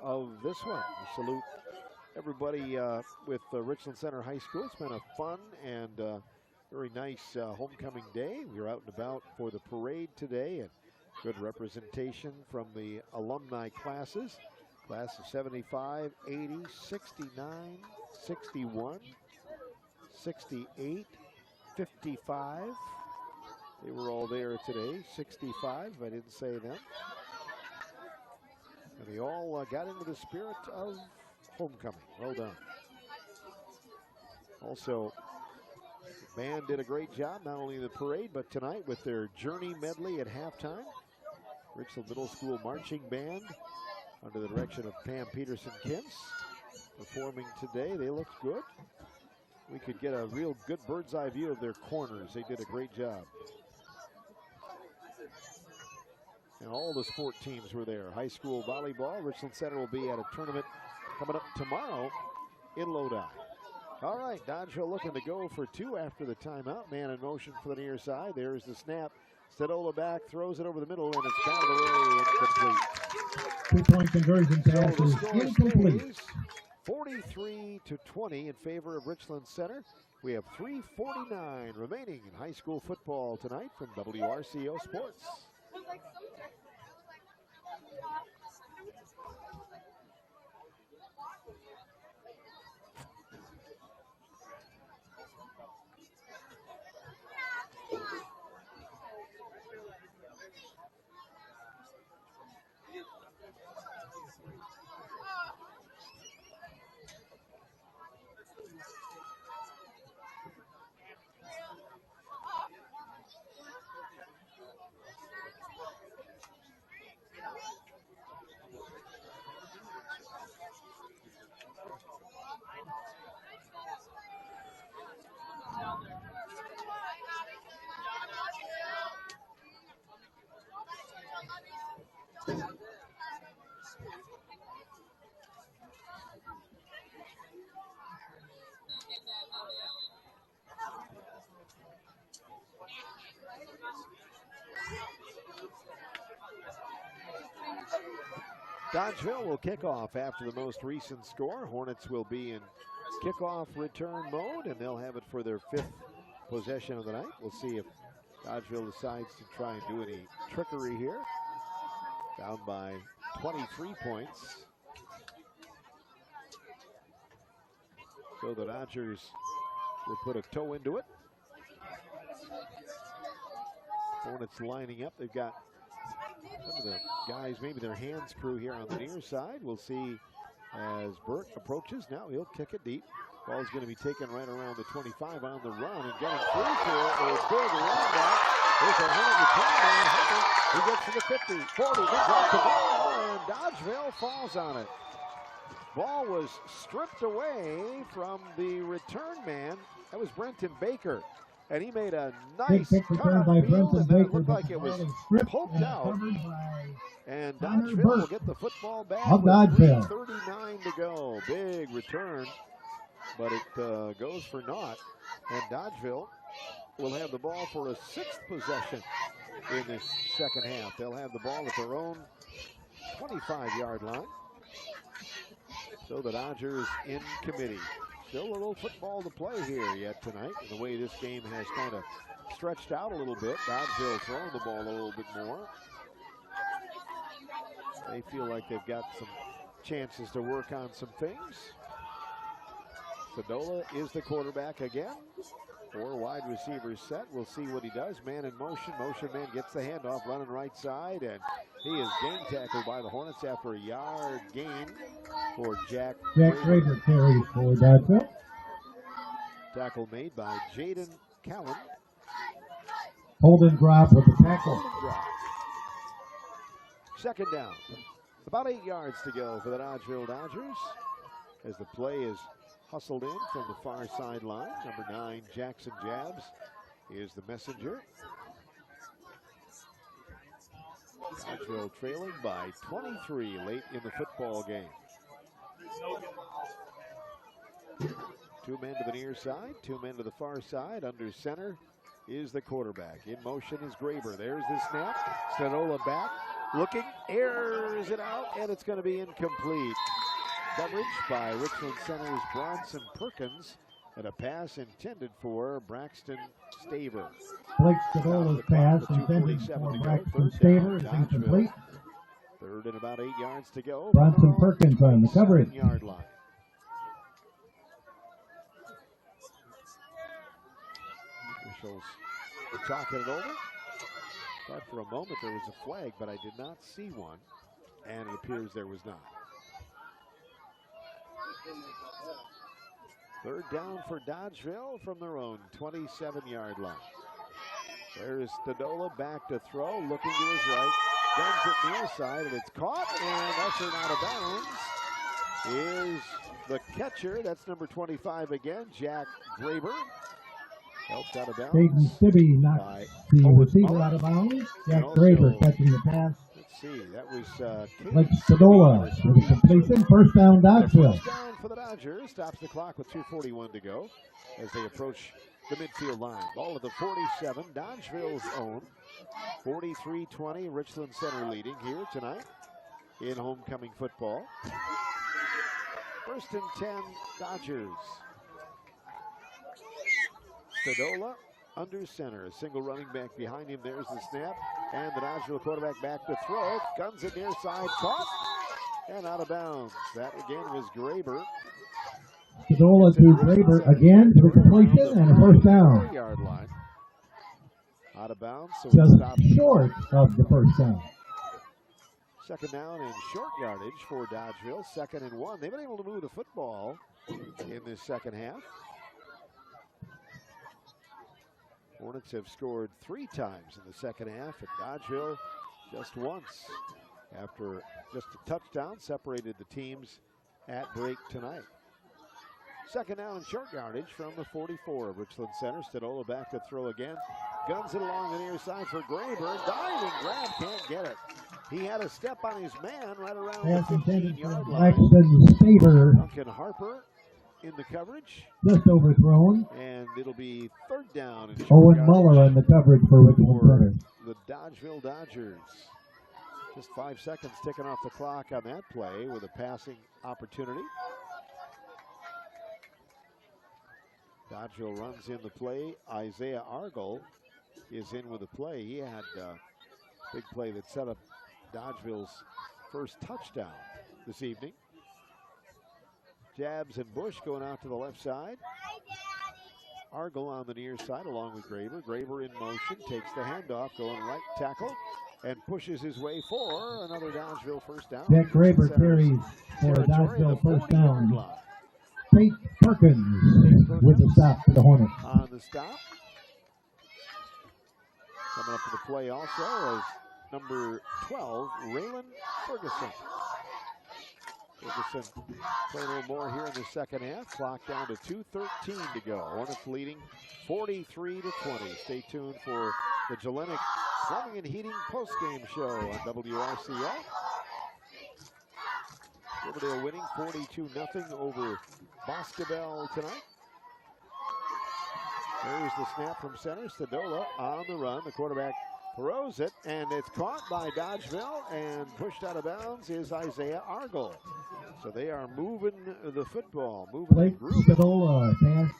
[SPEAKER 1] of this one. We salute everybody with Richland Center High School. It's been a fun and very nice homecoming day. We were out and about for the parade today, and good representation from the alumni classes. Class of 75, 80, 69, 61, 68, 55. They were all there today. 65, I didn't say them. And they all got into the spirit of homecoming. Well done. Also, the band did a great job, not only in the parade, but tonight with their Journey medley at halftime. Richland Middle School Marching Band, under the direction of Pam Peterson-Kintz, performing today. They looked good. We could get a real good bird's eye view of their corners. They did a great job. And all the sport teams were there. High school volleyball. Richland Center will be at a tournament coming up tomorrow in Lodi. All right, Dodgeville looking to go for 2 after the timeout. Man in motion for the near side. There's the snap. Stadola back, throws it over the middle, and it's batted away, incomplete.
[SPEAKER 2] 2-point conversion pass
[SPEAKER 1] So
[SPEAKER 2] is
[SPEAKER 1] the score
[SPEAKER 2] incomplete.
[SPEAKER 1] stays 43-20 in favor of Richland Center. We have 3:49 remaining in high school football tonight from WRCO Sports. Dodgeville will kick off after the most recent score. Hornets will be in kickoff return mode, and they'll have it for their 5th possession of the night. We'll see if Dodgeville decides to try and do any trickery here. Down by 23 points. So the Dodgers will put a toe into it. Hornets lining up. They've got some of the guys, maybe their hands crew here on the near side. We'll see as Burt approaches. Now he'll kick it deep. Ball's going to be taken right around the 25 on the run and getting through for a big run back. There's a Hornet return man. He gets to the 50, 40, gets off the ball, and Dodgeville falls on it. Ball was stripped away from the return man. That was Brenton Baker. And he made a nice cut on the field, and then it looked like it was poked out. And Dodgeville will get the football back with 3:39 to go. Big return, but it goes for naught. And Dodgeville will have the ball for a 6th possession in this second half. They'll have the ball at their own 25-yard line. So the Dodgers in committee. Still a little football to play here yet tonight. The way this game has kind of stretched out a little bit. Dodgeville throwing the ball a little bit more. They feel like they've got some chances to work on some things. Sadola is the quarterback again. 4 wide receivers set. We'll see what he does. Man in motion. Motion man gets the handoff, running right side, and he is game tackled by the Hornets after a yard gain for Jack
[SPEAKER 2] Rager carries for Dodgeville.
[SPEAKER 1] Tackle made by Jaden Callan.
[SPEAKER 2] Holden drop with the tackle.
[SPEAKER 1] Second down. About 8 yards to go for the Dodgeville Dodgers as the play is hustled in from the far sideline. Number 9, Jackson Jabs, is the messenger. Dodgeville trailing by 23 late in the football game. 2 men to the near side, 2 men to the far side. Under center is the quarterback. In motion is Graber. There's the snap. Stanola back, looking, airs it out, and it's going to be incomplete. Coverage by Richland Center's Bronson Perkins, and a pass intended for Braxton Staver.
[SPEAKER 2] Blake Stadola's pass intended for Braxton Staver is incomplete.
[SPEAKER 1] 3rd and about 8 yards to go.
[SPEAKER 2] Bronson Perkins on the coverage.
[SPEAKER 1] 7-yard line. Officials are talking it over. Thought for a moment there was a flag, but I did not see one, and it appears there was not. 3rd down for Dodgeville from their own 27-yard line. There's Stadola back to throw, looking to his right. Guns it near side, and it's caught, and ushered out of bounds is the catcher. That's number 25 again, Jack Graber. Helped out of bounds.
[SPEAKER 2] Hayden Stibbe knocks the receiver out of bounds. Jack Graber catching the pass.
[SPEAKER 1] Let's see, that was
[SPEAKER 2] Blake Stadola with a completion. First down, Dodgeville.
[SPEAKER 1] First down for the Dodgers. Stops the clock with 2:41 to go as they approach the midfield line. Ball at the 47, Dodgeville's own. 43-20, Richland Center leading here tonight in homecoming football. 1st and 10, Dodgers. Stadola under center, a single running back behind him. There's the snap, and the Dodgeville quarterback back to throw. Guns it near side, caught, and out of bounds. That again was Graber.
[SPEAKER 2] Stadola to Graber again for the completion and a first down.
[SPEAKER 1] 4-yard line. Out of bounds, so
[SPEAKER 2] just
[SPEAKER 1] stop
[SPEAKER 2] short of the first down.
[SPEAKER 1] 2nd down and short yardage for Dodgeville. 2nd and 1. They've been able to move the football in this second half. Hornets have scored 3 times in the second half, and Dodgeville just once after just a touchdown separated the teams at break tonight. 2nd down and short yardage from the 44 of Richland Center. Stadola back to throw again. Guns it along the near side for Graber. Diving grab, can't get it. He had a step on his man right around
[SPEAKER 2] Pass
[SPEAKER 1] the
[SPEAKER 2] intended
[SPEAKER 1] 15-yard
[SPEAKER 2] for
[SPEAKER 1] line.
[SPEAKER 2] Braxton Staver.
[SPEAKER 1] Duncan Harper in the coverage.
[SPEAKER 2] Just overthrown.
[SPEAKER 1] And it'll be third down. And
[SPEAKER 2] Owen Muller on the coverage for Richland Center.
[SPEAKER 1] The Dodgeville Dodgers. Just 5 seconds ticking off the clock on that play with a passing opportunity. Dodgeville runs in the play. Isaiah Argel is in with the play. He had a big play that set up Dodgeville's first touchdown this evening. Jabs and Bush going out to the left side. Argel on the near side along with Graver. Graver in motion, takes the handoff, going right tackle, and pushes his way for another Dodgeville first down.
[SPEAKER 2] Jack Graver carries for Dodgeville first down. Tate Perkins with the stop for the Hornets.
[SPEAKER 1] On the stop. Coming up to the play also is number 12, Raylan Ferguson. Ferguson playing a little more here in the second half. Clock down to 2:13 to go. Hornets leading 43-20. Stay tuned for the Gillenic Plumbing and Heating postgame show on WRCO. Riverdale winning 42-0 over Boscobel tonight. There's the snap from center. Stadola on the run. The quarterback throws it, and it's caught by Dodgeville, and pushed out of bounds is Isaiah Argel. So they are moving the football.
[SPEAKER 2] Blake Stadola, pass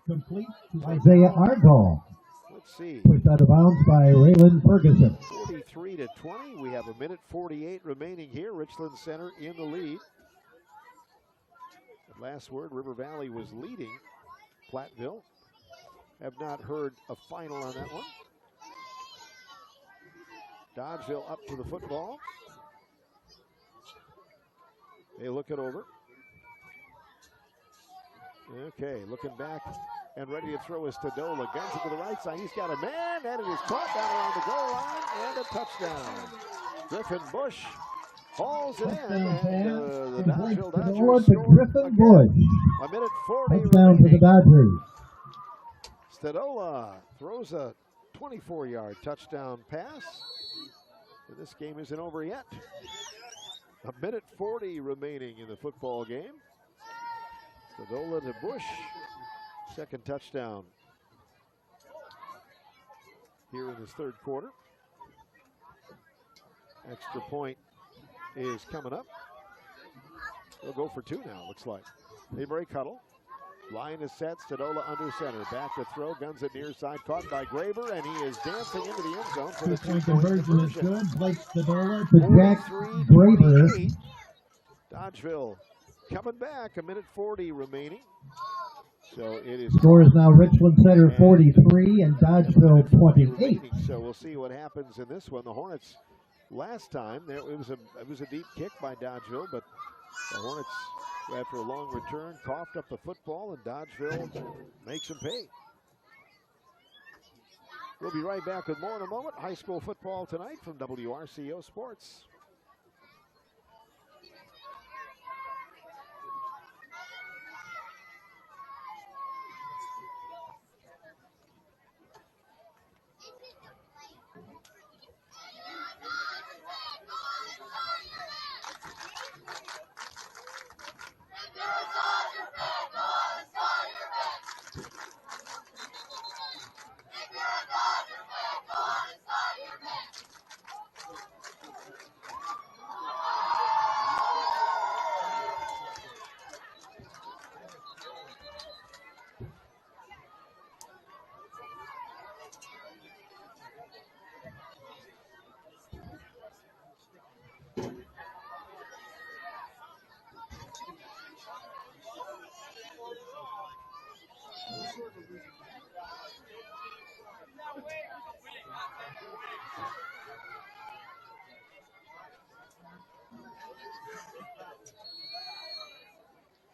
[SPEAKER 2] complete to Isaiah Argel.
[SPEAKER 1] Let's see.
[SPEAKER 2] Pushed out of bounds by Raylan Ferguson.
[SPEAKER 1] 43-20. We have a minute 48 remaining here. Richland Center in the lead. At last word, River Valley was leading Platteville. Have not heard a final on that one. Dodgeville up to the football. They look it over. Okay, looking back and ready to throw is Stadola. Guns it to the right side. He's got a man, and it is caught down around the goal line, and a touchdown. Griffin Bush hauls it in, and the Dodgeville Dodgers score
[SPEAKER 2] Griffin Bush.
[SPEAKER 1] A minute 40
[SPEAKER 2] touchdown to the Dodgers.
[SPEAKER 1] Stadola throws a 24-yard touchdown pass. This game isn't over yet. A minute 40 remaining in the football game. Stadola to Bush. Second touchdown here in this third quarter. Extra point is coming up. They'll go for two now, looks like. They break huddle. Line is set, Stadola under center. Back to throw, guns it near side, caught by Graver, and he is dancing into the end zone for the two-point
[SPEAKER 2] conversion. Is
[SPEAKER 1] conversion.
[SPEAKER 2] good. Blake Stadola to Jack Graver.
[SPEAKER 1] Dodgeville coming back, a minute 40 remaining. So it is.
[SPEAKER 2] Score is now Richland Center 43 and Dodgeville 28.
[SPEAKER 1] So we'll see what happens in this one. The Hornets last time, it was a deep kick by Dodgeville, but the Hornets, after a long return, coughed up the football, and Dodgeville makes them pay. We'll be right back with more in a moment. High school football tonight from WRCO Sports.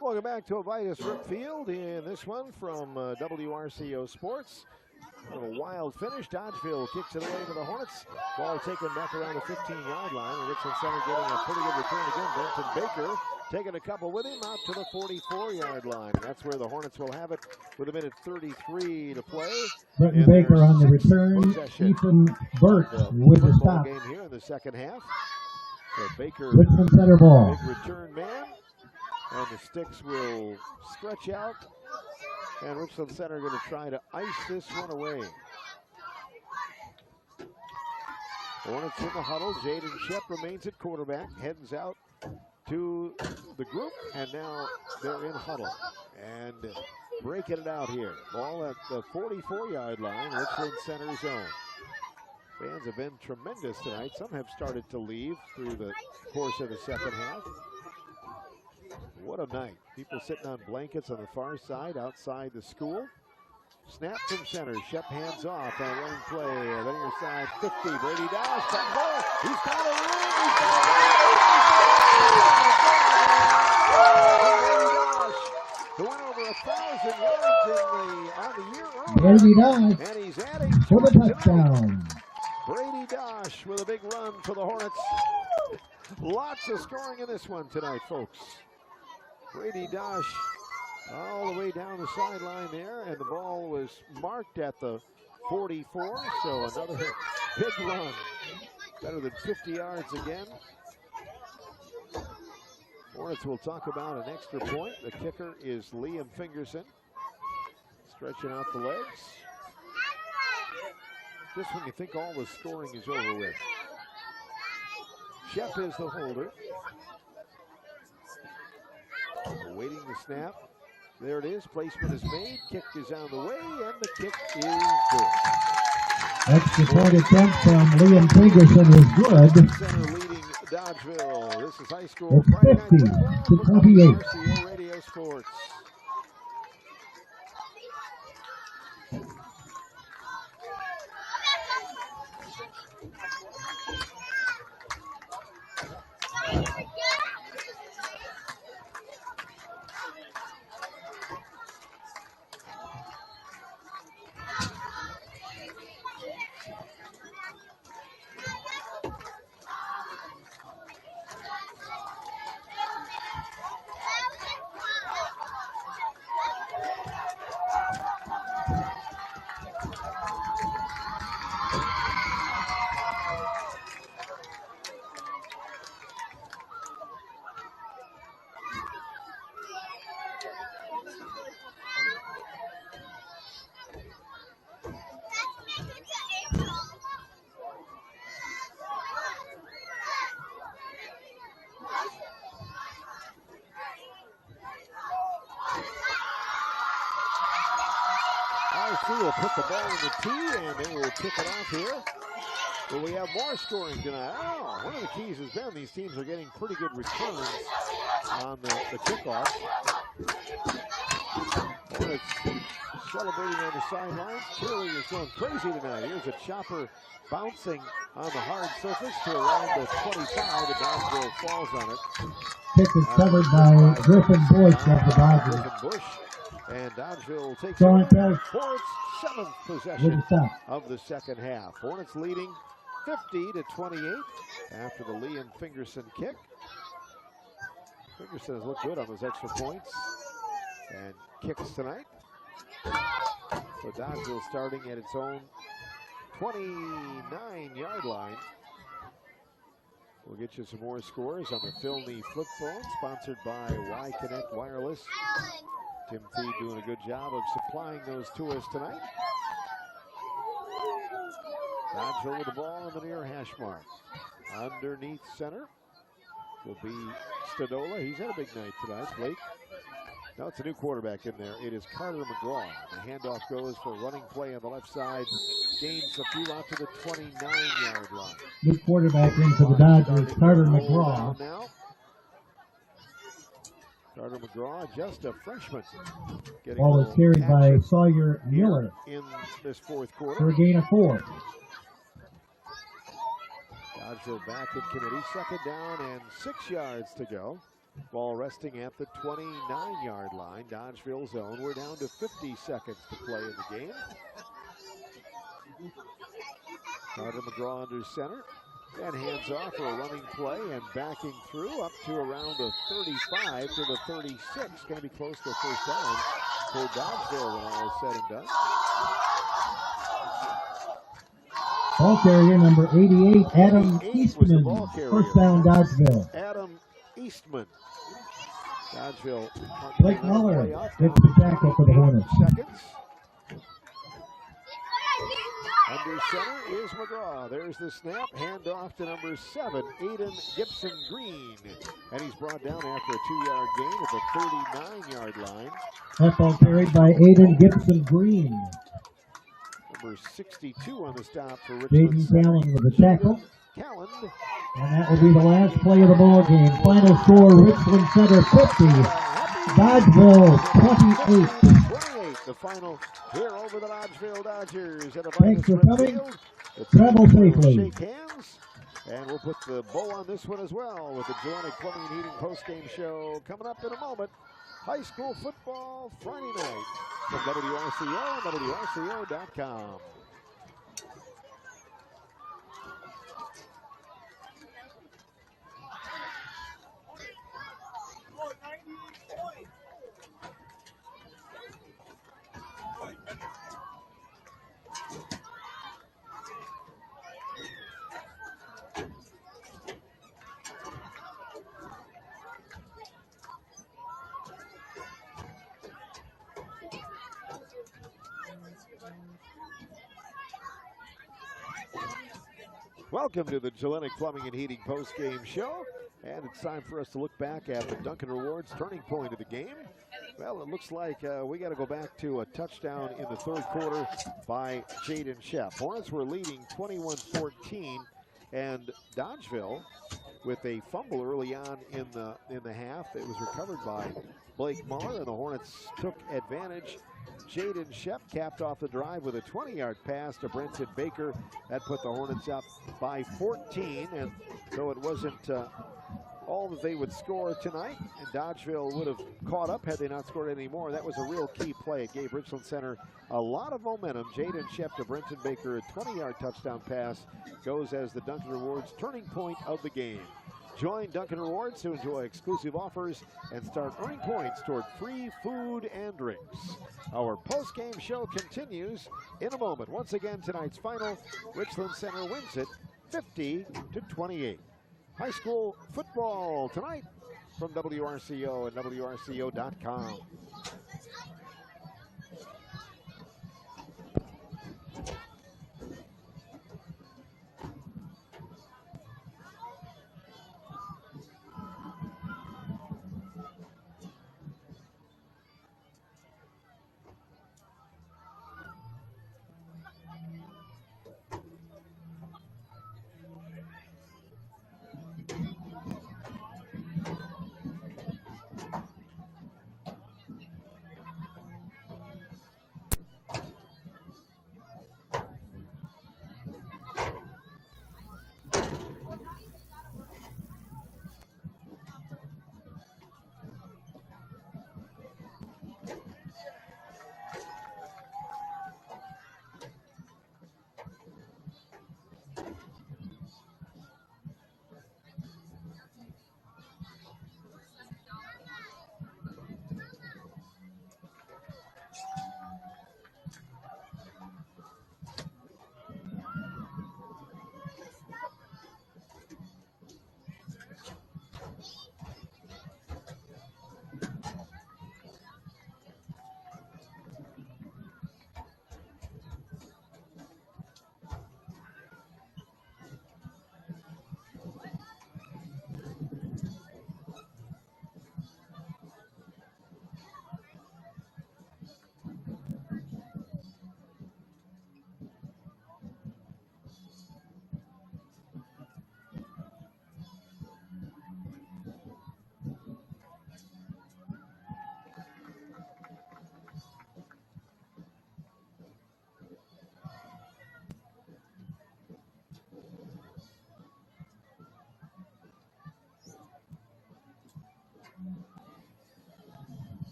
[SPEAKER 1] Welcome back to Avitus Ripfield in this one from WRCO Sports. A little wild finish. Dodgeville kicks it away to the Hornets. Ball taken back around the 15-yard line. And Richland Center getting a pretty good return again. Benton Baker taking a couple with him out to the 44-yard line. And that's where the Hornets will have it with a minute 33 to play.
[SPEAKER 2] Benton Baker on the return. Ethan Burt with the stop.
[SPEAKER 1] Game here in the second half. So Baker,
[SPEAKER 2] Richland center ball.
[SPEAKER 1] big return man. And the sticks will stretch out. And Richland Center going to try to ice this one away. Hornets in the huddle. Jaden Shep remains at quarterback. Heads out to the group. And now they're in huddle. And breaking it out here. Ball at the 44-yard line. Richland Center zone. Fans have been tremendous tonight. Some have started to leave through the course of the second half. What a night. People sitting on blankets on the far side outside the school. Snap from center. Shep hands off and a running play. Linear side 50. Brady Dash. He's got a run. Who went over 1,000 yards on the year earlier.
[SPEAKER 2] Brady Dash.
[SPEAKER 1] And he's adding
[SPEAKER 2] for the touchdown.
[SPEAKER 1] Brady Dash with a big run for the Hornets. Lots of scoring in this one tonight, folks. Brady Dash all the way down the sideline there, and the ball was marked at the 44, so another big run. Better than 50 yards again. Hornets will talk about an extra point. The kicker is Liam Fingerson, stretching out the legs. Just when you think all the scoring is over with. Shep is the holder. Awaiting the snap. There it is. Placement is made. Kick is on the way, and the kick is good.
[SPEAKER 2] Extra point attempt from Liam Fingerson is good.
[SPEAKER 1] Center leading Dodgeville. This is high school.
[SPEAKER 2] It's 50 to 28.
[SPEAKER 1] Varsity Radio Sports. Will put the ball in the tee, and they will kick it off here. But we have more scoring tonight. Oh, one of the keys has been these teams are getting pretty good returns on the kickoff. Hornets celebrating on the sidelines. Cheerleaders going crazy tonight. Here's a chopper bouncing on the hard surface to around the 25. The Dodgeville falls on it.
[SPEAKER 2] Kick is covered by Griffin Bush of the Dodgers.
[SPEAKER 1] Griffin Bush. And Dodgeville takes
[SPEAKER 2] So
[SPEAKER 1] it for its 7th possession of the second half. Hornets leading 50 to 28 after the Liam Fingerson kick. Fingerson has looked good on those extra points and kicks tonight. So Dodgeville starting at its own 29-yard line. We'll get you some more scores on the Philney flip phone, sponsored by Y Connect Wireless. Tim Fee doing a good job of supplying those to us tonight. Dodgeville with the ball in the near hash mark. Underneath center will be Stadola. He's had a big night tonight. Blake. Now it's a new quarterback in there. It is Carter McGraw. The handoff goes for a running play on the left side. Gains a few out to the 29-yard line.
[SPEAKER 2] New quarterback in for the Dodgers, Carter McGraw.
[SPEAKER 1] Now. Carter McGraw, just a freshman.
[SPEAKER 2] Ball is carried by Sawyer Miller
[SPEAKER 1] in this fourth quarter.
[SPEAKER 2] For a gain of 4.
[SPEAKER 1] Dodgeville back in committee. Second down and 6 yards to go. Ball resting at the 29-yard line. Dodgeville zone. We're down to 50 seconds to play in the game. Carter McGraw under center. And hands off for a running play and backing through up to around the 35 to the 36. Going to be close to a first down for Dodgeville when all is said and done.
[SPEAKER 2] Ball carrier number 88, Adam Eastman. First down, Dodgeville.
[SPEAKER 1] Adam Eastman. Dodgeville.
[SPEAKER 2] Blake Muller gets the tackle for the Hornets.
[SPEAKER 1] Seconds. Under center is McGraw. There's the snap. Handoff to number 7, Aiden Gibson Green. And he's brought down after a 2-yard gain at the 39-yard line.
[SPEAKER 2] That ball carried by Aiden Gibson Green.
[SPEAKER 1] Number 62 on the stop for Richland.
[SPEAKER 2] Jaden Callan with the tackle.
[SPEAKER 1] Callan.
[SPEAKER 2] And that will be the last play of the ball game. Final score, Richland Center 50, Dodgeville 28.
[SPEAKER 1] The final here over the Dodgeville Dodgers.
[SPEAKER 2] Thanks for coming. Travel safely.
[SPEAKER 1] Shake hands. And we'll put the bow on this one as well with the Gillette Plumbing and Heating postgame show coming up in a moment. High school football Friday night from WRCO and WRCO.com. Welcome to the Gillette Plumbing and Heating post-game show. And it's time for us to look back at the Duncan Rewards turning point of the game. Well, it looks like we got to go back to a touchdown in the third quarter by Jaden Shep. Hornets were leading 21-14, and Dodgeville, with a fumble early on in the half, it was recovered by Blake Muller, and the Hornets took advantage. Jaden Shep capped off the drive with a 20-yard pass to Brenton Baker. That put the Hornets up by 14, and though it wasn't all that they would score tonight, and Dodgeville would have caught up had they not scored any more, that was a real key play. It gave Richland Center a lot of momentum. Jaden Shep to Brenton Baker, a 20-yard touchdown pass, goes as the Duncan Rewards turning point of the game. Join Duncan Rewards to enjoy exclusive offers and start earning points toward free food and drinks. Our post-game show continues in a moment. Once again, tonight's final, Richland Center wins it 50-28. High school football tonight from WRCO and WRCO.com.